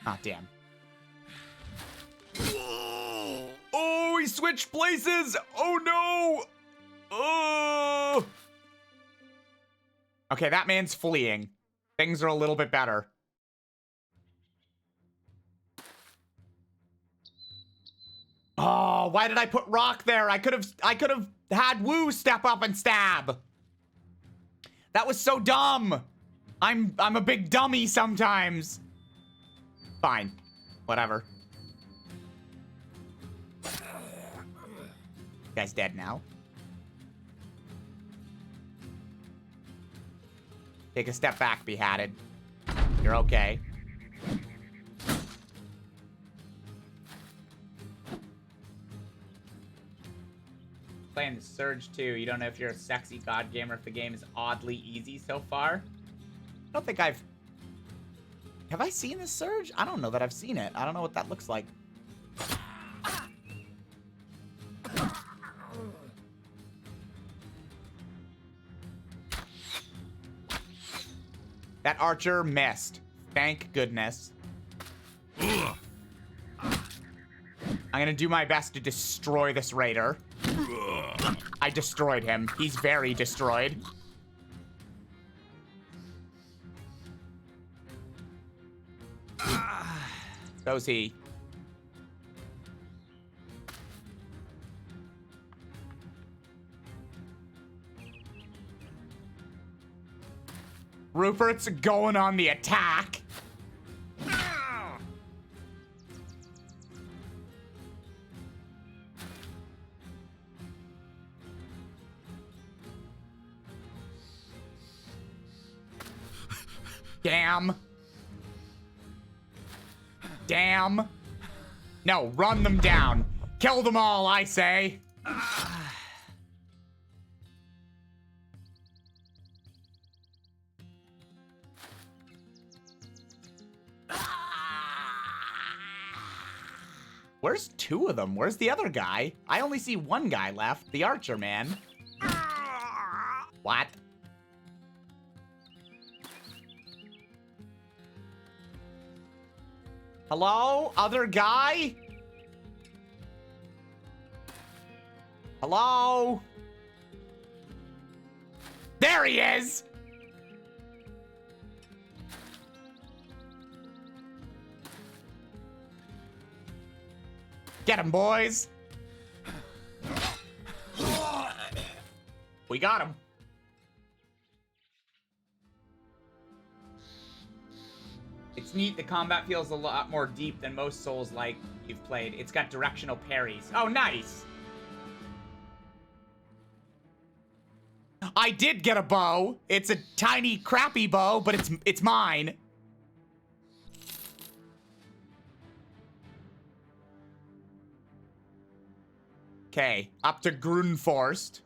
Ah, damn. Oh, he switched places. Oh, no. Oh. Okay, that man's fleeing. Things are a little bit better. Oh, why did I put Rock there? I could have had Woo step up and stab. That was so dumb. I'm a big dummy sometimes. Fine. Whatever. Guy's dead now. Take a step back, Behatted. You're okay. Playing the Surge 2, you don't know if you're a sexy god gamer if the game is oddly easy so far. I don't think Have I seen the Surge? I don't know that I've seen it. I don't know what that looks like. That archer missed. Thank goodness. I'm gonna do my best to destroy this raider. I destroyed him. He's very destroyed. So's he. Rupert's going on the attack. Damn. Damn. No, run them down. Kill them all, I say. Where's two of them? Where's the other guy? I only see one guy left. The archer man. What? Hello? Other guy? Hello? There he is! Get him, boys! We got him. It's neat, the combat feels a lot more deep than most Souls-like you've played. It's got directional parries. Oh, nice! I did get a bow. It's a tiny, crappy bow, but it's mine. Okay, up to Grunforst.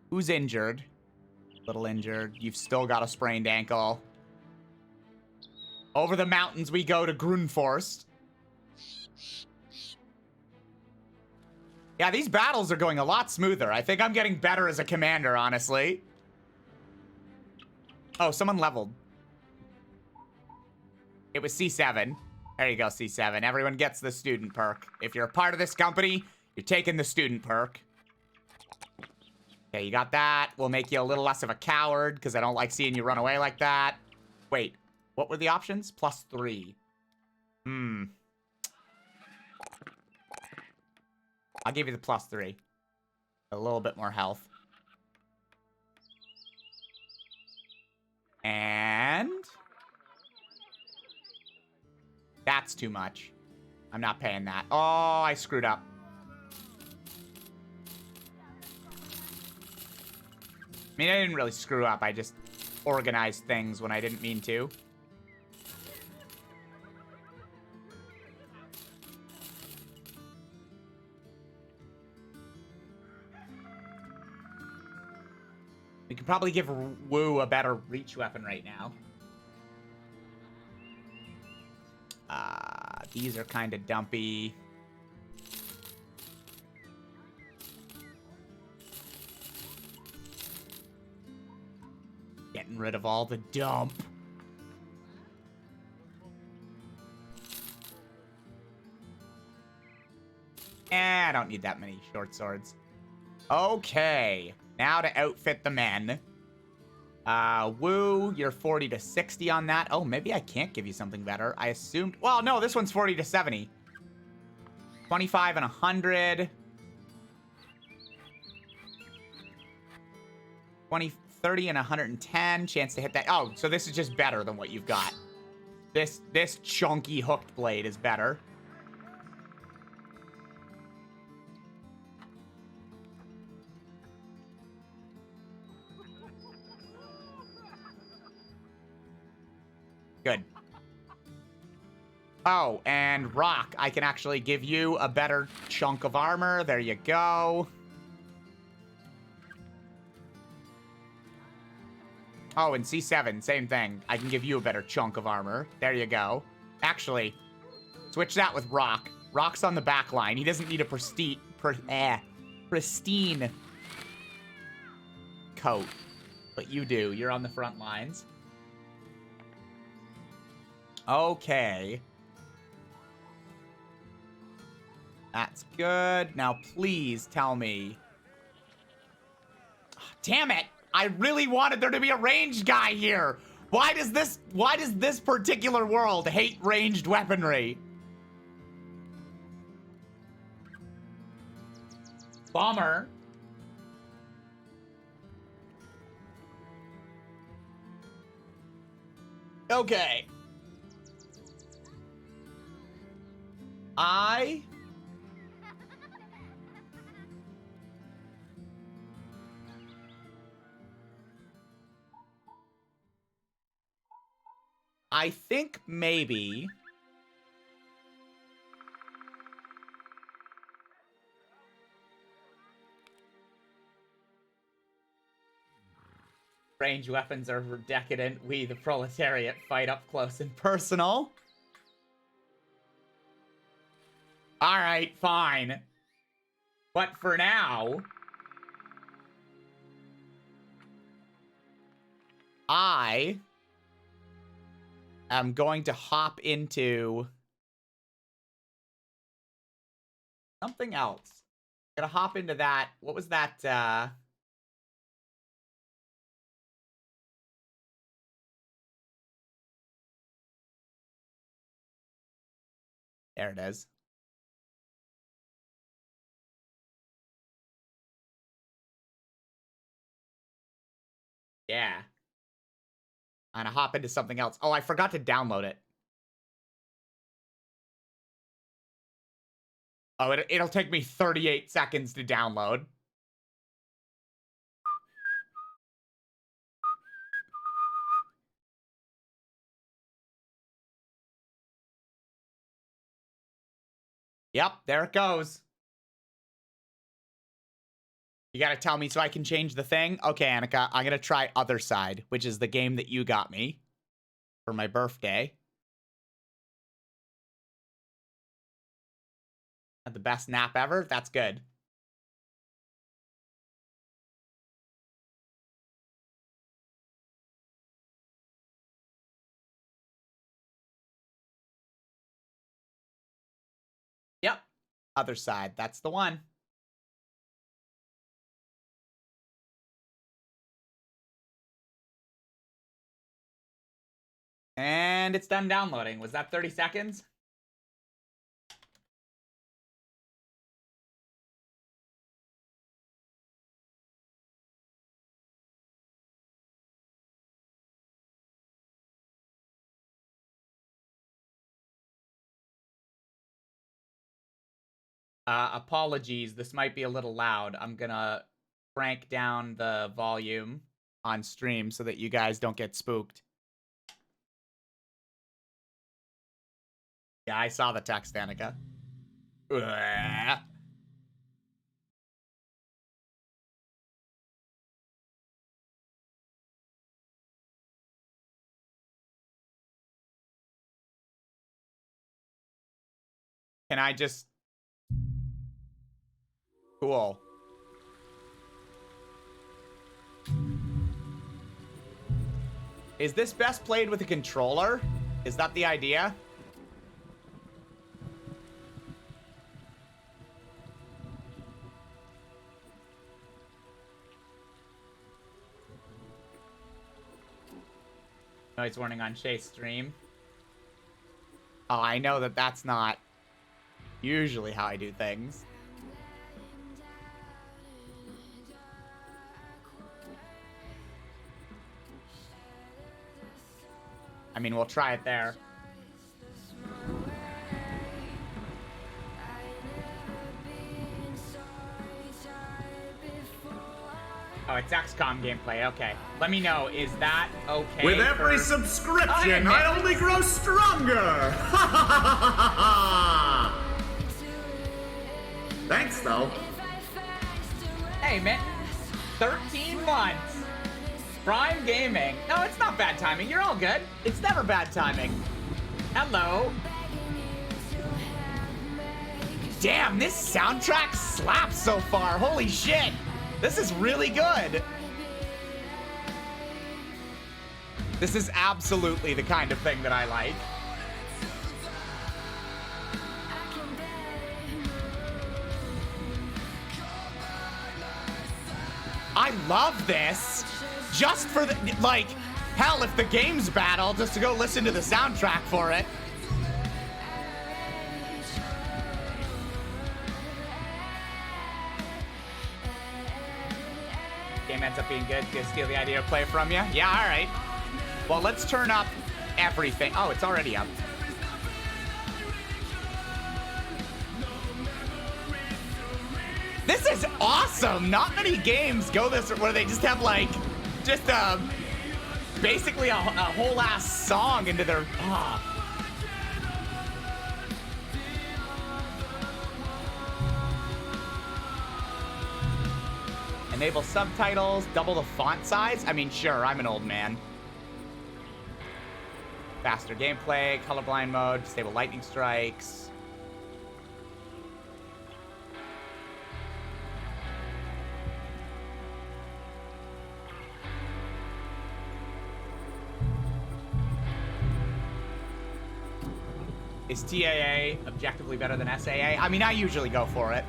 Who's injured? Little injured. You've still got a sprained ankle. Over the mountains we go to Grunforst. Yeah, these battles are going a lot smoother. I think I'm getting better as a commander, honestly. Oh, someone leveled. It was C7. There you go, C7. Everyone gets the student perk. If you're a part of this company, you're taking the student perk. Okay, you got that. We'll make you a little less of a coward, because I don't like seeing you run away like that. Wait, what were the options? +3. I'll give you the +3. A little bit more health. And... that's too much. I'm not paying that. Oh, I screwed up. I mean, I didn't really screw up. I just organized things when I didn't mean to. We could probably give Wu a better reach weapon right now. These are kind of dumpy. Getting rid of all the dump. I don't need that many short swords. Okay. Now to outfit the men. Woo, you're 40 to 60 on that. Oh, maybe I can't give you something better. I assumed... well, no, this one's 40 to 70. 25 and 100. 20, 30 and 110. Chance to hit that. Oh, so this is just better than what you've got. This chunky hooked blade is better. Good. Oh, and rock. I can actually give you a better chunk of armor. There you go. Oh, and C7, same thing. I can give you a better chunk of armor. There you go. Actually, switch that with rock. Rock's on the back line. He doesn't need a pristine coat. But you do. You're on the front lines. Okay. That's good. Now, please tell me. Damn it! I really wanted there to be a ranged guy here. Why does this particular world hate ranged weaponry? Bomber. Okay. I think maybe... ranged weapons are decadent. We, the proletariat, fight up close and personal. Alright, fine. But for now... I am going to hop into... something else. I'm gonna hop into that... what was that, there it is. Yeah. I'm gonna hop into something else. Oh, I forgot to download it. Oh, it'll take me 38 seconds to download. Yep, there it goes. You gotta tell me so I can change the thing? Okay, Annika, I'm gonna try Othercide, which is the game that you got me for my birthday. Had the best nap ever? That's good. Yep. Othercide, that's the one. And it's done downloading. Was that 30 seconds? Apologies, this might be a little loud. I'm gonna crank down the volume on stream so that you guys don't get spooked. Yeah, I saw the text, Annika. Can I just... Cool. Is this best played with a controller? Is that the idea? Noise warning on Shay's stream. Oh, I know that that's not usually how I do things. I mean, we'll try it there. Oh, it's XCOM gameplay. Okay. Let me know. Is that okay? With every subscription, I only grow stronger! Thanks, though. Hey, man. 13 months. Prime Gaming. No, it's not bad timing. You're all good. It's never bad timing. Hello. Damn, this soundtrack slaps so far. Holy shit. This is really good. This is absolutely the kind of thing that I like. I love this. Just for the, like, hell, if the game's bad, I'll just go listen to the soundtrack for it. Game ends up being good. Gonna steal the idea to play from you? Yeah, all right. Well, let's turn up everything. Oh, it's already up. This is awesome. Not many games go this where they just have like, just basically a whole ass song into their. Enable subtitles, double the font size. I mean, sure, I'm an old man. Faster gameplay, colorblind mode, disable lightning strikes. Is TAA objectively better than SAA? I mean, I usually go for it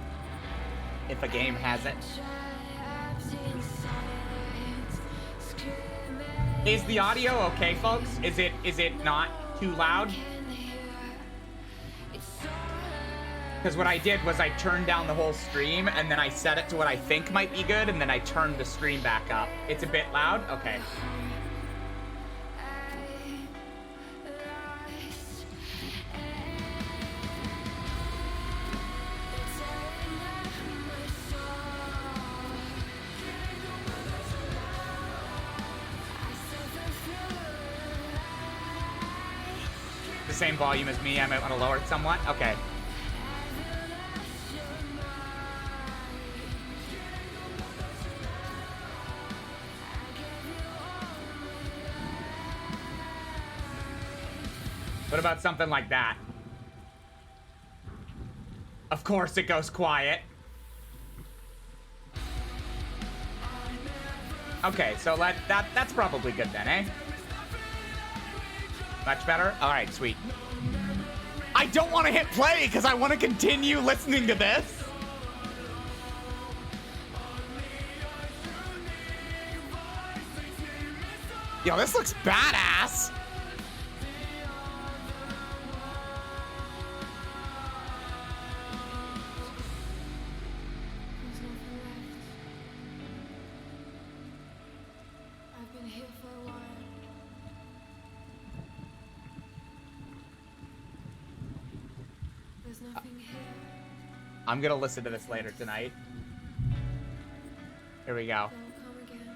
if a game has it. Is the audio okay, folks? Is it not too loud? Because what I did was I turned down the whole stream and then I set it to what I think might be good and then I turned the stream back up. It's a bit loud? Okay. The same volume as me. I might want to lower it somewhat. Okay. What about something like that? Of course it goes quiet. Okay, so that's probably good then, eh? Much better? Alright, sweet. I don't want to hit play because I want to continue listening to this. Yo, this looks badass. I've been here for a while. There's nothing here. I'm gonna listen to this later tonight. Here we go. They'll come again.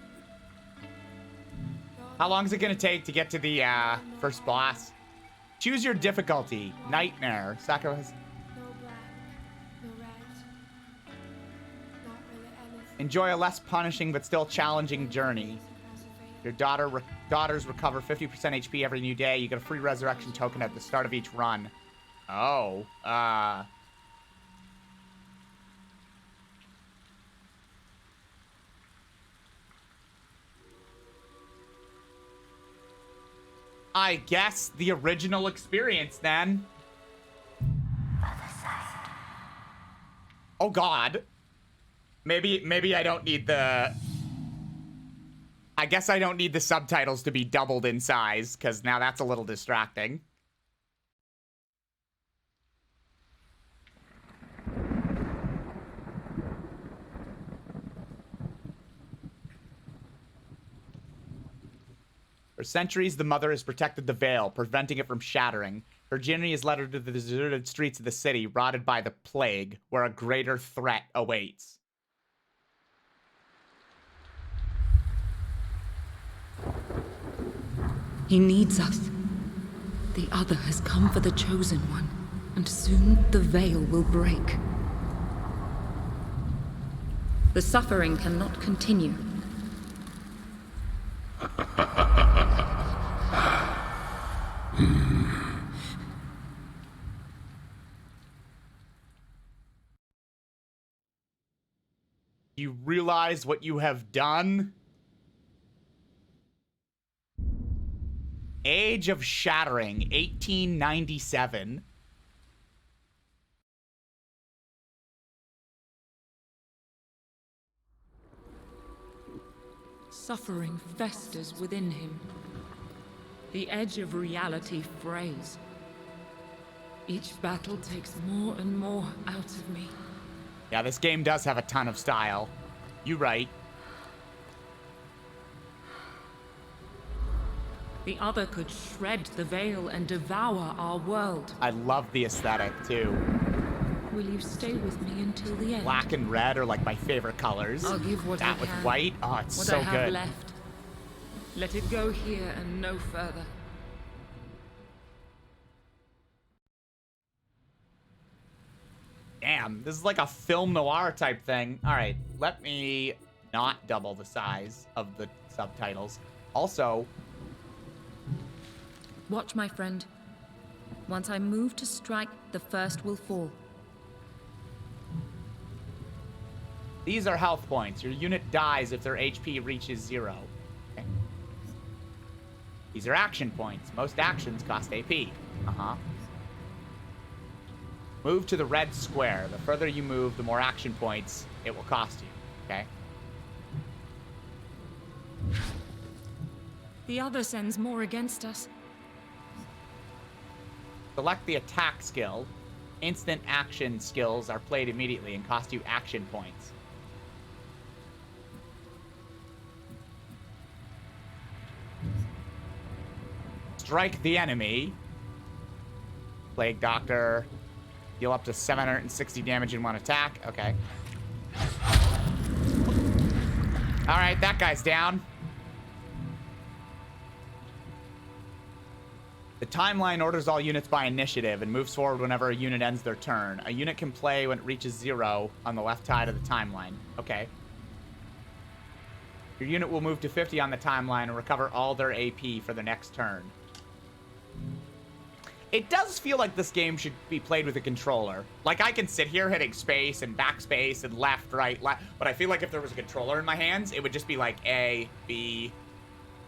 How long is it gonna take to get to the first boss? Choose your difficulty. Nightmare. Sacrifice. No black, no red. Not really anything. Enjoy a less punishing but still challenging journey. Your daughters recover 50% HP every new day. You get a free resurrection token at the start of each run. Oh, I guess the original experience then. Othercide. Oh God. Maybe I don't need the... I guess I don't need the subtitles to be doubled in size, because now that's a little distracting. For centuries, the mother has protected the veil, preventing it from shattering. Her journey has led her to the deserted streets of the city, rotted by the plague, where a greater threat awaits. He needs us. The other has come for the chosen one, and soon the veil will break. The suffering cannot continue. You realize what you have done? Age of Shattering, 1897. Suffering festers within him. The edge of reality frays. Each battle takes more and more out of me. Yeah, this game does have a ton of style. You right. The other could shred the veil and devour our world. I love the aesthetic, too. Will you stay with me until the end? Black and red are like my favorite colors. I'll give what I That with can. white, oh, it's What so I have good. left. Let it go here and no further. Damn, this is like a film noir type thing. All right, let me not double the size of the subtitles. Also, Watch, my friend. Once I move to strike, the first will fall. these are health points. Your unit dies if their HP reaches 0. Okay. These are action points. Most actions cost AP. Move to the red square. The further you move, the more action points it will cost you. Okay? The other sends more against us. Select the attack skill. Instant action skills are played immediately and cost you action points. Strike the enemy. Plague Doctor. Deal up to 760 damage in one attack. Okay. Alright, that guy's down. The timeline orders all units by initiative and moves forward whenever a unit ends their turn. A unit can play when it reaches 0 on the left side of the timeline. Okay. Your unit will move to 50 on the timeline and recover all their AP for the next turn. It does feel like this game should be played with a controller. Like, I can sit here hitting space and backspace and left, right, left, but I feel like if there was a controller in my hands, it would just be like A, B,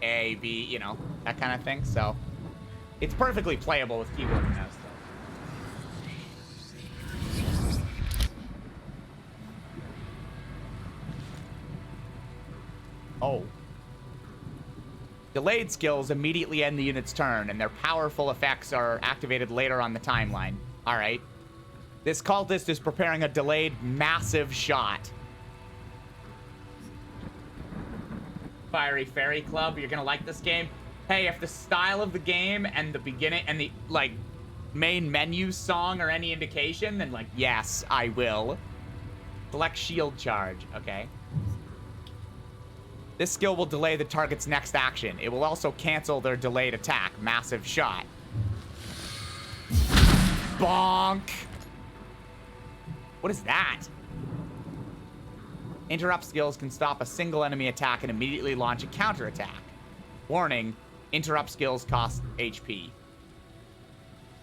you know, that kind of thing. So, it's perfectly playable with keyboard and mouse. Oh. Delayed skills immediately end the unit's turn, and their powerful effects are activated later on the timeline. Alright. This cultist is preparing a delayed massive shot. Fiery Fairy Club, you're gonna like this game? Hey, if the style of the game and the beginning and the, like, main menu song are any indication, then, like, yes, I will. Select shield charge. Okay. This skill will delay the target's next action. It will also cancel their delayed attack. Massive shot. Bonk. What is that? Interrupt skills can stop a single enemy attack and immediately launch a counterattack. Warning, interrupt skills cost HP.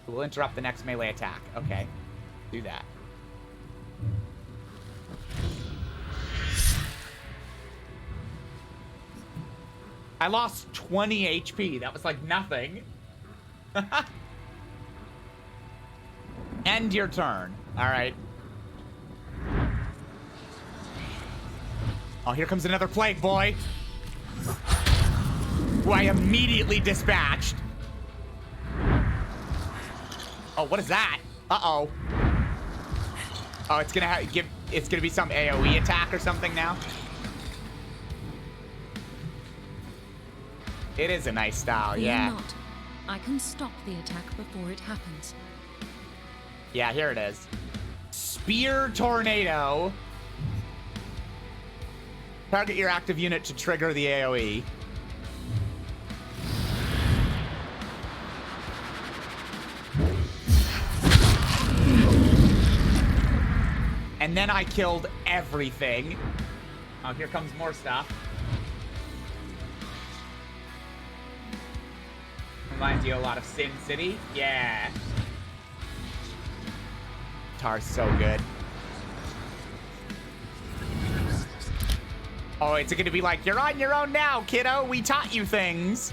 It will interrupt the next melee attack. Okay, do that. I lost 20 HP. That was like nothing. End your turn. All right. Oh, here comes another plague boy. Who I immediately dispatched. Oh, what is that? Uh-oh. Oh, it's gonna it's gonna be some AoE attack or something now. It is a nice style, yeah. Not. I can stop the attack before it happens. Yeah, here it is. Spear Tornado. Target your active unit to trigger the AoE. And then I killed everything. Oh, here comes more stuff. Reminds you a lot of Sin City. Yeah. Guitar's so good. Oh, it's gonna be like, you're on your own now, kiddo. We taught you things.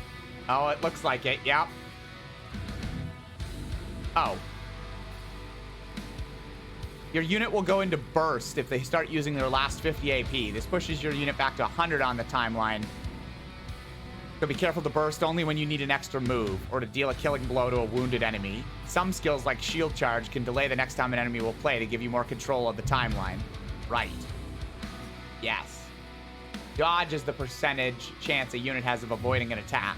Oh, it looks like it. Yep. Oh. Your unit will go into burst if they start using their last 50 AP. This pushes your unit back to 100 on the timeline. So be careful to burst only when you need an extra move or to deal a killing blow to a wounded enemy. Some skills like shield charge can delay the next time an enemy will play to give you more control of the timeline. Right. Yes. Dodge is the percentage chance a unit has of avoiding an attack.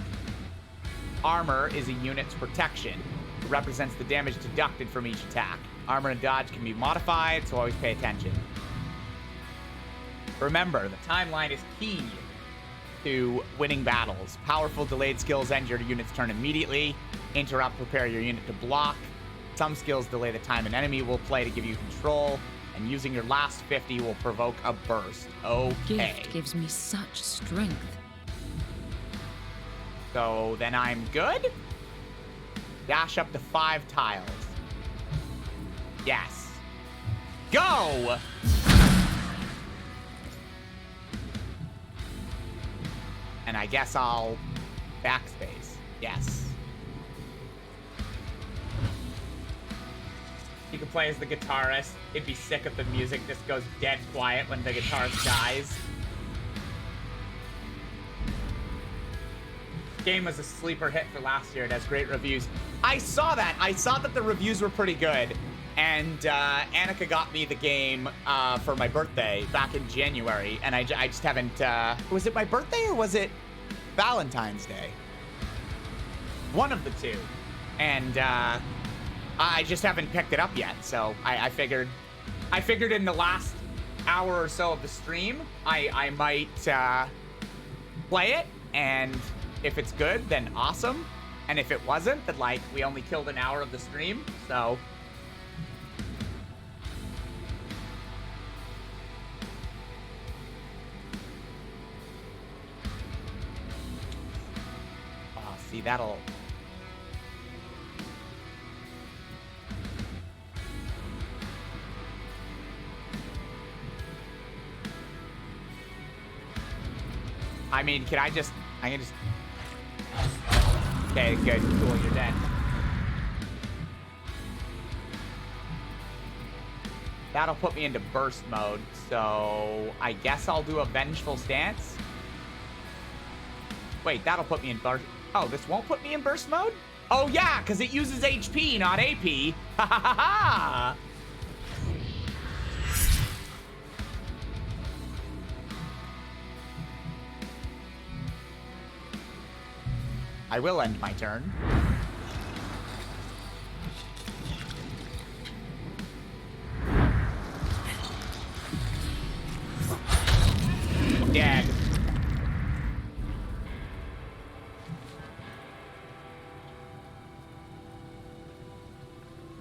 Armor is a unit's protection. It represents the damage deducted from each attack. Armor and dodge can be modified, so always pay attention. Remember, the timeline is key to winning battles. Powerful delayed skills end your unit's turn immediately. Interrupt, prepare your unit to block. Some skills delay the time an enemy will play to give you control. And using your last 50 will provoke a burst. Okay. Gift gives me such strength. So then I'm good? Dash up to 5 tiles. Yes. Go! And I guess I'll backspace. Yes. You can play as the guitarist. It'd be sick if the music just goes dead quiet when the guitarist dies. Game was a sleeper hit for last year. It has great reviews. I saw that. I saw that the reviews were pretty good. And Annika got me the game for my birthday back in January. And I just haven't... was it my birthday or was it Valentine's Day? One of the two. And I just haven't picked it up yet. So I figured in the last hour or so of the stream, I might play it. And if it's good, then awesome. And if it wasn't, then like we only killed an hour of the stream. So... See, that'll... I mean, can I just... I can just... Okay, good. Cool, you're dead. That'll put me into burst mode, so I guess I'll do a vengeful stance. Wait, that'll put me in burst... Oh, this won't put me in burst mode? Oh, yeah, because it uses HP, not AP. Ha ha ha ha! I will end my turn. Dead.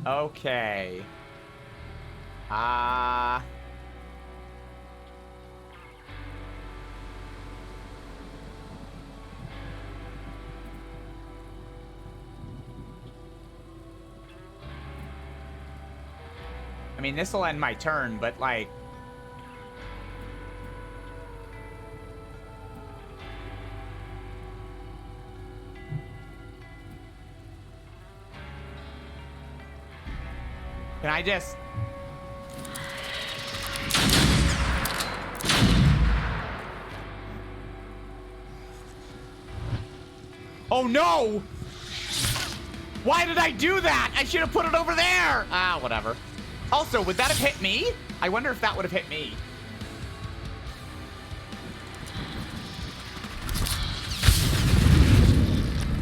Okay. I mean, this'll end my turn, but like... Can I just... Oh no! Why did I do that? I should have put it over there! Ah, whatever. Also, would that have hit me? I wonder if that would have hit me.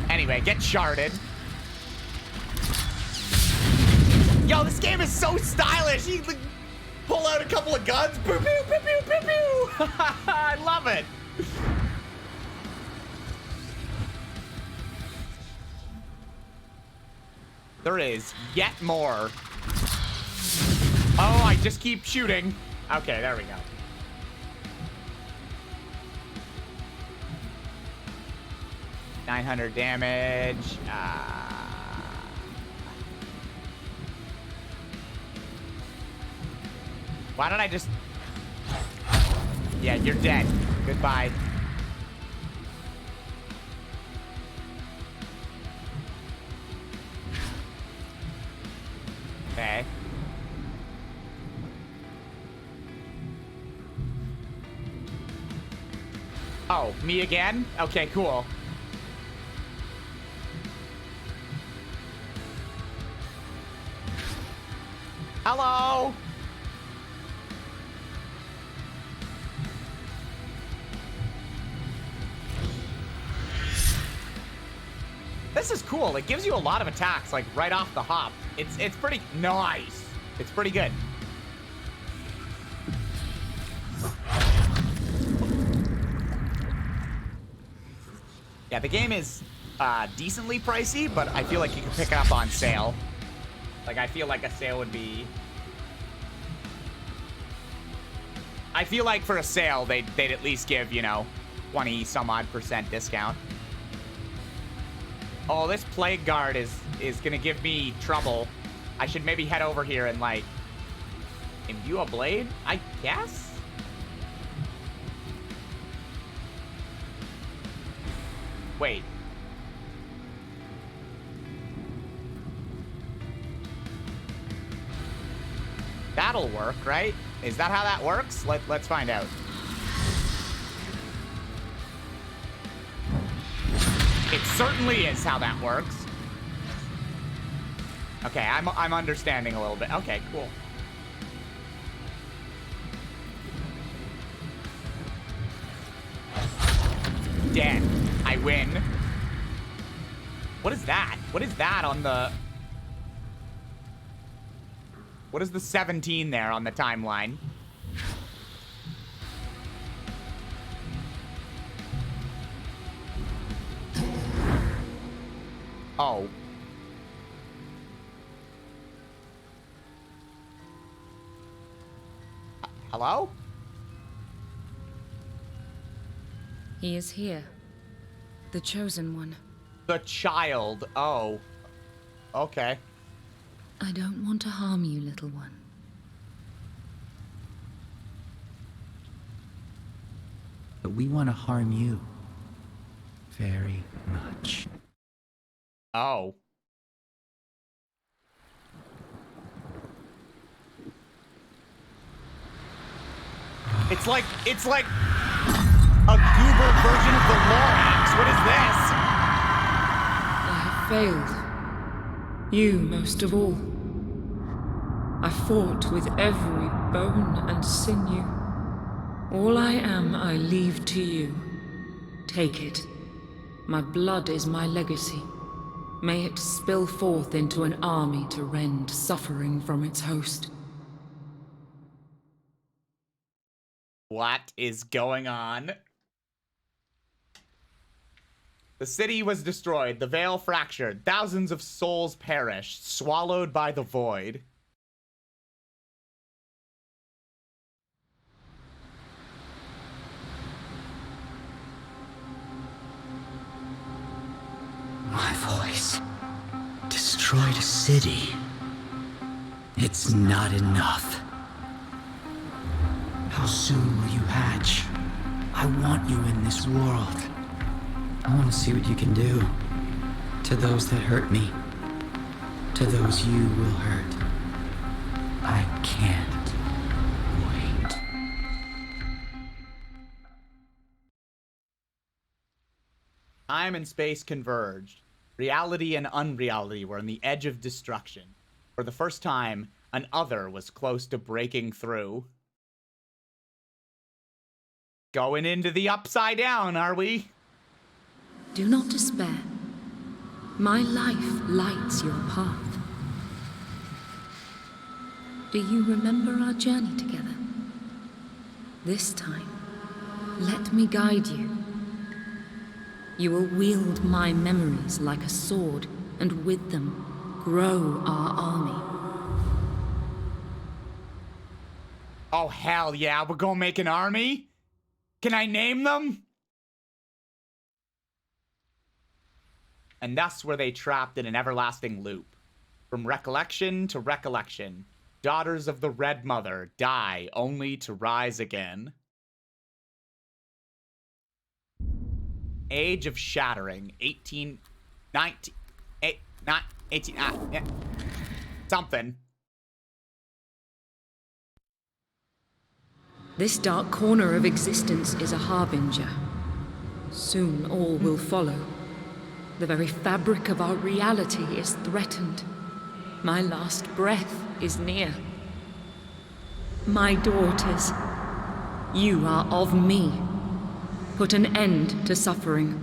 Anyway, get sharded. Yo, this game is so stylish. You like, pull out a couple of guns. Pew, pew, pew, pew, pew, pew. I love it. There is yet more. Oh, I just keep shooting. Okay, there we go. $900 damage. Why don't I just... Yeah, you're dead. Goodbye. Okay. Oh, me again? Okay, cool. Hello? This is cool. It gives you a lot of attacks, like, right off the hop. It's pretty nice. It's pretty good. Yeah, the game is decently pricey, but I feel like you can pick it up on sale. Like, I feel like a sale would be... I feel like for a sale, they'd at least give, you know, 20-some-odd% discount. Oh, this Plague Guard is gonna give me trouble. I should maybe head over here and, like, imbue a blade, I guess? Wait. That'll work, right? Is that how that works? Let's find out. It certainly is how that works. Okay, I'm understanding a little bit. Okay, cool. Dead. I win. What is that? What is that on the... What is the 17 there on the timeline? Oh. Hello? He is here. The chosen one. The child. Oh. Okay. I don't want to harm you, little one. but we want to harm you. Very much. Oh. It's like a goober version of the Lorax. What is this? I have failed. You most of all. I fought with every bone and sinew. All I am, I leave to you. Take it. My blood is my legacy. May it spill forth into an army to rend suffering from its host. What is going on? The city was destroyed, the veil fractured, thousands of souls perished, swallowed by the void. My voice destroyed a city. It's not enough. How soon will you hatch? I want you in this world. I want to see what you can do. To those that hurt me. To those you will hurt. I can't wait. Time and space converged. Reality and unreality were on the edge of destruction. For the first time, an other was close to breaking through. Going into the upside down, are we? Do not despair. My life lights your path. Do you remember our journey together? This time, let me guide you. You will wield my memories like a sword, and with them, grow our army. Oh, hell yeah, we're gonna make an army? Can I name them? And thus were they trapped in an everlasting loop. From recollection to recollection, daughters of the Red Mother die only to rise again. Age of Shattering, 18, 19, 8, not 18, yeah. Something. This dark corner of existence is a harbinger. Soon all will follow. The very fabric of our reality is threatened. My last breath is near. My daughters, you are of me. Put an end to suffering.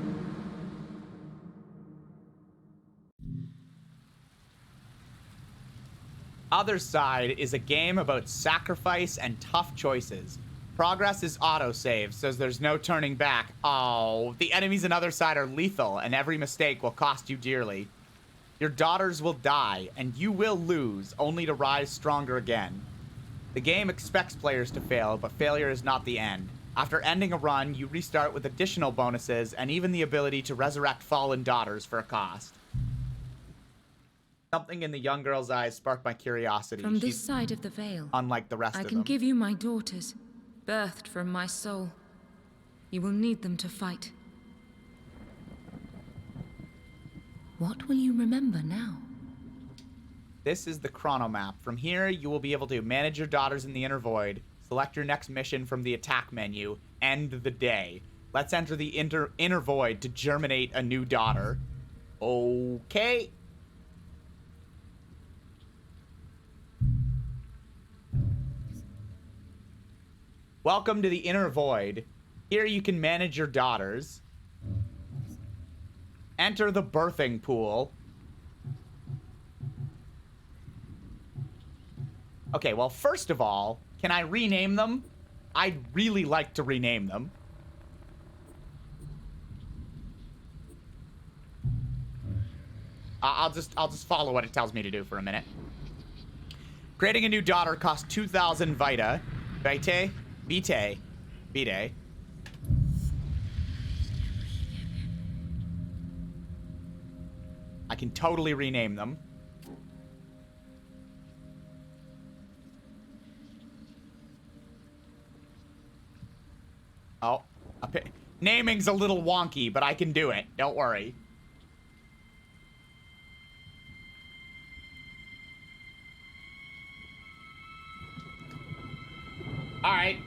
Othercide is a game about sacrifice and tough choices. Progress is autosave, so there's no turning back. Oh, the enemies in Othercide are lethal, and every mistake will cost you dearly. Your daughters will die, and you will lose, only to rise stronger again. The game expects players to fail, but failure is not the end. After ending a run, you restart with additional bonuses, and even the ability to resurrect fallen daughters for a cost. Something in the young girl's eyes sparked my curiosity. From this She's side of the veil, unlike the rest I of can them. give you my daughters, birthed from my soul. You will need them to fight. What will you remember now? This is the chrono map. From here, you will be able to manage your daughters in the inner void, select your next mission from the attack menu, end the day. Let's enter the inner void to germinate a new daughter. Okay. Welcome to the inner void. Here you can manage your daughters. Enter the birthing pool. Okay, well, first of all, can I rename them? I'd really like to rename them. I'll just follow what it tells me to do for a minute. Creating a new daughter costs 2,000 Vita. Vitae. I can totally rename them. Oh, Naming's a little wonky, but I can do it. Don't worry. All right.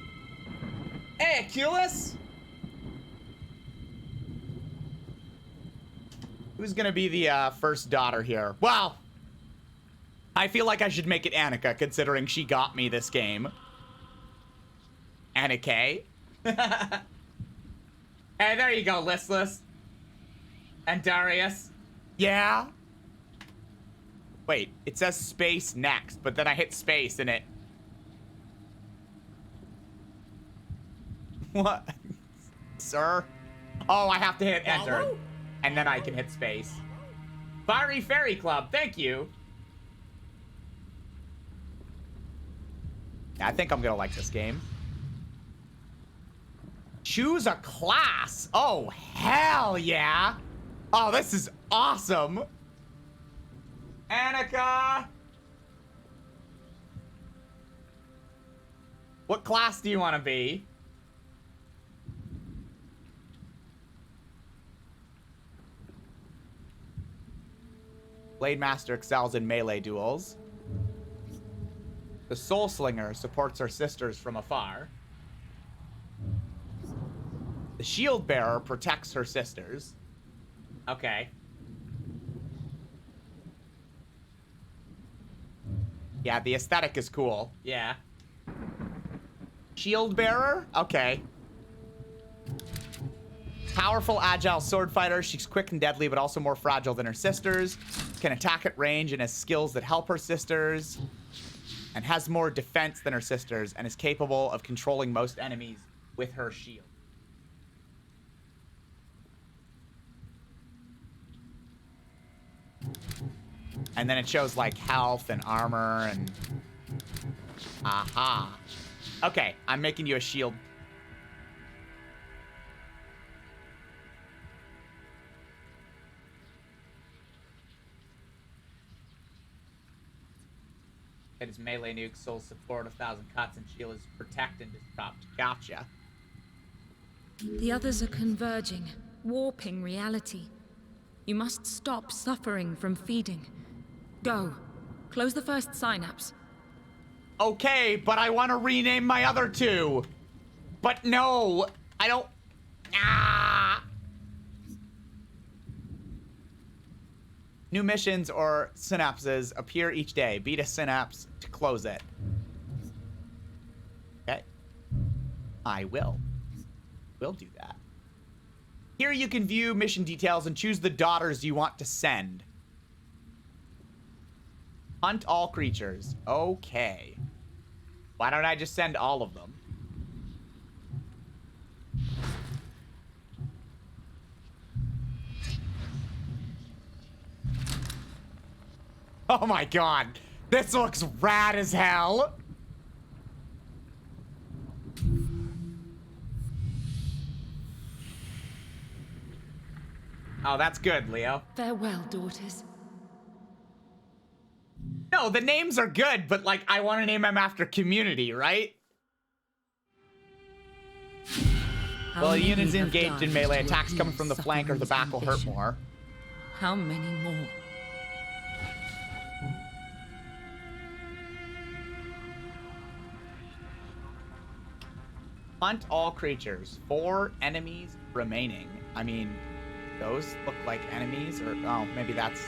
Hey, Aculus. Who's gonna be the first daughter here? Well, I feel like I should make it Annika, considering she got me this game. Annika. Hey, there you go, Listless. And Darius. Yeah? Wait, it says space next, but then I hit space and it... What? Sir? Oh, I have to hit enter. And then I can hit space. Fiery Fairy Club, thank you. I think I'm gonna like this game. Choose a class. Oh, hell yeah. Oh, this is awesome. Annika. What class do you want to be? Blade Master excels in melee duels. The Soul Slinger supports her sisters from afar. The Shield Bearer protects her sisters. Okay. Yeah, the aesthetic is cool. Yeah. Shield Bearer? Okay. Powerful, agile sword fighter. She's quick and deadly, but also more fragile than her sisters. Can attack at range and has skills that help her sisters. And has more defense than her sisters and is capable of controlling most enemies with her shield. And then it shows like health and armor and... Aha. Okay, I'm making you a shield. It is melee nuke, soul support, 1,000 cuts, and shield is protect and disrupt. Gotcha. The others are converging, warping reality. You must stop suffering from feeding. Go. Close the first synapse. Okay, but I want to rename my other two. But no, I don't... Ah! New missions or synapses appear each day. Beat a synapse to close it. Okay. I will. Will do that. Here you can view mission details and choose the daughters you want to send. Hunt all creatures. Okay. Why don't I just send all of them? Oh my god. This looks rad as hell. Oh, that's good, Leo. Farewell, daughters. No, the names are good, but like, I want to name them after community, right? Well, units engaged in melee attacks coming from the flank or the back will hurt more. How many more? Hunt all creatures. 4 enemies remaining. I mean, those look like enemies, or oh, maybe that's...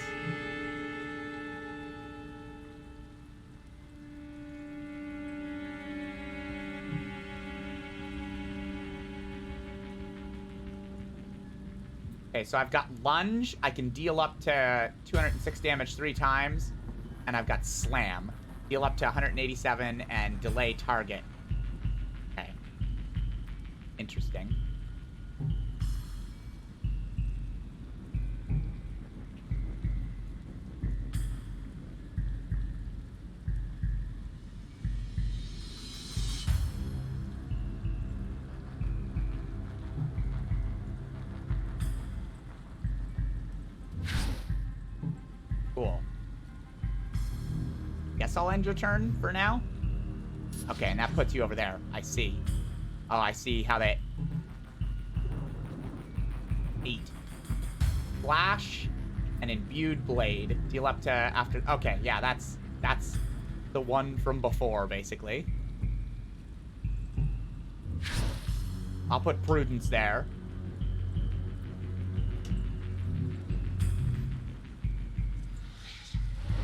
Okay, so I've got lunge. I can deal up to 206 damage 3 times, and I've got slam. Deal up to 187 and delay target. Okay. Interesting. Cool. Guess I'll end your turn for now. Okay, and that puts you over there. I see. Oh, I see how they... 8. Flash and imbued blade. Deal up to after. Okay, yeah, that's the one from before, basically. I'll put prudence there.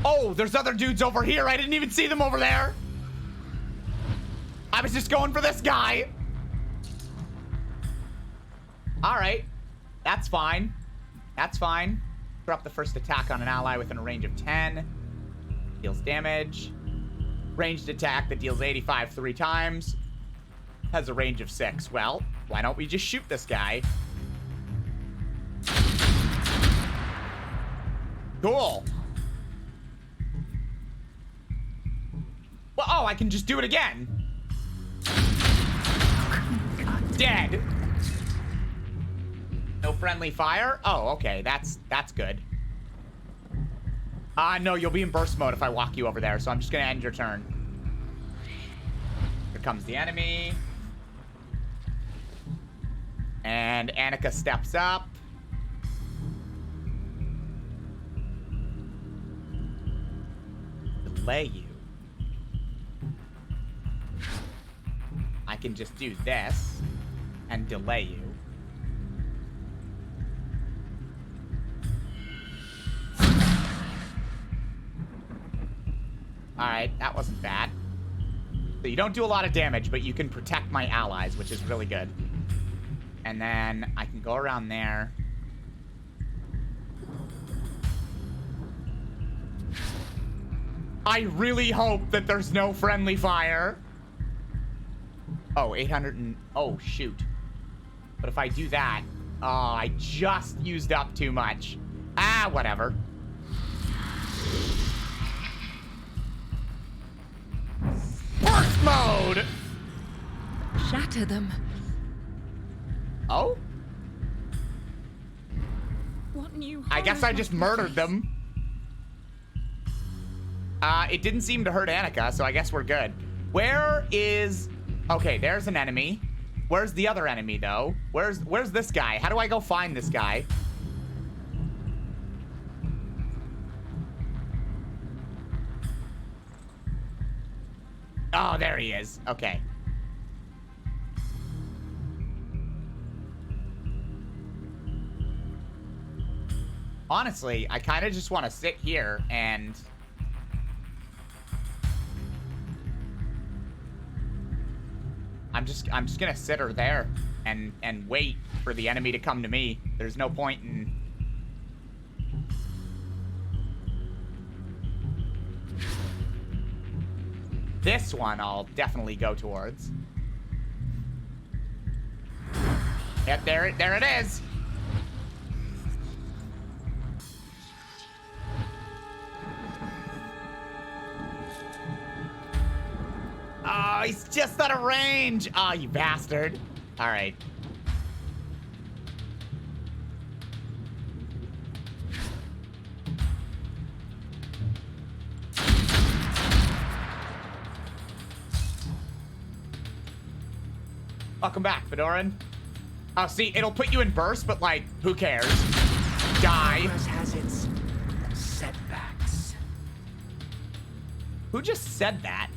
Oh, there's other dudes over here. I didn't even see them over there. I was just going for this guy. All right. That's fine. That's fine. Drop the first attack on an ally within a range of 10. Deals damage. Ranged attack that deals 85 3 times. Has a range of 6. Well, why don't we just shoot this guy? Cool. Well, oh, I can just do it again. Dead. No friendly fire? Oh, okay. That's good. No, you'll be in burst mode if I walk you over there, so I'm just gonna end your turn. Here comes the enemy. And Annika steps up. Delay you. I can just do this and delay you. Alright, that wasn't bad. So you don't do a lot of damage, but you can protect my allies, which is really good. And then I can go around there. I really hope that there's no friendly fire. Oh, 800 and... Oh, shoot. But if I do that... Oh, I just used up too much. Ah, whatever. Burst mode! Shatter them. Oh? What new I guess I just murdered them. It didn't seem to hurt Annika, so I guess we're good. Where is... Okay, there's an enemy. Where's the other enemy, though? Where's this guy? How do I go find this guy? Oh, there he is. Okay. Honestly, I kind of just want to sit here and... I'm just gonna sit her there and wait for the enemy to come to me. There's no point in... This one I'll definitely go towards. Yep, there it is. Oh, he's just out of range. Oh, you bastard. All right. Welcome back, Fedoran. Oh, see, it'll put you in burst, but, like, who cares? Die. Progress has its setbacks. Who just said that?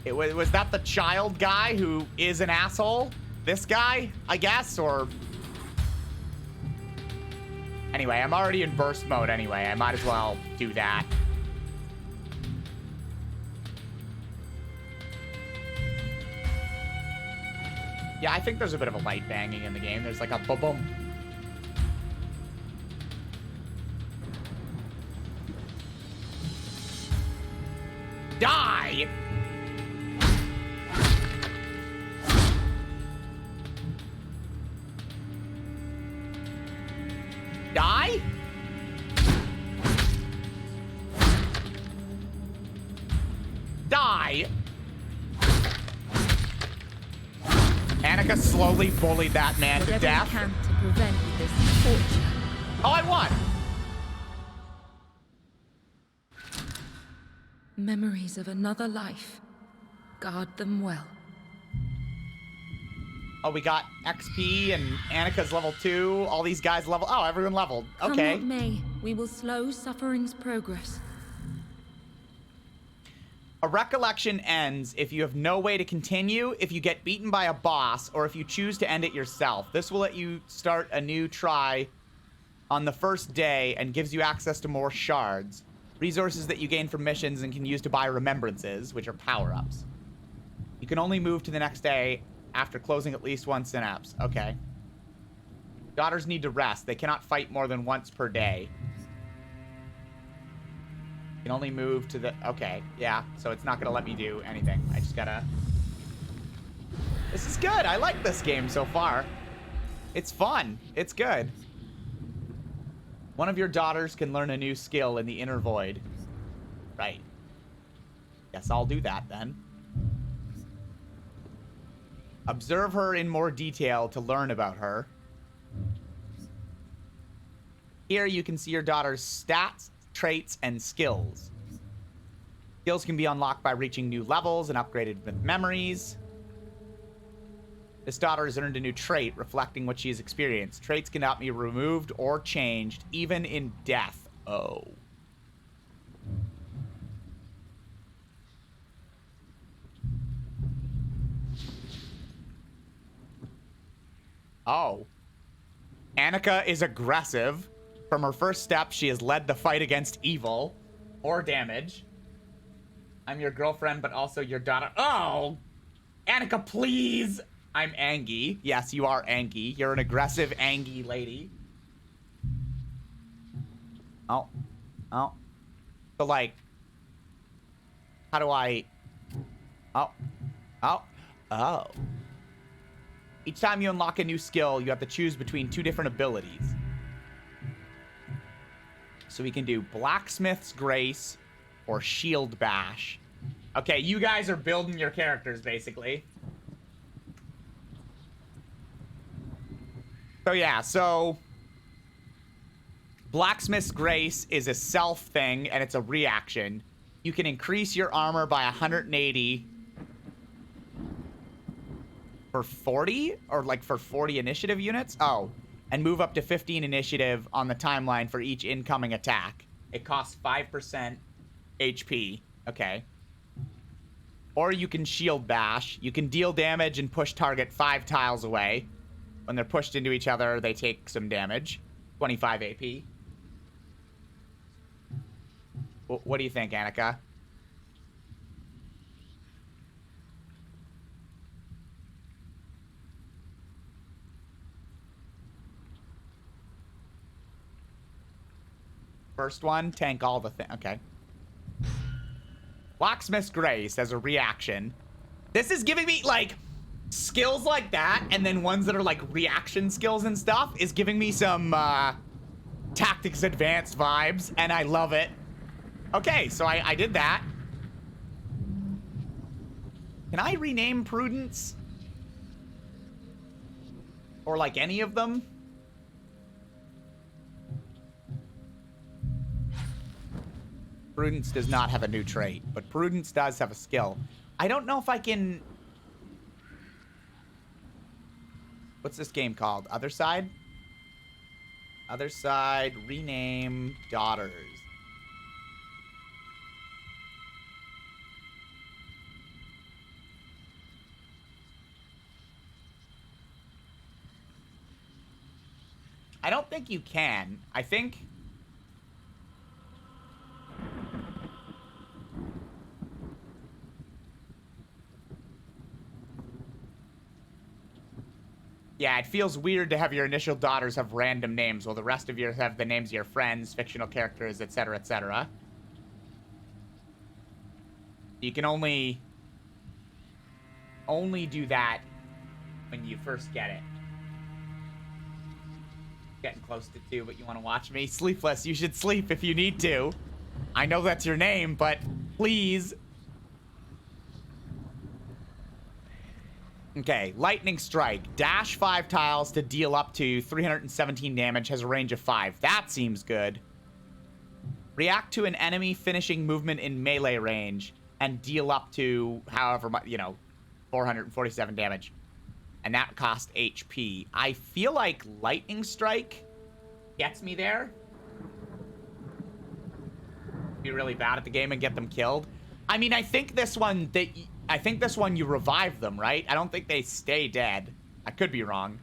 Was that the child guy who is an asshole? This guy, I guess, or... Anyway, I'm already in burst mode anyway. I might as well do that. Yeah, I think there's a bit of a light banging in the game. There's like a boom. Die! Die? Die! Annika slowly bullied that man to Whatever death. you can to prevent this torture. Oh, I won! Memories of another life. Guard them well. Oh, we got XP and Annika's level 2. All these guys level... Oh, everyone leveled. Okay. Come what may, we will slow suffering's progress. A recollection ends if you have no way to continue, if you get beaten by a boss, or if you choose to end it yourself. This will let you start a new try on the first day and gives you access to more shards. Resources that you gain from missions and can use to buy remembrances, which are power-ups. You can only move to the next day after closing at least one synapse. Okay. Daughters need to rest. They cannot fight more than once per day. You can only move to the... Okay, yeah. So it's not going to let me do anything. I just gotta... This is good. I like this game so far. It's fun. It's good. One of your daughters can learn a new skill in the inner void. Right. Guess I'll do that then. Observe her in more detail to learn about her. Here you can see your daughter's stats, traits, and skills. Skills can be unlocked by reaching new levels and upgraded with memories. This daughter has earned a new trait reflecting what she has experienced. Traits cannot be removed or changed, even in death. Oh. Oh. Annika is aggressive. From her first step, she has led the fight against evil or damage. I'm your girlfriend, but also your daughter. Oh! Annika, please! I'm Angie. Yes, you are Angie. You're an aggressive Angie lady. Oh. Oh. So, like... How do I... Oh. Oh. Oh. Each time you unlock a new skill, you have to choose between 2 different abilities. So we can do Blacksmith's Grace or Shield Bash. Okay, you guys are building your characters, basically. So yeah, so... Blacksmith's Grace is a self thing, and it's a reaction. You can increase your armor by 180... For 40? Or like for 40 initiative units? Oh. And move up to 15 initiative on the timeline for each incoming attack. It costs 5% HP. Okay. Or you can shield bash. You can deal damage and push target 5 tiles away. When they're pushed into each other, they take some damage. 25 AP. What do you think, Annika? First one, tank all the thing. Okay. Blacksmith's Grace as a reaction. This is giving me, like, skills like that, and then ones that are, like, reaction skills and stuff, is giving me some, Tactics Advanced vibes, and I love it. Okay, so I did that. Can I rename Prudence? Or, like, any of them? Prudence does not have a new trait, but Prudence does have a skill. I don't know if I can... What's this game called? Othercide? Othercide, rename daughters. I don't think you can. I think... Yeah, it feels weird to have your initial daughters have random names while the rest of yours have the names of your friends, fictional characters, etc., etc. You can only do that when you first get it. Getting close to 2, but you want to watch me? Sleepless, you should sleep if you need to. I know that's your name, but please... Okay, Lightning Strike. Dash 5 tiles to deal up to 317 damage. Has a range of 5. That seems good. React to an enemy finishing movement in melee range and deal up to however much, 447 damage. And that cost HP. I feel like Lightning Strike gets me there. Be really bad at the game and get them killed. I mean, I think this one you revive them, right? I don't think they stay dead. I could be wrong.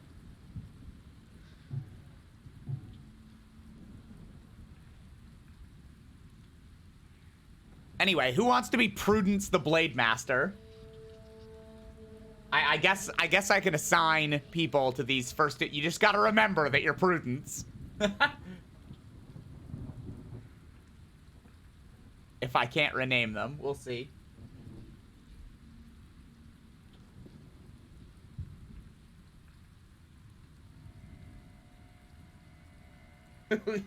Anyway, who wants to be Prudence the Blade Master? I guess I can assign people to these first. You just got to remember that you're Prudence. If I can't rename them, we'll see.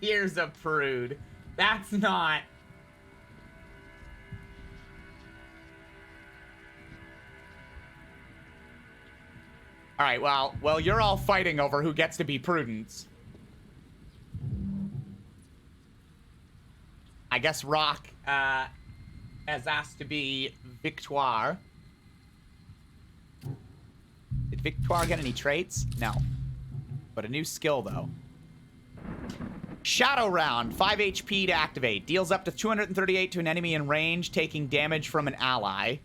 Here's a prude. That's not. All right, well, you're all fighting over who gets to be Prudence. I guess Rock has asked to be Victoire. Did Victoire get any traits? No. But a new skill, though. Shadow Round, 5 HP to activate. Deals up to 238 to an enemy in range, taking damage from an ally.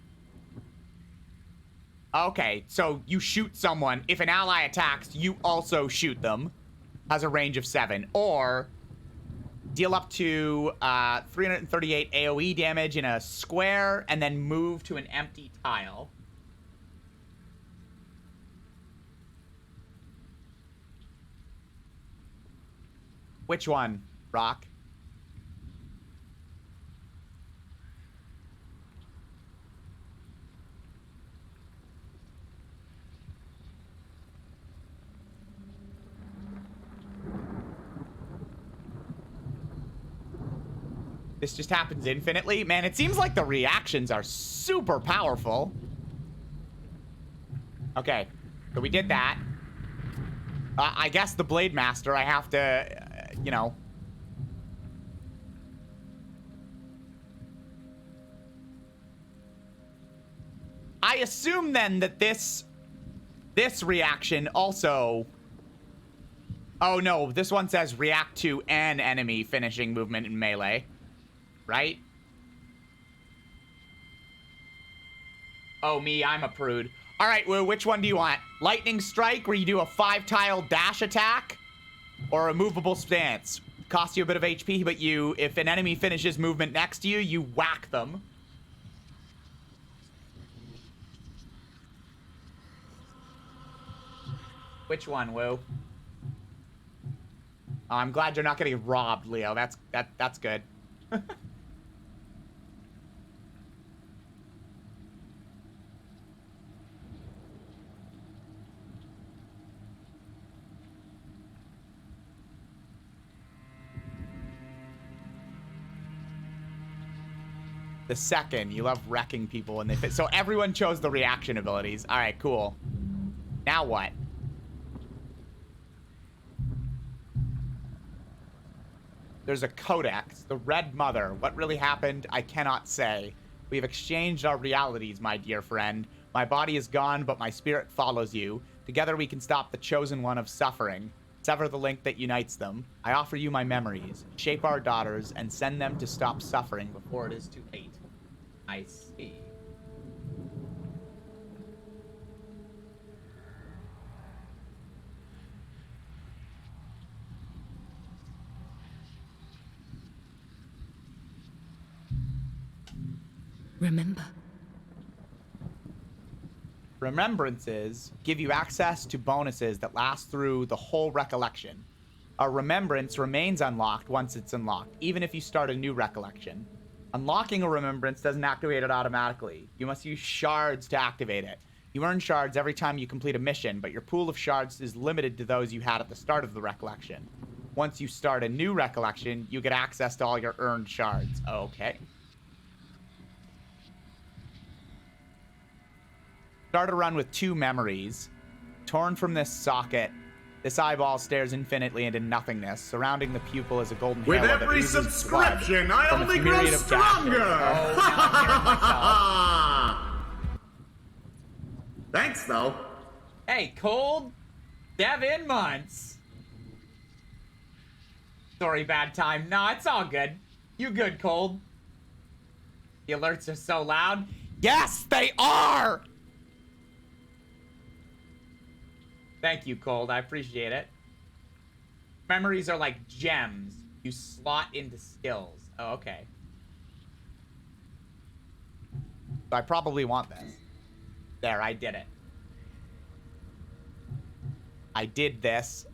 Okay, so you shoot someone. If an ally attacks, you also shoot them. Has a range of 7. Or deal up to 338 AoE damage in a square, and then move to an empty tile. Which one, Rock? This just happens infinitely? Man, it seems like the reactions are super powerful. Okay, so we did that. I guess the Blade Master, I have to, you know. I assume then that this reaction also... Oh no, this one says react to an enemy finishing movement in melee. Right? Oh, me, I'm a prude. All right, well, which one do you want? Lightning Strike, where you do a 5-tile dash attack? Or a movable stance? Costs you a bit of HP, but if an enemy finishes movement next to you, you whack them. Which one, Woo? Oh, I'm glad you're not getting robbed, Leo. That's good. The second, you love wrecking people when they fit. So everyone chose the reaction abilities. All right, cool. Now what? There's a codex, the Red Mother. What really happened, I cannot say. We have exchanged our realities, my dear friend. My body is gone, but my spirit follows you. Together we can stop the chosen one of suffering. Sever the link that unites them. I offer you my memories. Shape our daughters and send them to stop suffering before it is too late. I see. Remember. Remembrances give you access to bonuses that last through the whole recollection. A remembrance remains unlocked once it's unlocked, even if you start a new recollection. Unlocking a remembrance doesn't activate it automatically. You must use shards to activate it. You earn shards every time you complete a mission, but your pool of shards is limited to those you had at the start of the recollection. Once you start a new recollection, you get access to all your earned shards. Okay. Start a run with 2 memories. Torn from this socket, this eyeball stares infinitely into nothingness. Surrounding the pupil is a golden halo with that every oozes subscription, blood I from only its grow myriad of stronger! dashes. Oh, now I'm hearing myself. Thanks, though. Hey, Cold. 7 months. Sorry, bad time. Nah, it's all good. You good, Cold. The alerts are so loud. Yes, they are! Thank you, Cold. I appreciate it. Memories are like gems. You slot into skills. Oh, okay. So I probably want this. There, I did it. I did this.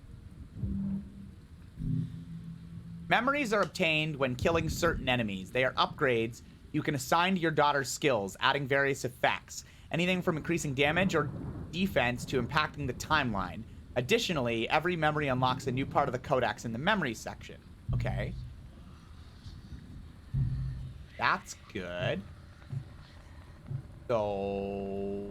Memories are obtained when killing certain enemies. They are upgrades you can assign to your daughter's skills, adding various effects. Anything from increasing damage or defense to impacting the timeline. Additionally, every memory unlocks a new part of the codex in the memory section. Okay. That's good. So...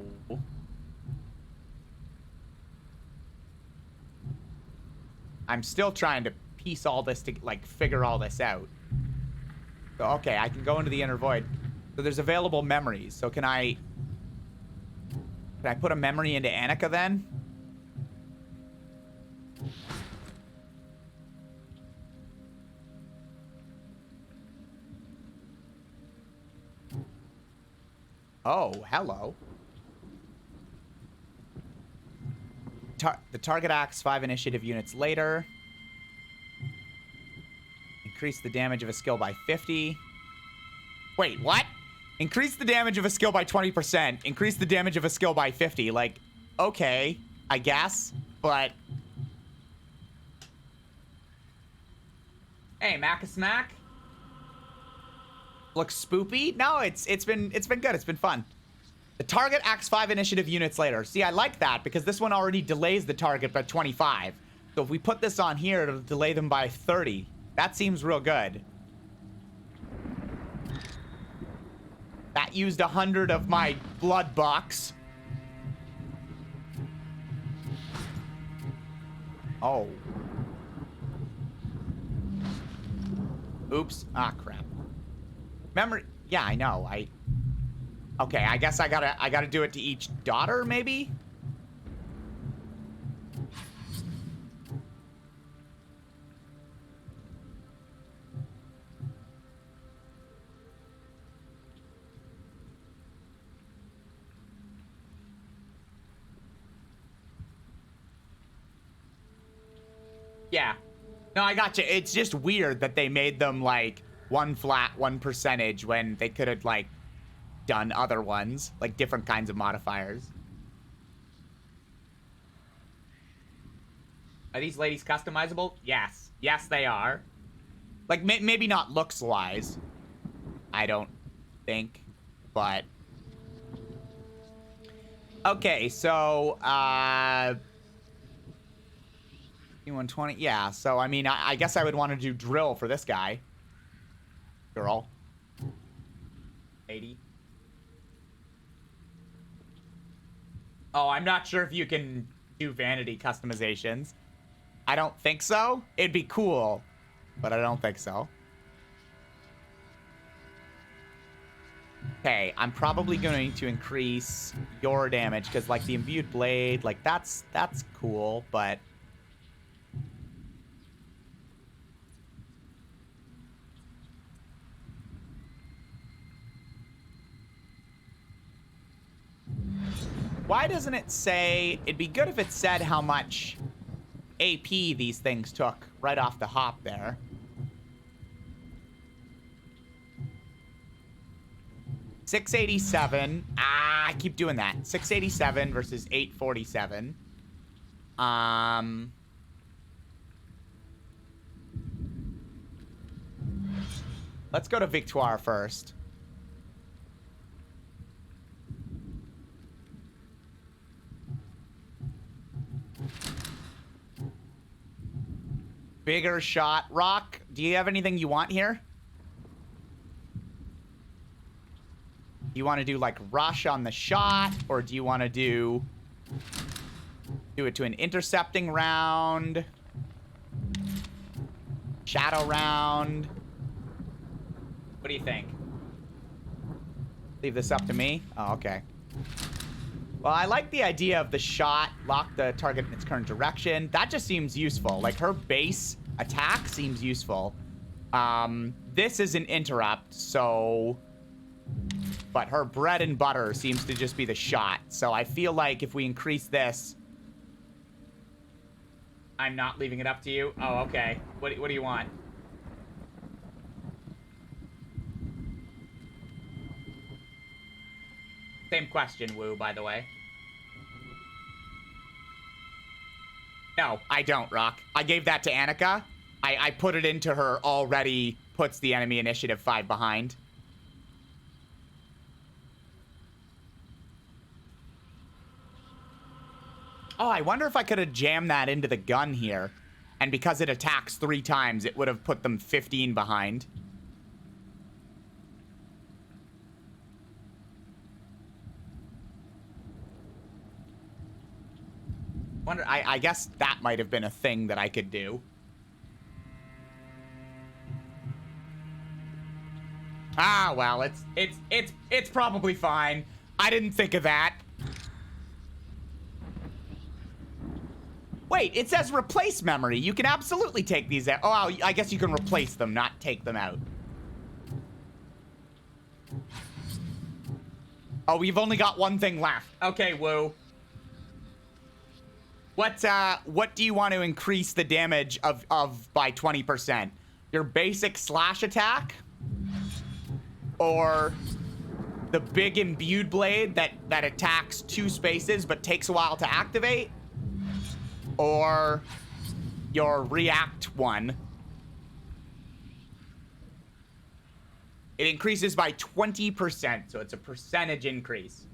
I'm still trying to piece all this to, like, figure all this out. So, okay, I can go into the inner void. So there's available memories. So can I put a memory into Annika then? Oh, hello. The target acts 5 initiative units later. Increase the damage of a skill by 50. Wait, what? Increase the damage of a skill by 20%. Increase the damage of a skill by 50. Like, okay, I guess, but... Hey, Mac-a-smack? Looks spoopy? No, it's been good. It's been fun. The target acts 5 initiative units later. See, I like that because this one already delays the target by 25. So if we put this on here, it'll delay them by 30. That seems real good. That used 100 of my blood bucks. Oh. Oops. Ah, crap. Memory. Yeah, I know. Okay, I guess I gotta do it to each daughter, maybe? Yeah. No, I gotcha. It's just weird that they made them, like, one flat, 1% when they could have, like, done other ones, like different kinds of modifiers. Are these ladies customizable? Yes. Yes, they are. Like, maybe not looks-wise. I don't think, but... Okay, so, 120, yeah, so, I mean, I guess I would want to do drill for this guy. Girl. 80. Oh, I'm not sure if you can do vanity customizations. I don't think so. It'd be cool, but I don't think so. Okay, I'm probably going to increase your damage because, like, the imbued blade, like, that's cool, but... Why doesn't it say... It'd be good if it said how much AP these things took right off the hop there. $687. Ah, I keep doing that. $687 versus $847. Let's go to Victoire first. Bigger shot. Rock, do you have anything you want here? Do you want to do, like, rush on the shot? Or do you want to do it to an intercepting round? Shadow round? What do you think? Leave this up to me? Oh, okay. Well, I like the idea of the shot, lock the target in its current direction. That just seems useful. Like, her base attack seems useful. This is an interrupt, so... But her bread and butter seems to just be the shot. So I feel like if we increase this... I'm not leaving it up to you? Oh, okay. What do you want? Same question, Woo, by the way. No, I don't, Rock. I gave that to Annika. I put it into her already puts the enemy initiative 5 behind. Oh, I wonder if I could have jammed that into the gun here. And because it attacks 3 times, it would have put them 15 behind. Wonder, I guess that might have been a thing that I could do. Ah, well, it's probably fine. I didn't think of that. Wait, it says replace memory. You can absolutely take these out. Oh, I guess you can replace them, not take them out. Oh, we've only got one thing left. Okay, Woo. What do you want to increase the damage of by 20%? Your basic slash attack? Or the big imbued blade that attacks 2 spaces but takes a while to activate? Or your react one? It increases by 20%, so it's a percentage increase.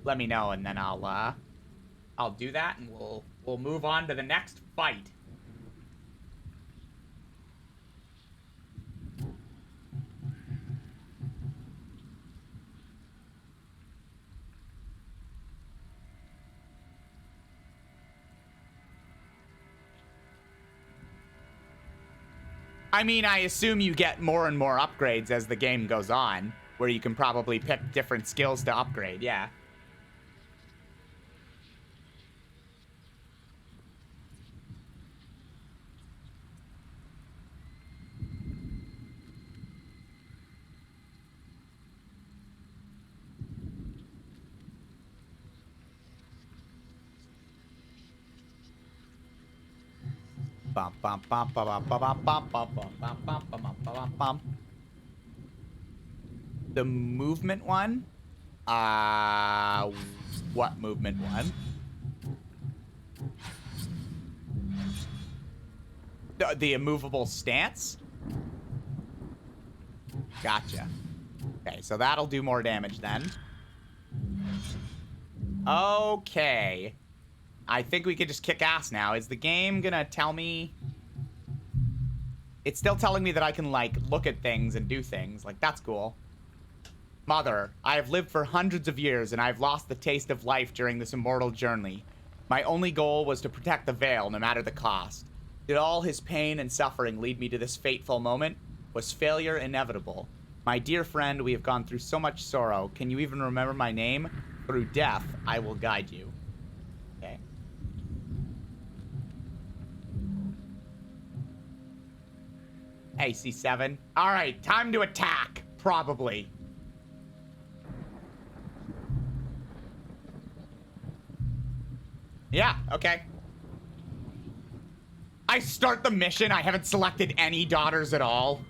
Let me know, and then I'll do that, and we'll move on to the next fight. I mean, I assume you get more and more upgrades as the game goes on, where you can probably pick different skills to upgrade, yeah. The movement one? What movement one? The immovable stance? Gotcha. Okay, so that'll do more damage then. Okay. I think we could just kick ass now. Is the game gonna tell me... It's still telling me that I can, like, look at things and do things. Like, that's cool. Mother, I have lived for hundreds of years, and I have lost the taste of life during this immortal journey. My only goal was to protect the Veil, no matter the cost. Did all his pain and suffering lead me to this fateful moment? Was failure inevitable? My dear friend, we have gone through so much sorrow. Can you even remember my name? Through death, I will guide you. Okay. Hey, C7. All right, time to attack. Probably. Yeah, okay. I start the mission. I haven't selected any daughters at all.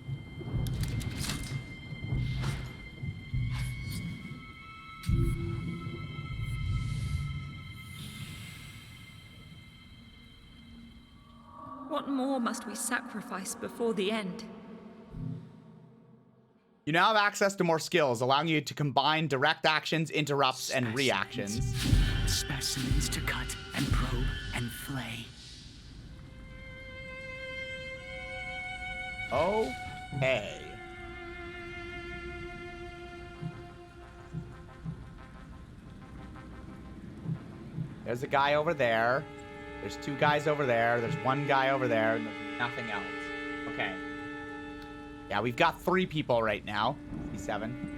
What more must we sacrifice before the end? You now have access to more skills, allowing you to combine direct actions, interrupts, and reactions. Specimens to cut and probe and flay. Okay. There's a guy over there. There's 2 guys over there. There's 1 guy over there. And there's nothing else. Okay. Yeah, we've got 3 people right now. 7.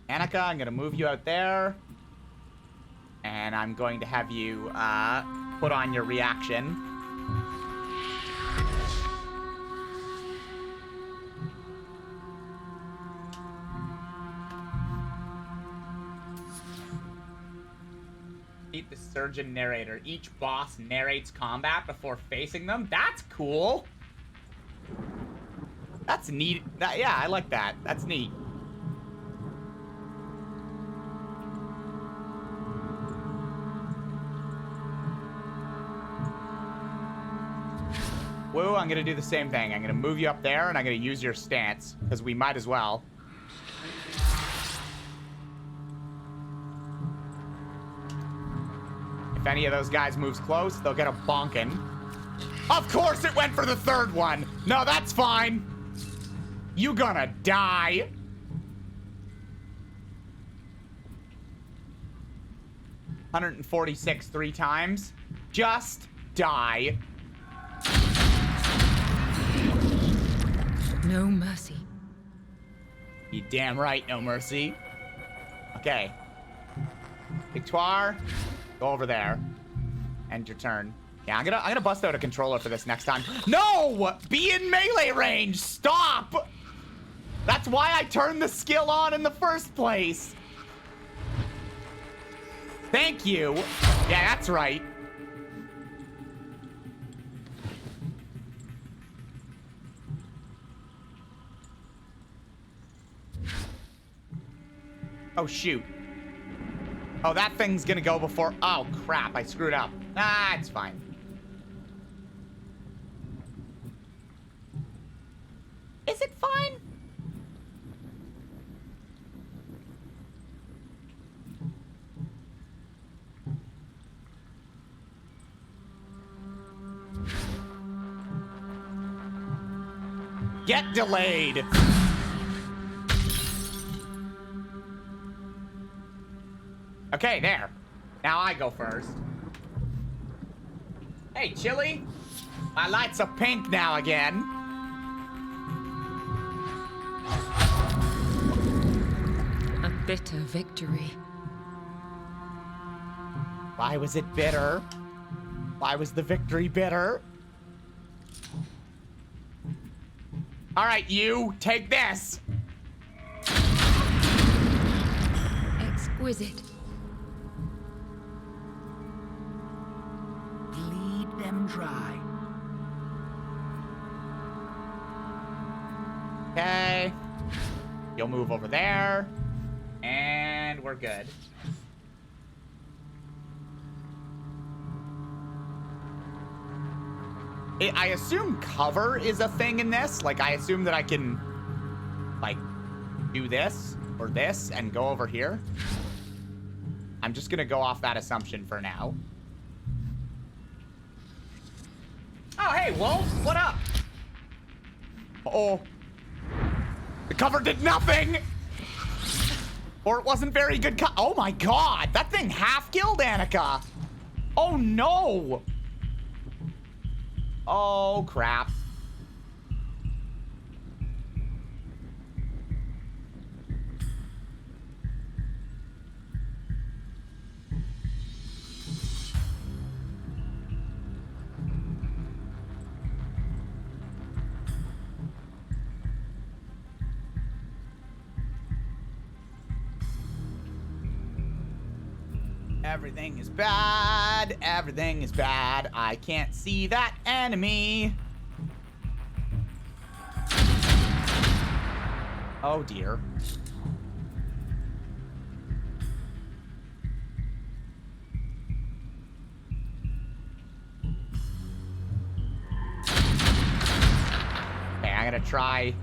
Annika, I'm going to move you out there. And I'm going to have you put on your reaction. Meet the surgeon narrator. Each boss narrates combat before facing them. That's cool. That's neat. Yeah, I like that. That's neat. Woo, I'm gonna do the same thing. I'm gonna move you up there, and I'm gonna use your stance, because we might as well. If any of those guys moves close, they'll get a bonkin'. Of course it went for the 3rd one! No, that's fine! You gonna die! $146 3 times. Just die. No mercy. You damn right, no mercy. Okay. Victoire, go over there. End your turn. Yeah, I'm gonna bust out a controller for this next time. No! Be in melee range! Stop! That's why I turned the skill on in the first place. Thank you. Yeah, that's right. Oh, shoot. Oh, that thing's gonna go before... Oh, crap. I screwed up. Ah, it's fine. Is it fine? Get delayed. Okay, there. Now I go first. Hey, Chili. My lights are pink now again. A bitter victory. Why was it bitter? Why was the victory bitter? All right, you, take this. Exquisite. Bleed them dry. Okay. You'll move over there. And we're good. I assume cover is a thing in this. Like, I assume that I can, like, do this or this and go over here. I'm just gonna go off that assumption for now. Oh, hey, Wolf, what up? Uh-oh. The cover did nothing! Or it wasn't very good oh my god, that thing half-killed Annika! Oh no! Oh, crap. Everything is bad. Everything is bad. I can't see that enemy. Oh, dear. Okay, I'm gonna try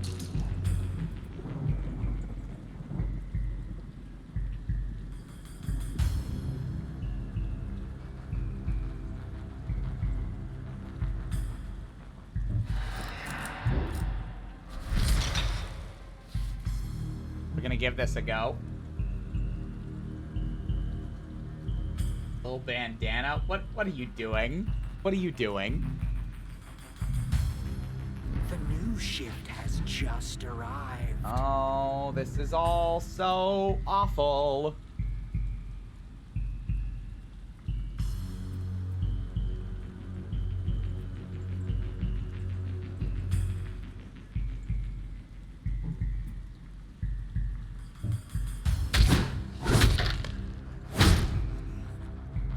gonna give this a go. Little bandana. What are you doing? What are you doing? The new shift has just arrived. Oh, this is all so awful.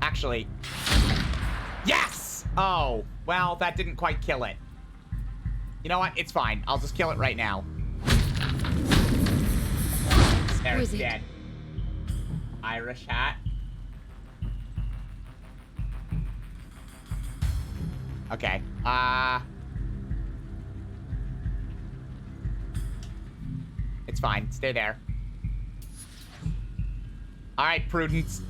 Actually, yes! Oh, well, that didn't quite kill it. You know what? It's fine. I'll just kill it right now. There, it's dead. Irish hat. Okay. It's fine. Stay there. All right, Prudence.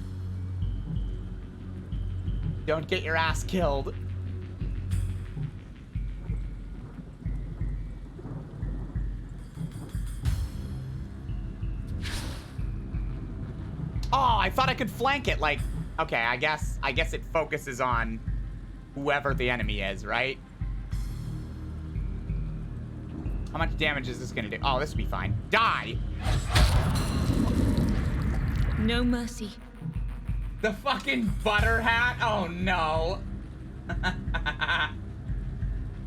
Don't get your ass killed. Oh, I thought I could flank it. Like, okay, I guess it focuses on whoever the enemy is, right? How much damage is this gonna do? Oh, this will be fine. Die! No mercy. The fucking butter hat? Oh, no.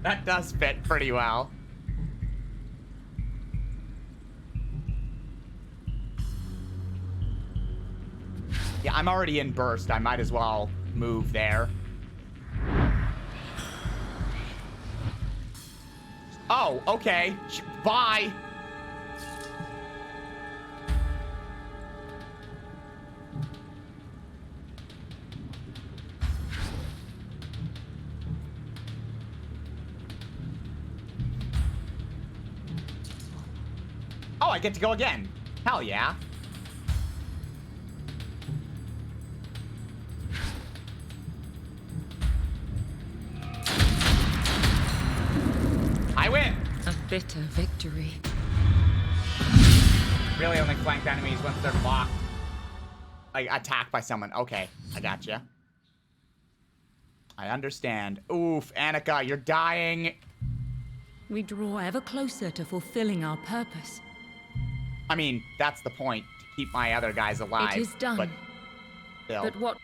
That does fit pretty well. Yeah, I'm already in burst. I might as well move there. Oh, okay. Bye. Oh, I get to go again. Hell yeah. I win. A bitter victory. Really only flanked enemies once they're blocked. Like, attacked by someone. Okay, I gotcha. I understand. Oof, Annika, you're dying. We draw ever closer to fulfilling our purpose. I mean, that's the point. To keep my other guys alive. It is done. But still. But what?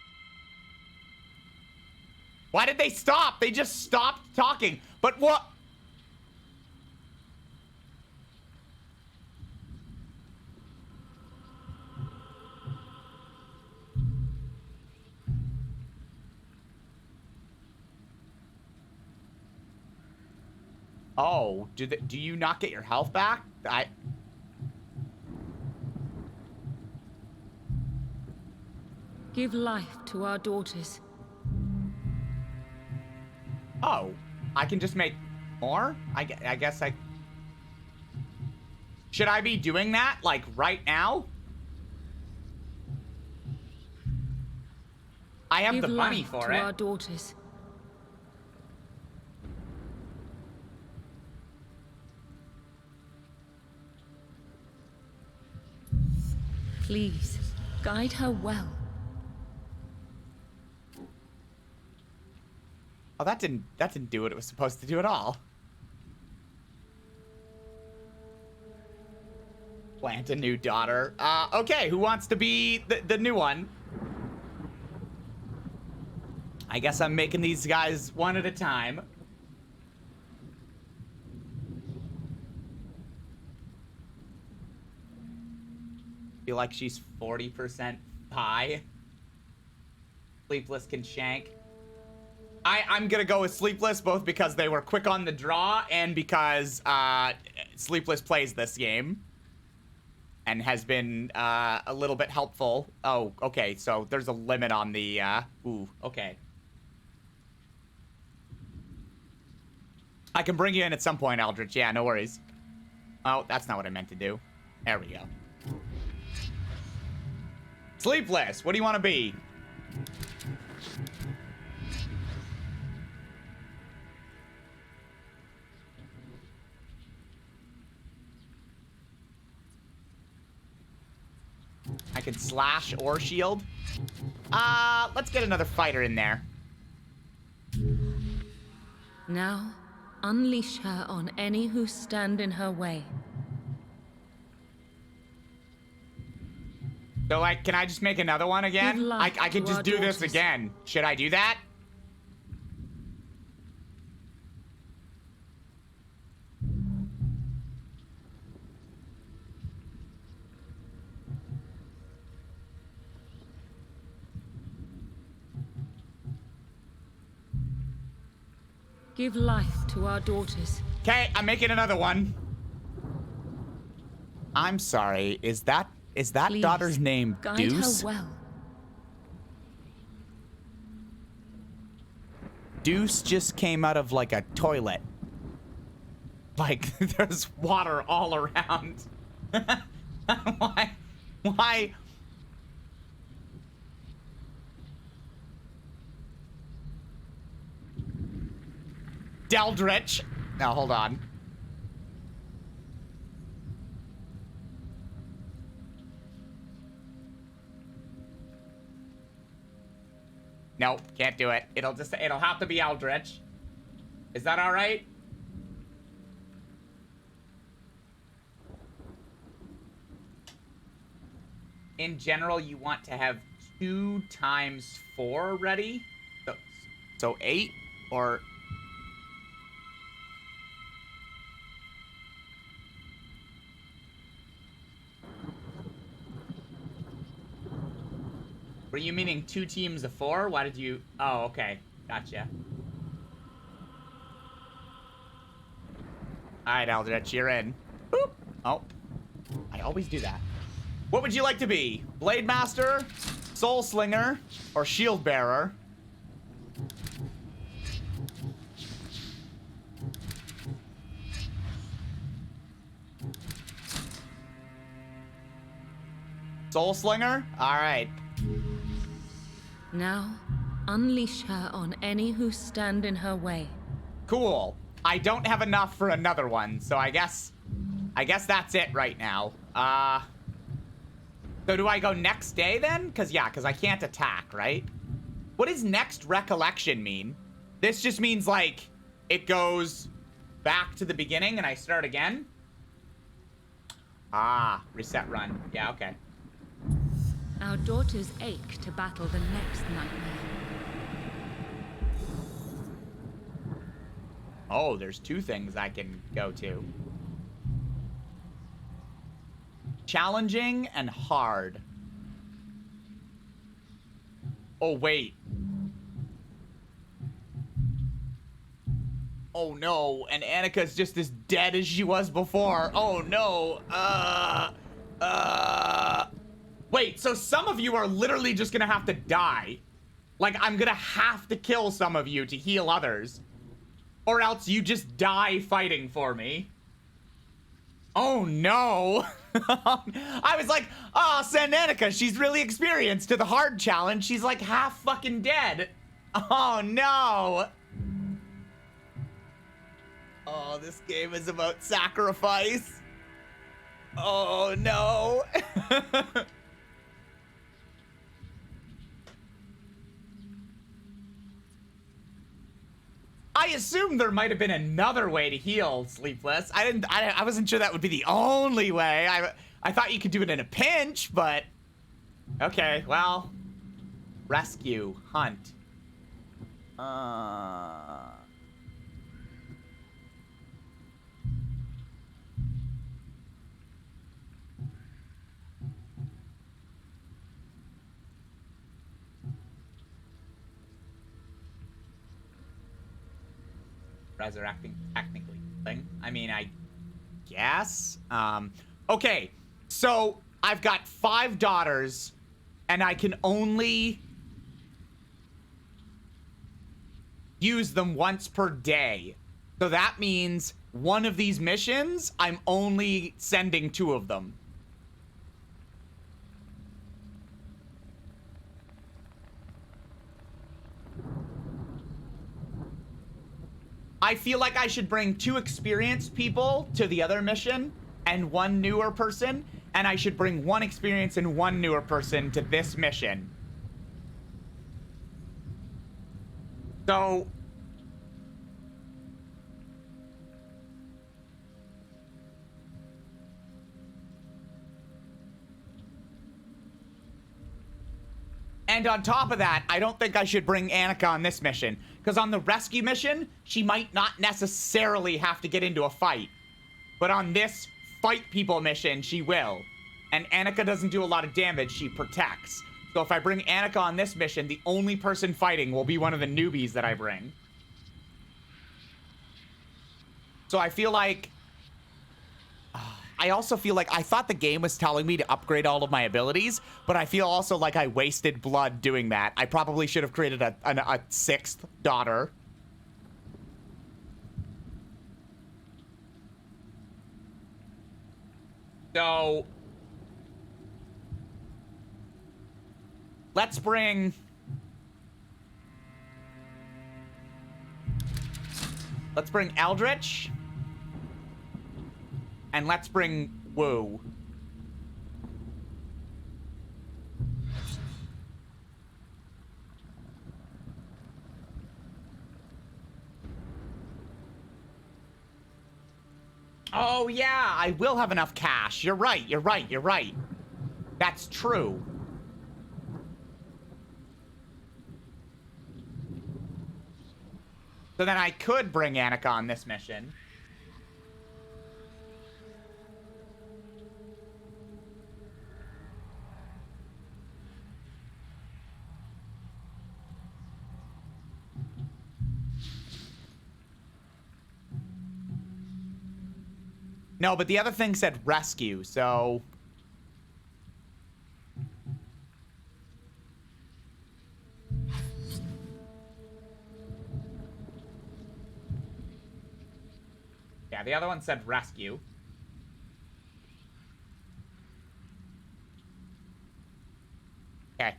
Why did they stop? They just stopped talking. But what? Oh, do you not get your health back? Give life to our daughters. Oh, I can just make more? I guess I... Should I be doing that, like, right now? I have the money for it. Give life to our daughters. Please, guide her well. Oh, that didn't do what it was supposed to do at all. Plant a new daughter. Okay, who wants to be the new one? I guess I'm making these guys one at a time. Feel like she's 40% high. Sleepless can shank. I'm gonna go with Sleepless, both because they were quick on the draw and because Sleepless plays this game and has been a little bit helpful. Oh, okay, so there's a limit on the ooh, okay. I can bring you in at some point, Eldritch. Yeah, no worries. Oh, that's not what I meant to do. There we go. Sleepless, what do you want to be? can slash or shield. Let's get another fighter in there. Now, unleash her on any who stand in her way. So, like, can I just make another one again? Give life I can to just our do this daughters. again. Should I do that? Give life to our daughters. Okay, I'm making another one. I'm sorry. Is that Please, daughter's name guide Deuce? her well. Deuce just came out of like a toilet. Like there's water all around. Why? Why? Deldritch. Now hold on. Nope, can't do it. It'll have to be Eldritch. Is that all right? In general, you want to have 2 times 4 ready. So 8 or... Were you meaning 2 teams of 4? Why did you... Oh, okay. Gotcha. Alright, Eldritch, you're in. Boop. Oh. I always do that. What would you like to be? Blade Master, Soul Slinger, or Shield Bearer? Soul Slinger? Alright. Now, unleash her on any who stand in her way. Cool. I don't have enough for another one, so I guess that's it right now. So do I go next day then? Because I can't attack, right? What does next recollection mean? This just means, like, it goes back to the beginning and I start again? Ah, reset run. Yeah, okay. Our daughters ache to battle the next nightmare. Oh, there's 2 things I can go to. Challenging and hard. Oh, wait. Oh, no. And Annika's just as dead as she was before. Oh, no. Wait, so some of you are literally just gonna have to die. Like, I'm gonna have to kill some of you to heal others. Or else you just die fighting for me. Oh, no. I was like, oh, send Annika. She's really experienced to the hard challenge. She's like half fucking dead. Oh, no. Oh, this game is about sacrifice. Oh, no. I assumed there might have been another way to heal Sleepless. I wasn't sure that would be the only way. I thought you could do it in a pinch, but okay, well, rescue, hunt. Resurrecting technically thing. I mean, I guess. Okay, so I've got 5 daughters, and I can only use them once per day. So that means one of these missions, I'm only sending 2 of them. I feel like I should bring 2 experienced people to the other mission and 1 newer person, And I should bring 1 experience and 1 newer person to this mission. So... And on top of that, I don't think I should bring Annika on this mission. Because on the rescue mission, she might not necessarily have to get into a fight. But on this fight people mission, she will. And Annika doesn't do a lot of damage, she protects. So if I bring Annika on this mission, the only person fighting will be one of the newbies that I bring. So I feel like... I also feel like I thought the game was telling me to upgrade all of my abilities, but I feel also like I wasted blood doing that. I probably should have created a 6th daughter. So... let's bring... let's bring Eldritch. And let's bring Woo. Oh, yeah, I will have enough cash. You're right, you're right, you're right. That's true. So then I could bring Annika on this mission. No, but the other thing said rescue, so... yeah, the other one said rescue. Okay.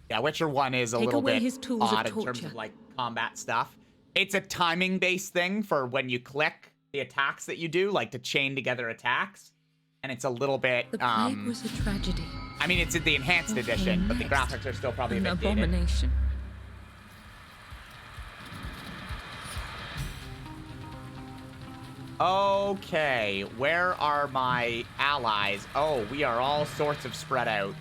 Yeah, Witcher 1 is a little bit odd in terms of, like, combat stuff. It's a timing-based thing for when you click the attacks that you do, like to chain together attacks. And it's a little bit, The plague was a tragedy. I mean, it's in the enhanced edition, but the graphics are still probably a bit dated. Abomination. Okay, where are my allies? Oh, we are all sorts of spread out.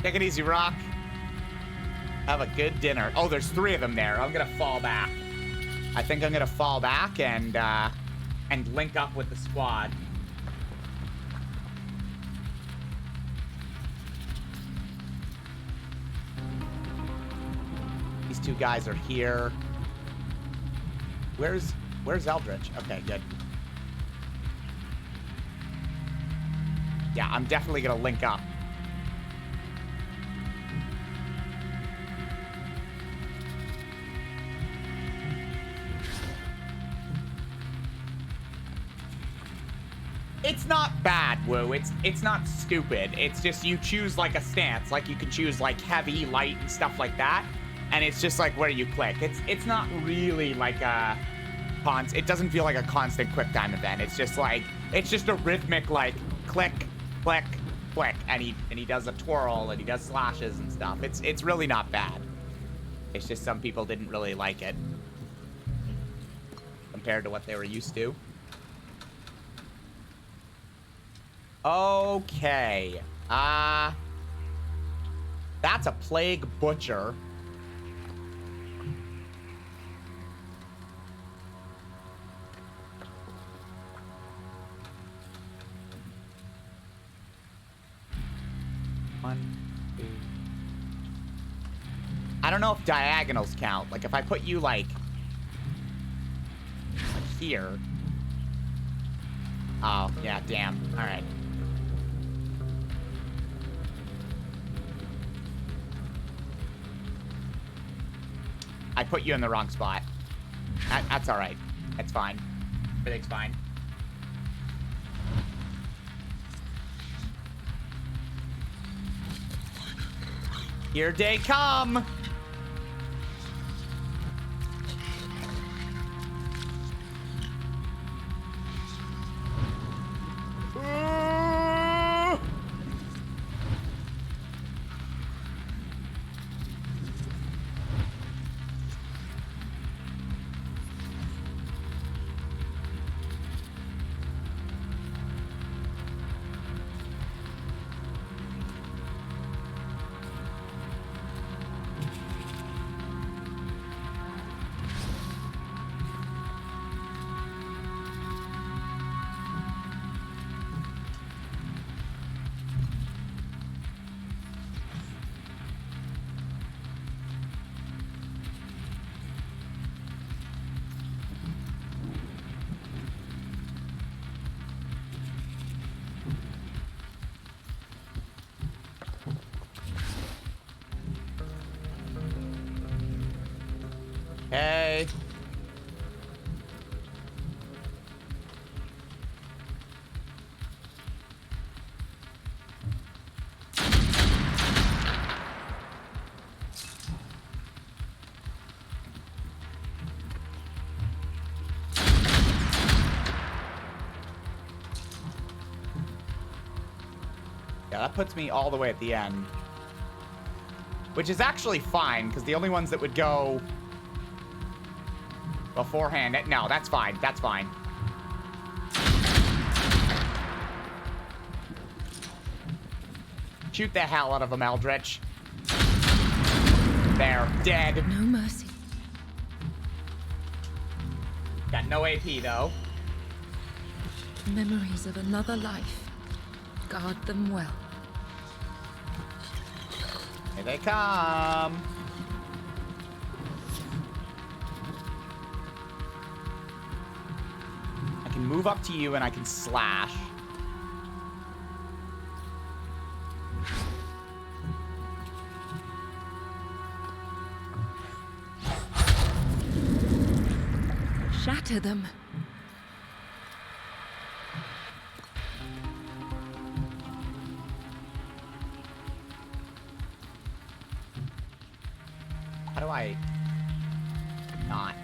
Take it easy, Rock. Have a good dinner. Oh, there's 3 of them there. I'm gonna fall back. I think I'm gonna fall back and link up with the squad. These 2 guys are here. Where's Eldritch? Okay, good. Yeah, I'm definitely gonna link up. It's not bad, Woo. It's not stupid. It's just you choose like a stance. Like you can choose like heavy, light, and stuff like that. And it's just like where you click. It's not really like a it doesn't feel like a constant quick time event. It's just like a rhythmic like click, click, click, and he does a twirl and he does slashes and stuff. It's really not bad. It's just some people didn't really like it compared to what they were used to. Okay. That's a plague butcher. I don't know if diagonals count. Like, if I put you, like here. Oh, yeah, damn. All right. I put you in the wrong spot. That's all right. That's fine. Everything's fine. Here they come. Hey. Yeah, that puts me all the way at the end. Which is actually fine, because the only ones that would go beforehand... No, that's fine. That's fine. Shoot the hell out of him, Eldritch. There. Dead. No mercy. Got no AP, though. Memories of another life. Guard them well. Here they come. I can move up to you and I can slash. Shatter them. How do I not?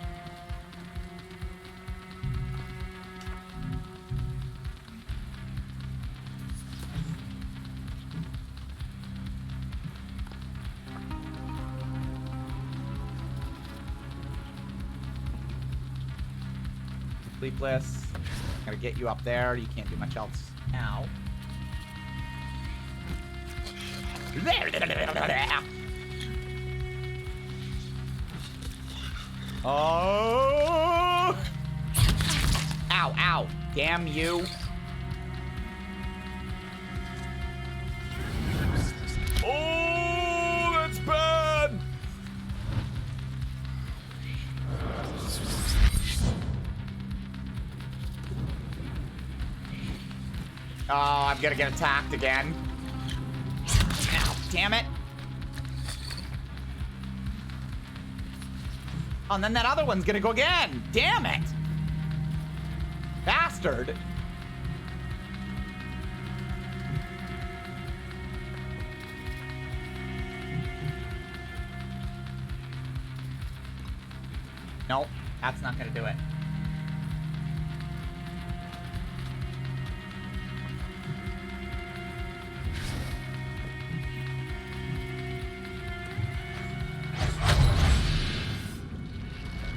Sleepless. Gotta get you up there. You can't do much else now. Oh! Ow, ow. Damn you. Oh, that's bad. Oh, I'm gonna get attacked again. Ow, damn it. Oh, and then that other one's gonna go again. Damn it. Bastard. Nope, that's not gonna do it.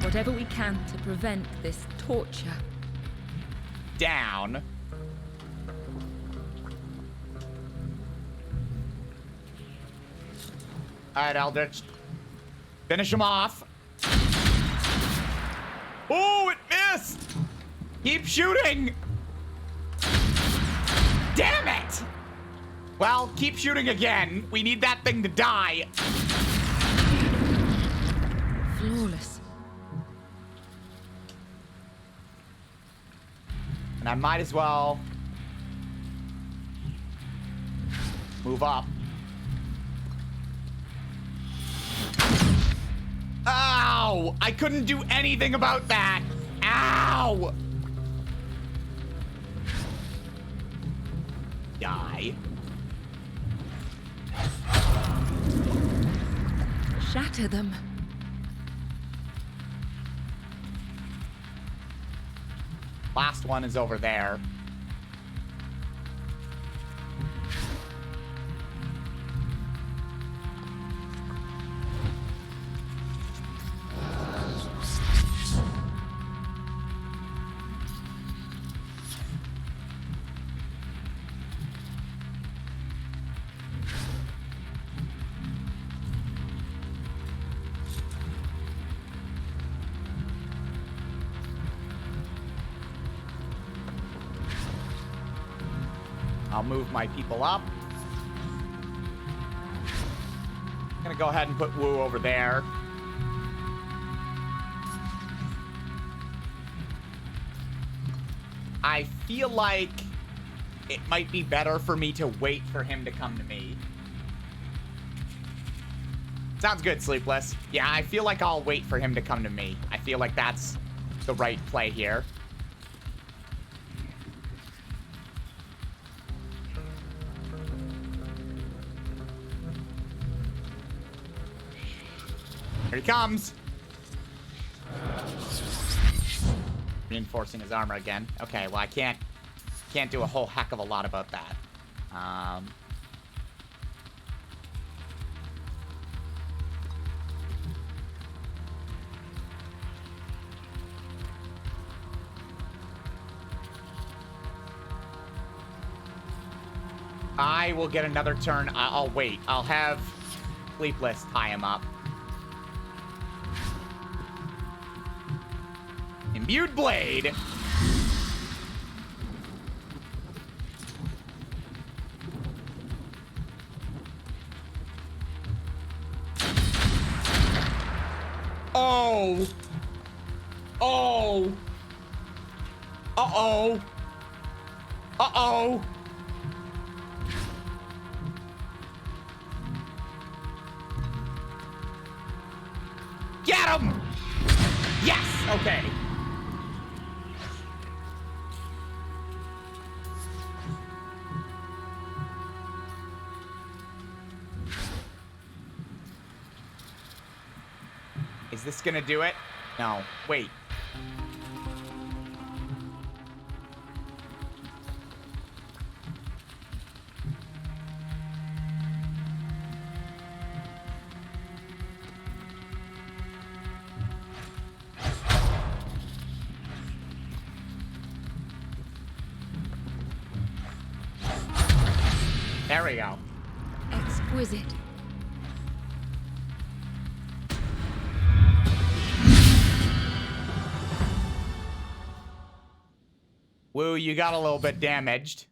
Whatever we can to prevent this torture. Down. All right, Eldritch. Finish him off. Oh, it missed. Keep shooting. Damn it. Well, keep shooting again. We need that thing to die. Flawless. And I might as well move up. Ow! I couldn't do anything about that. Ow! Die. Shatter them. Last one is over there. I'll move my people up. I'm gonna go ahead and put Wu over there. I feel like it might be better for me to wait for him to come to me. Sounds good, Sleepless. Yeah, I feel like I'll wait for him to come to me. I feel like that's the right play here. Here he comes. Reinforcing his armor again. Okay, well I can't do a whole heck of a lot about that. I will get another turn. I'll wait. I'll have Sleepless tie him up. Imbued Blade. Oh. Oh. Uh-oh. Uh-oh. Get him! Yes! Okay. Is this gonna do it? No. Wait. There we go. Exquisite. Woo, you got a little bit damaged.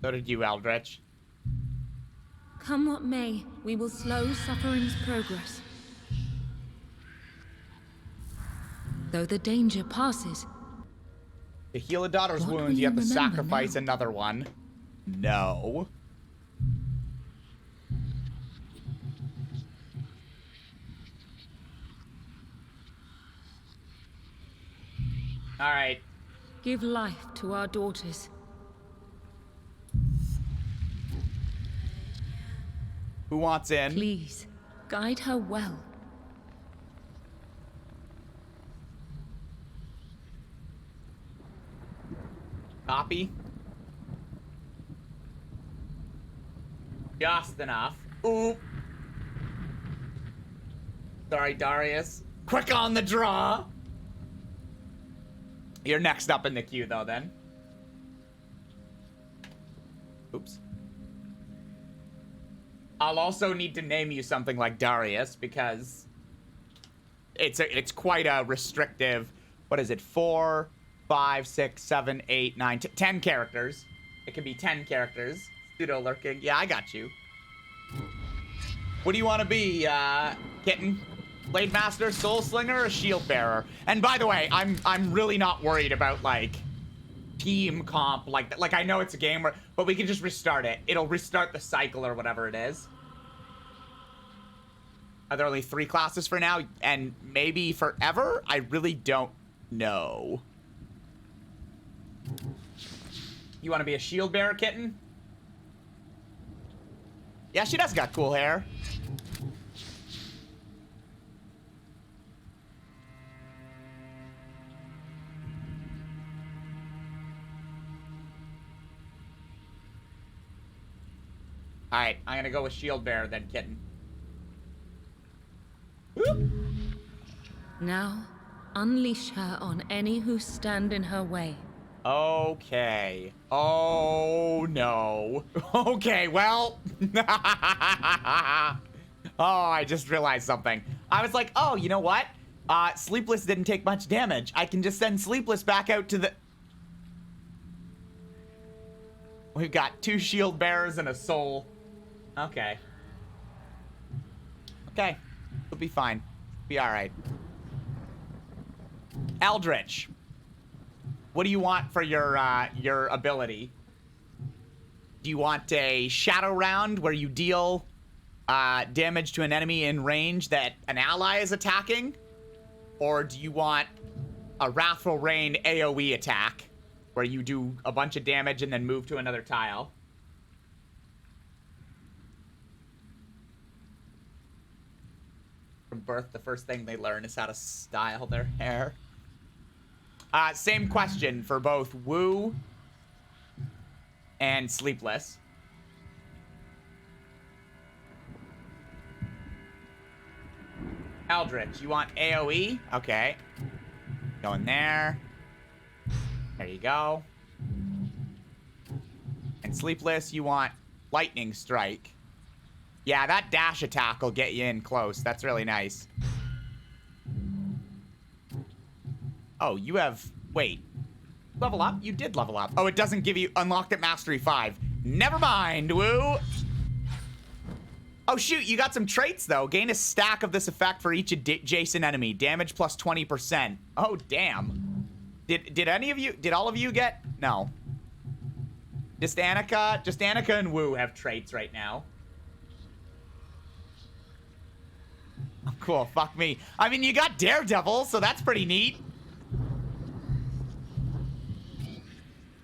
So did you, Eldritch. Come what may, we will slow suffering's progress. Though the danger passes. To heal a daughter's What wounds, will you have you to remember sacrifice now? another one. No. All right. Give life to our daughters. Who wants in? Please, guide her well. Copy. Just enough. Ooh. Sorry, Darius. Quick on the draw. You're next up in the queue, though, then. Oops. I'll also need to name you something like Darius, because it's quite a restrictive... What is it? 4, 5, 6, 7, 8, 9, 10 characters. It can be 10 characters. Pseudo lurking. Yeah, I got you. What do you want to be, Kitten? Blade Master, Soul Slinger, or Shield Bearer? And by the way, I'm really not worried about like team comp like that. Like I know it's a game where, but we can just restart it. It'll restart the cycle or whatever it is. Are there only 3 classes for now, and maybe forever? I really don't know. You want to be a Shield Bearer, Kitten? Yeah, she does got cool hair. Alright, I'm gonna go with Shield Bearer then, Kitten. Whoop. Now, unleash her on any who stand in her way. Okay. Oh, no. Okay, well. Oh, I just realized something. I was like, oh, you know what? Sleepless didn't take much damage. I can just send Sleepless back out to the... We've got 2 Shield Bearers and a Soul. Okay. Okay. We'll be fine. Be alright. Eldritch. What do you want for your ability? Do you want a shadow round where you deal damage to an enemy in range that an ally is attacking? Or do you want a Wrathful Rain AoE attack where you do a bunch of damage and then move to another tile? From birth, the first thing they learn is how to style their hair. Same question for both Woo and Sleepless. Eldritch, you want AoE? Okay. Go in there. There you go. And Sleepless, you want Lightning Strike. Yeah, that dash attack will get you in close. That's really nice. Oh, you have... Wait. Level up? You did level up. Oh, it doesn't give you... Unlocked at Mastery 5. Never mind, Woo! Oh, shoot. You got some traits, though. Gain a stack of this effect for each adjacent enemy. Damage plus 20%. Oh, damn. Did any of you... Did all of you get... No. Just Annika and Woo have traits right now. Oh, cool. Fuck me. I mean, you got Daredevil, so that's pretty neat.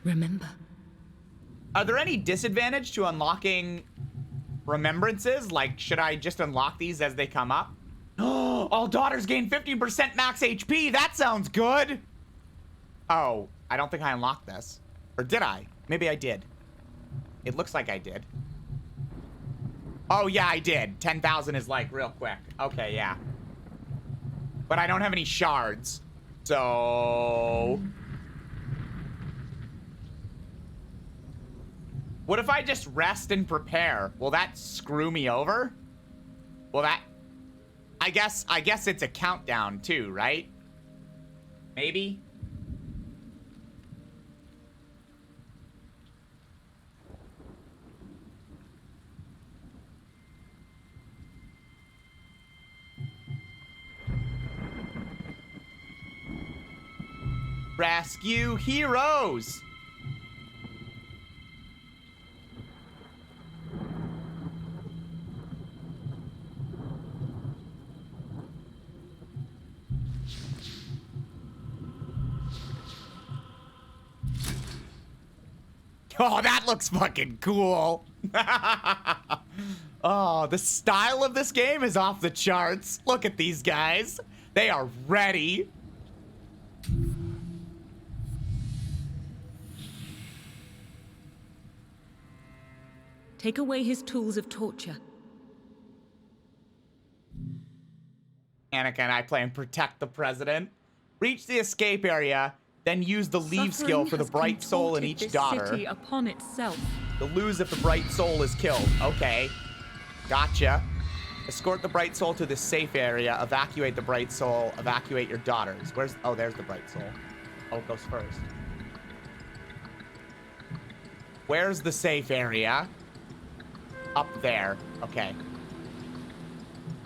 Remember. Are there any disadvantage to unlocking remembrances? Like, should I just unlock these as they come up? All daughters gain 15% max HP. That sounds good. Oh, I don't think I unlocked this. Or did I? Maybe I did. It looks like I did. Oh, yeah, I did. 10,000 is, like, real quick. Okay, yeah. But I don't have any shards. So... What if I just rest and prepare? Will that screw me over? Will that... I guess it's a countdown, too, right? Maybe? Rescue heroes! Oh, that looks fucking cool. Oh, the style of this game is off the charts. Look at these guys. They are ready. Take away his tools of torture. Annika and I play and protect the president. Reach the escape area, then use the leave skill for the bright soul in each daughter. City upon itself. The lose if the bright soul is killed. Okay. Gotcha. Escort the bright soul to the safe area. Evacuate the bright soul. Evacuate your daughters. Where's... Oh, there's the bright soul. Oh, it goes first. Where's the safe area? Up there. Okay.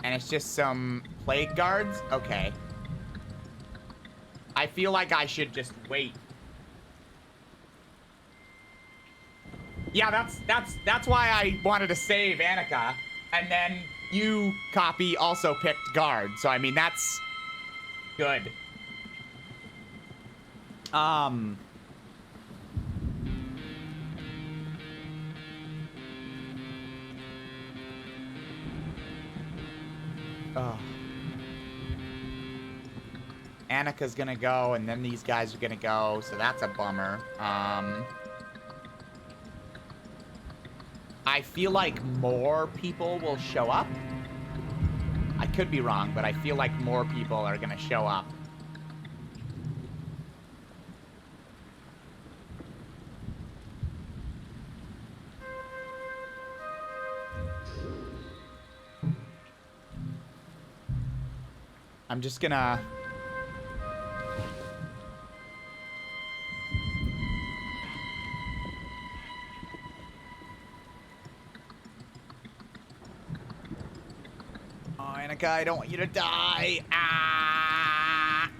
And it's just some plague guards? Okay. I feel like I should just wait. Yeah, that's why I wanted to save Annika. And then you, Copy, also picked guard. So, I mean, that's good. Oh. Annika's gonna go, and then these guys are gonna go, so that's a bummer. I feel like more people will show up. I could be wrong, but I feel like more people are gonna show up. I'm just gonna... Oh, Annika, I don't want you to die. Ah!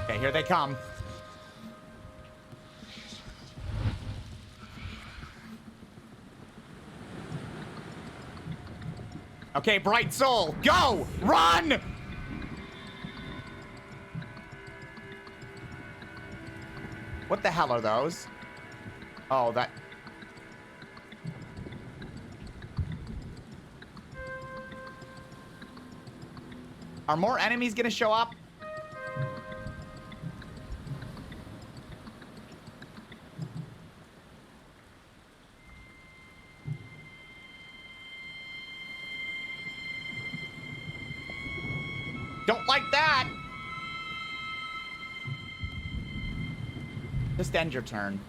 Okay, here they come. Okay, Bright Soul, go! Run! What the hell are those? Oh, that... Are more enemies gonna show up? Don't like that! Just end your turn.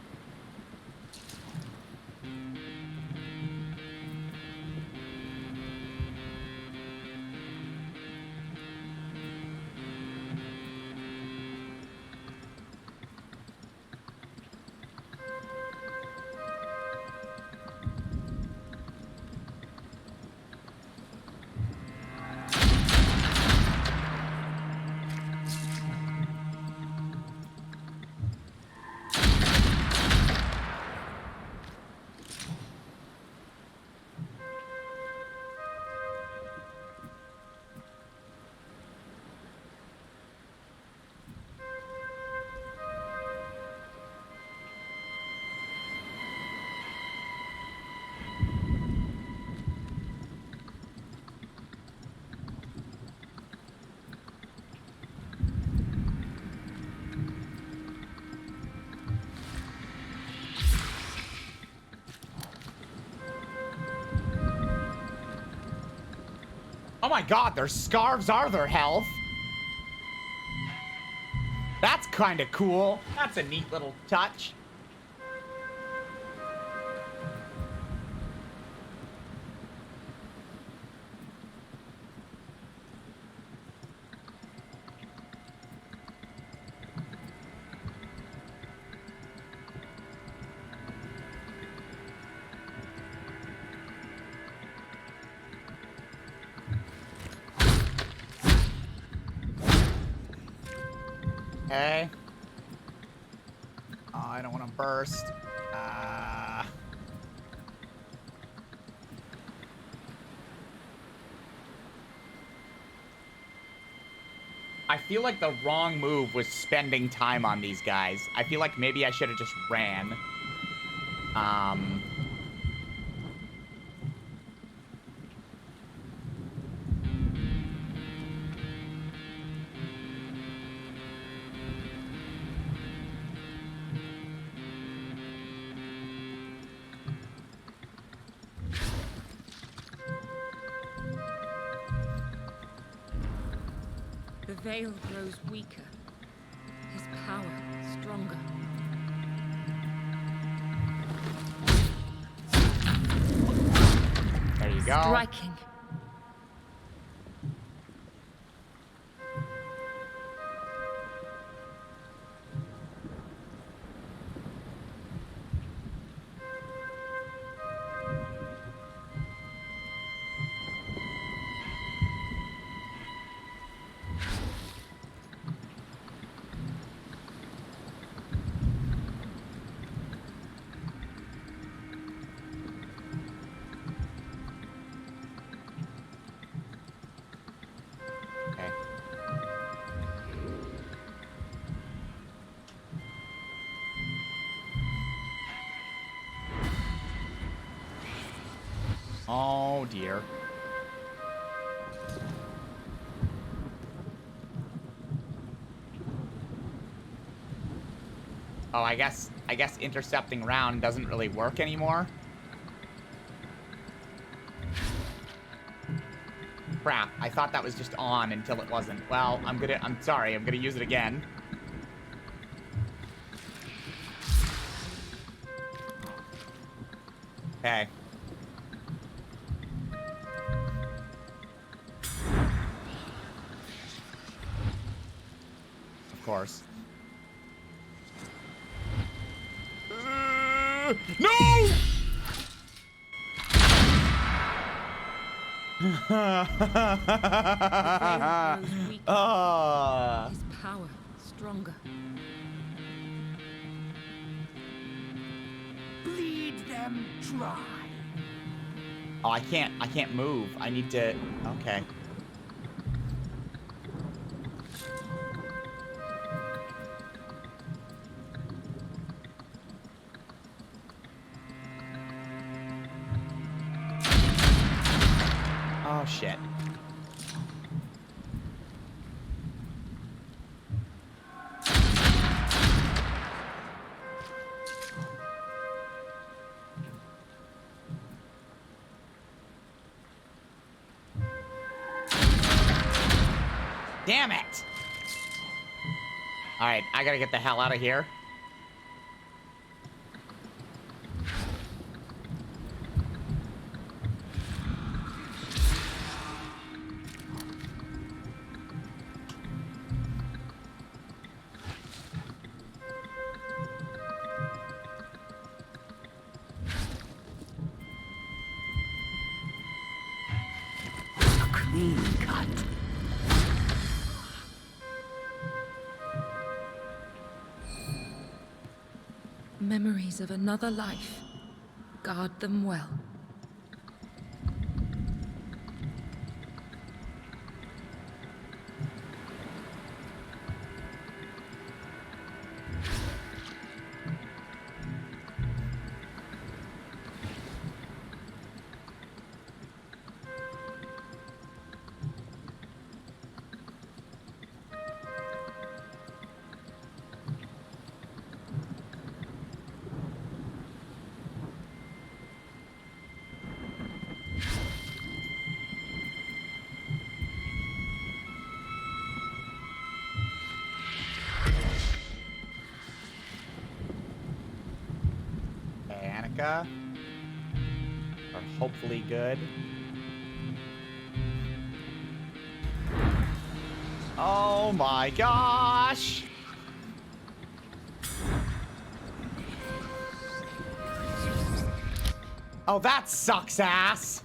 Oh my god, their scarves are their health. That's kind of cool. That's a neat little touch. Okay. Oh, I don't want to burst. I feel like the wrong move was spending time on these guys. I feel like maybe I should have just ran. The veil grows weaker, his power stronger. go. Striking. Okay. Oh dear. Oh, I guess intercepting round doesn't really work anymore. Crap, I thought that was just on until it wasn't. Well, I'm sorry, I'm gonna use it again. Okay. Of course. No! His power stronger. Bleed them dry. Oh, I can't move. I need to... Okay. Oh, shit. Damn it! Alright, I gotta get the hell out of here. Clean cut. Memories of another life. Guard them well. Annika. Are hopefully good. Oh my gosh! Oh, that sucks ass!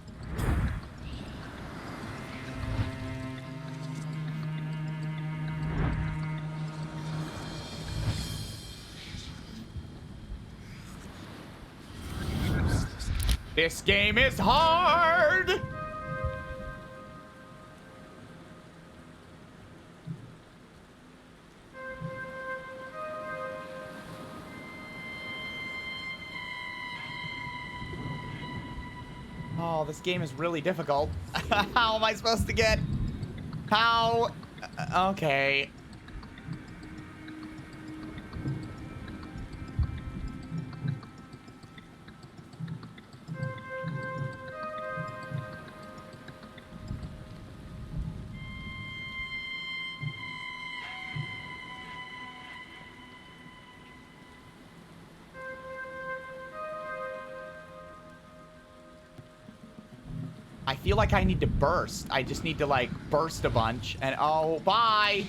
This game is hard! Oh, this game is really difficult. How am I supposed to get... How... Okay. feel like I need to burst. I just need to, like, burst a bunch. And, oh, bye!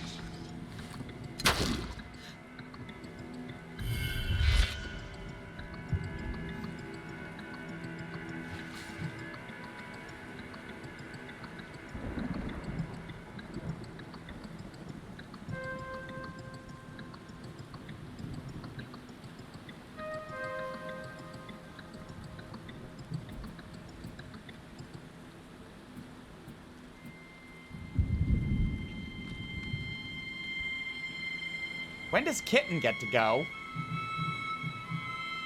When does Kitten get to go?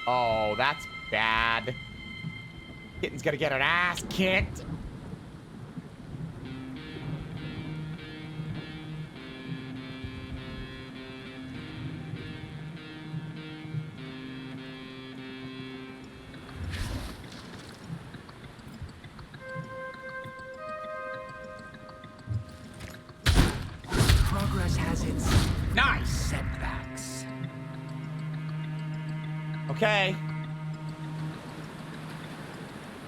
Oh, that's bad. Kitten's gonna get her ass kicked. Progress has its Nice! setbacks. Okay.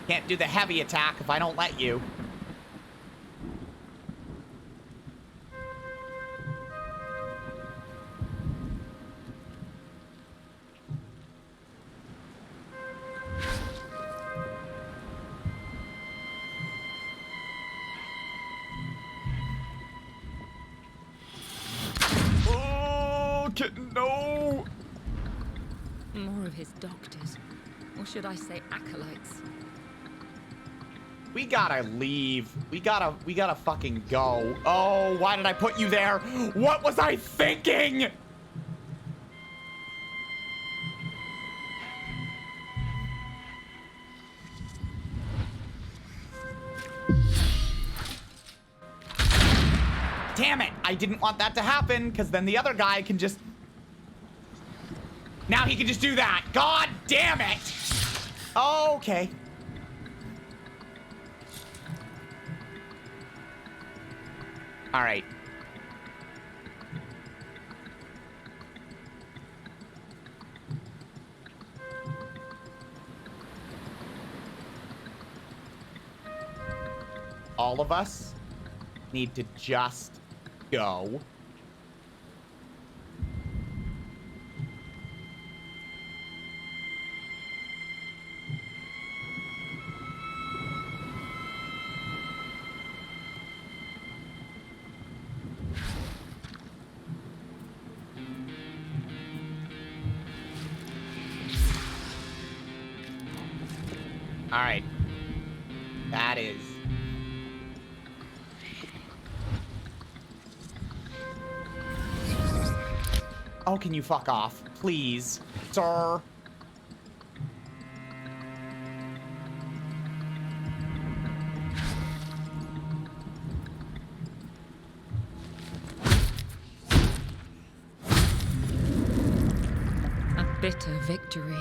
Can't do the heavy attack if I don't let you. Oh, Kitten, no! More of his doctors. Or should I say acolytes? We gotta leave. We gotta fucking go. Oh, why did I put you there? What was I thinking? Damn it! I didn't want that to happen, because then the other guy can just... Now he can just do that. God damn it! Okay. All right. All of us need to just go. All right. That is... Oh, can you fuck off? Please, sir. A bitter victory.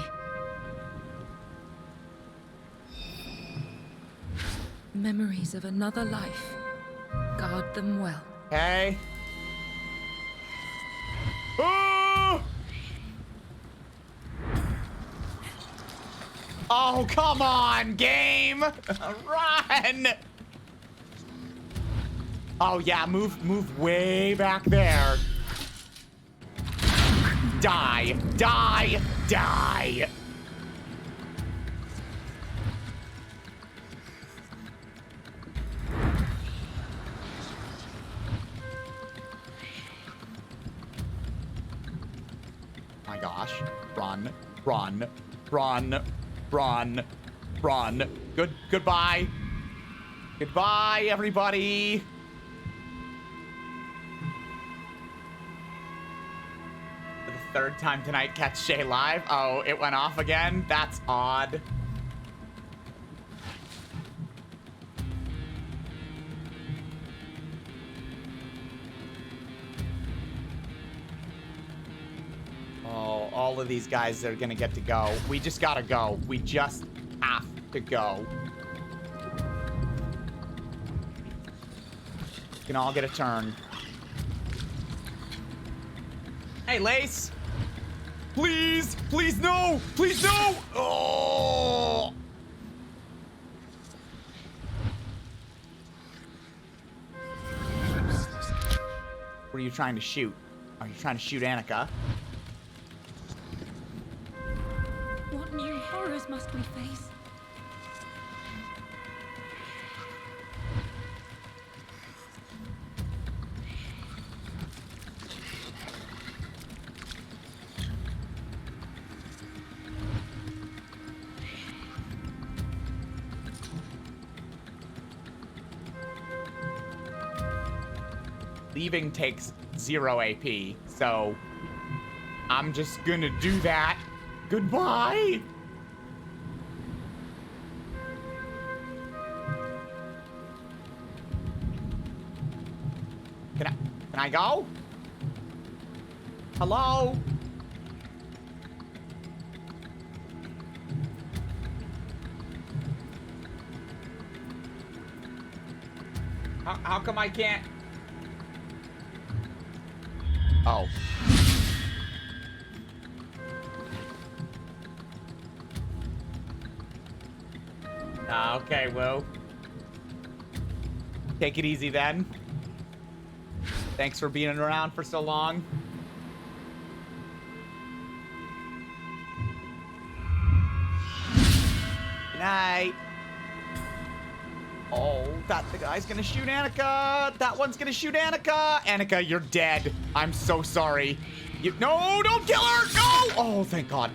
Memories of another life. Guard them well. Okay. Oh! Oh, come on, game! Run! Oh, yeah, move way back there. Die, die, die! My gosh. Run, run, run, run, run. Goodbye. Goodbye, everybody. For the third time tonight, catch Shay live. Oh, it went off again? That's odd. Oh, all of these guys are gonna get to go. We just gotta go. We just have to go. We can all get a turn. Hey, Lace! Please! Please, no! Please, no! Oh! trying to shoot? Are you trying to shoot Annika? What new horrors must we face? Leaving takes 0 AP, so I'm just gonna do that. Goodbye. Can I go? Hello? How come I can't? Oh. Okay, well. Take it easy then. Thanks for being around for so long. Good night. Oh, the guy's gonna shoot Annika. That one's gonna shoot Annika. Annika, you're dead. I'm so sorry. No, don't kill her. No. Oh, thank God.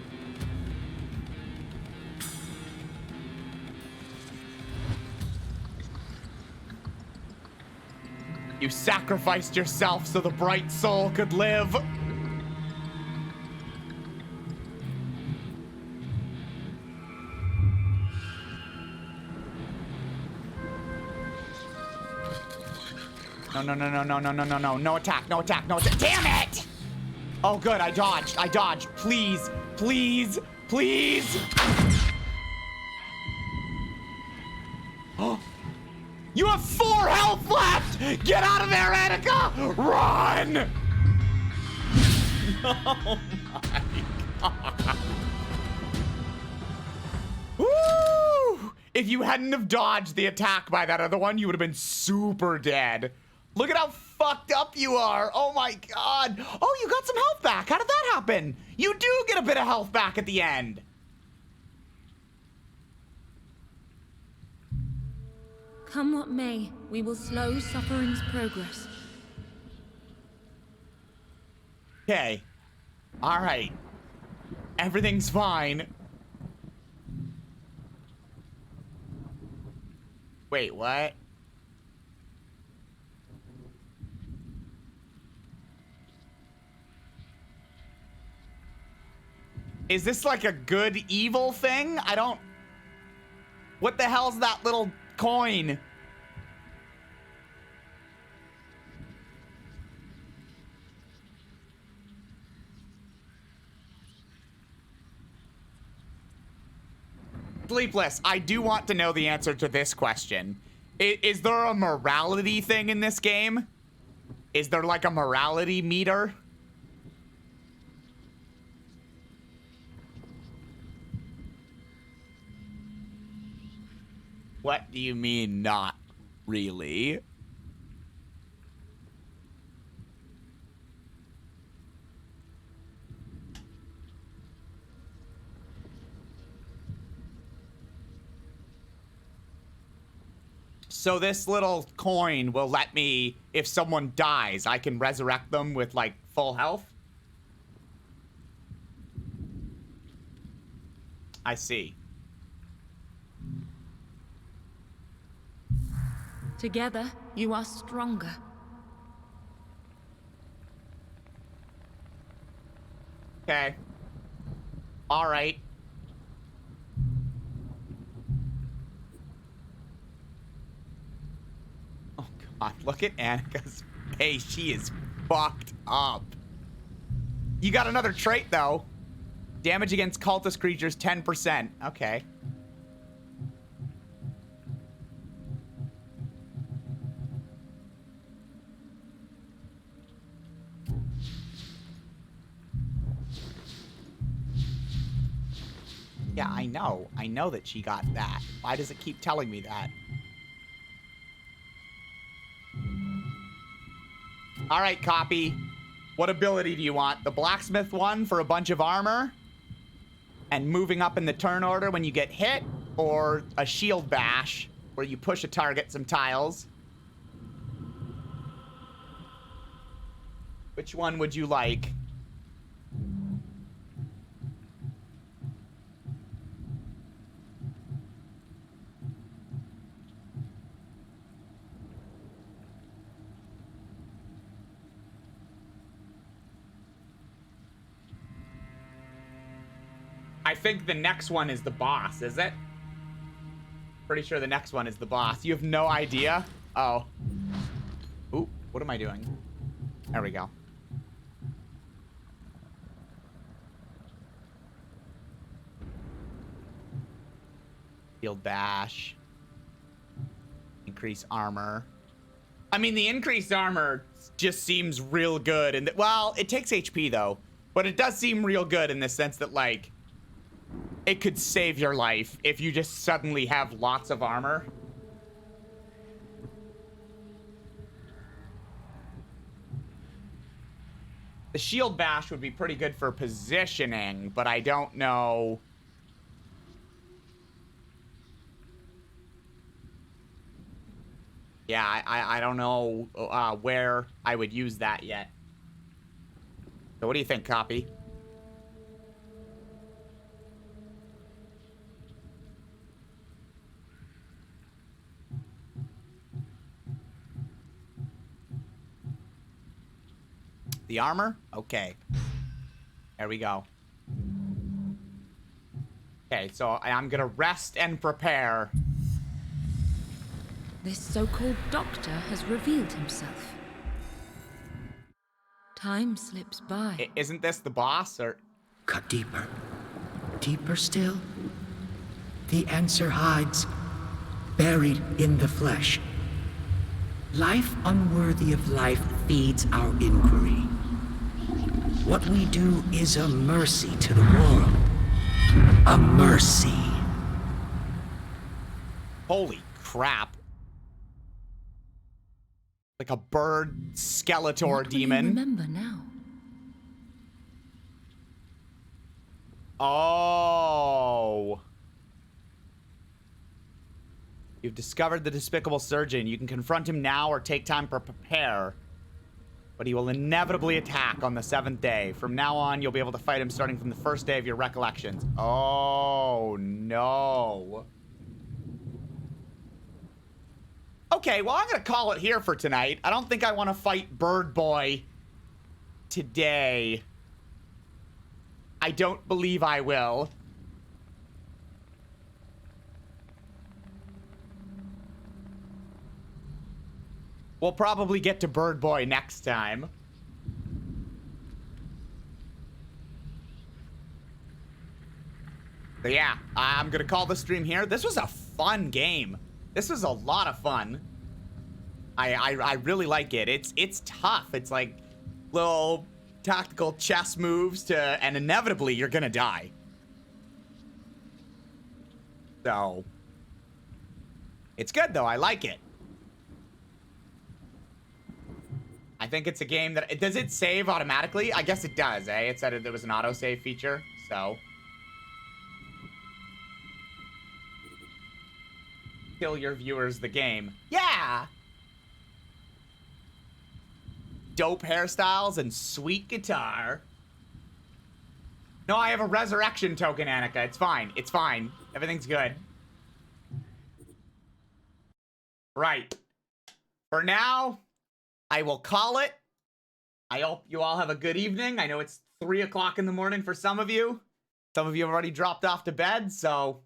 You sacrificed yourself so the bright soul could live. No. No attack. Damn it! Oh, good. I dodged. Please. Oh. You have 4 health left! Get out of there, Annika! Run! Oh my God. Woo! If you hadn't have dodged the attack by that other one, you would have been super dead. Look at how fucked up you are. Oh my God. Oh, you got some health back. How did that happen? You do get a bit of health back at the end. Come what may, we will slow suffering's progress. Okay. All right. Everything's fine. Wait, what? Is this like a good evil thing? I don't... What the hell's that little coin? Sleepless, I do want to know the answer to this question. Is there a morality thing in this game? Is there like a morality meter? What do you mean, not really? So this little coin will let me, if someone dies, I can resurrect them with, like, full health? I see. Together, you are stronger. Okay. All right. Oh, God. Look at Annika's face. She is fucked up. You got another trait, though. Damage against cultist creatures, 10%. Okay. Yeah, I know. I know that she got that. Why does it keep telling me that? All right, copy. What ability do you want? The blacksmith one for a bunch of armor and moving up in the turn order when you get hit, or a shield bash where you push a target some tiles? Which one would you like? I think the next one is the boss, is it? Pretty sure the next one is the boss. You have no idea? Oh. Ooh, what am I doing? There we go. Shield bash. Increase armor. I mean, the increased armor just seems real good. And well, it takes HP though, but it does seem real good in the sense that, like, it could save your life if you just suddenly have lots of armor. The shield bash would be pretty good for positioning, but I don't know. Yeah, I don't know where I would use that yet. So what do you think, copy? The armor? Okay. There we go. Okay, so I'm gonna rest and prepare. This so-called doctor has revealed himself. Time slips by. Isn't this the boss, or? Cut deeper. Deeper still. The answer hides, buried in the flesh. Life unworthy of life feeds our inquiry. What we do is a mercy to the world. A mercy. Holy crap. Like a bird Skeletor What will demon. you remember now? Oh. You've discovered the despicable surgeon. You can confront him now or take time to prepare. But he will inevitably attack on the 7th day. From now on, you'll be able to fight him starting from the first day of your recollections. Oh, no. Okay, well, I'm going to call it here for tonight. I don't think I want to fight Bird Boy today. I don't believe I will. We'll probably get to Bird Boy next time. But yeah, I'm gonna call the stream here. This was a fun game. This was a lot of fun. I really like it. It's tough. It's like little tactical chess moves to, and inevitably you're gonna die. So it's good though. I like it. I think it's a game that... Does it save automatically? I guess it does, eh? It said there was an autosave feature, so... Kill your viewers the game. Yeah! Dope hairstyles and sweet guitar. No, I have a resurrection token, Annika. It's fine. It's fine. Everything's good. Right. For now... I will call it. I hope you all have a good evening. I know it's 3 o'clock in the morning for some of you. Some of you have already dropped off to bed, so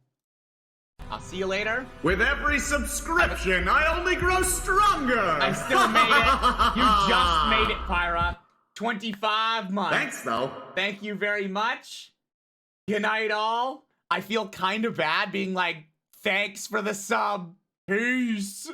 I'll see you later. With every subscription, I only grow stronger. I still made it. You just made it, Pyra. 25 months. Thanks, though. Thank you very much. Good night, all. I feel kind of bad being like, thanks for the sub. Peace.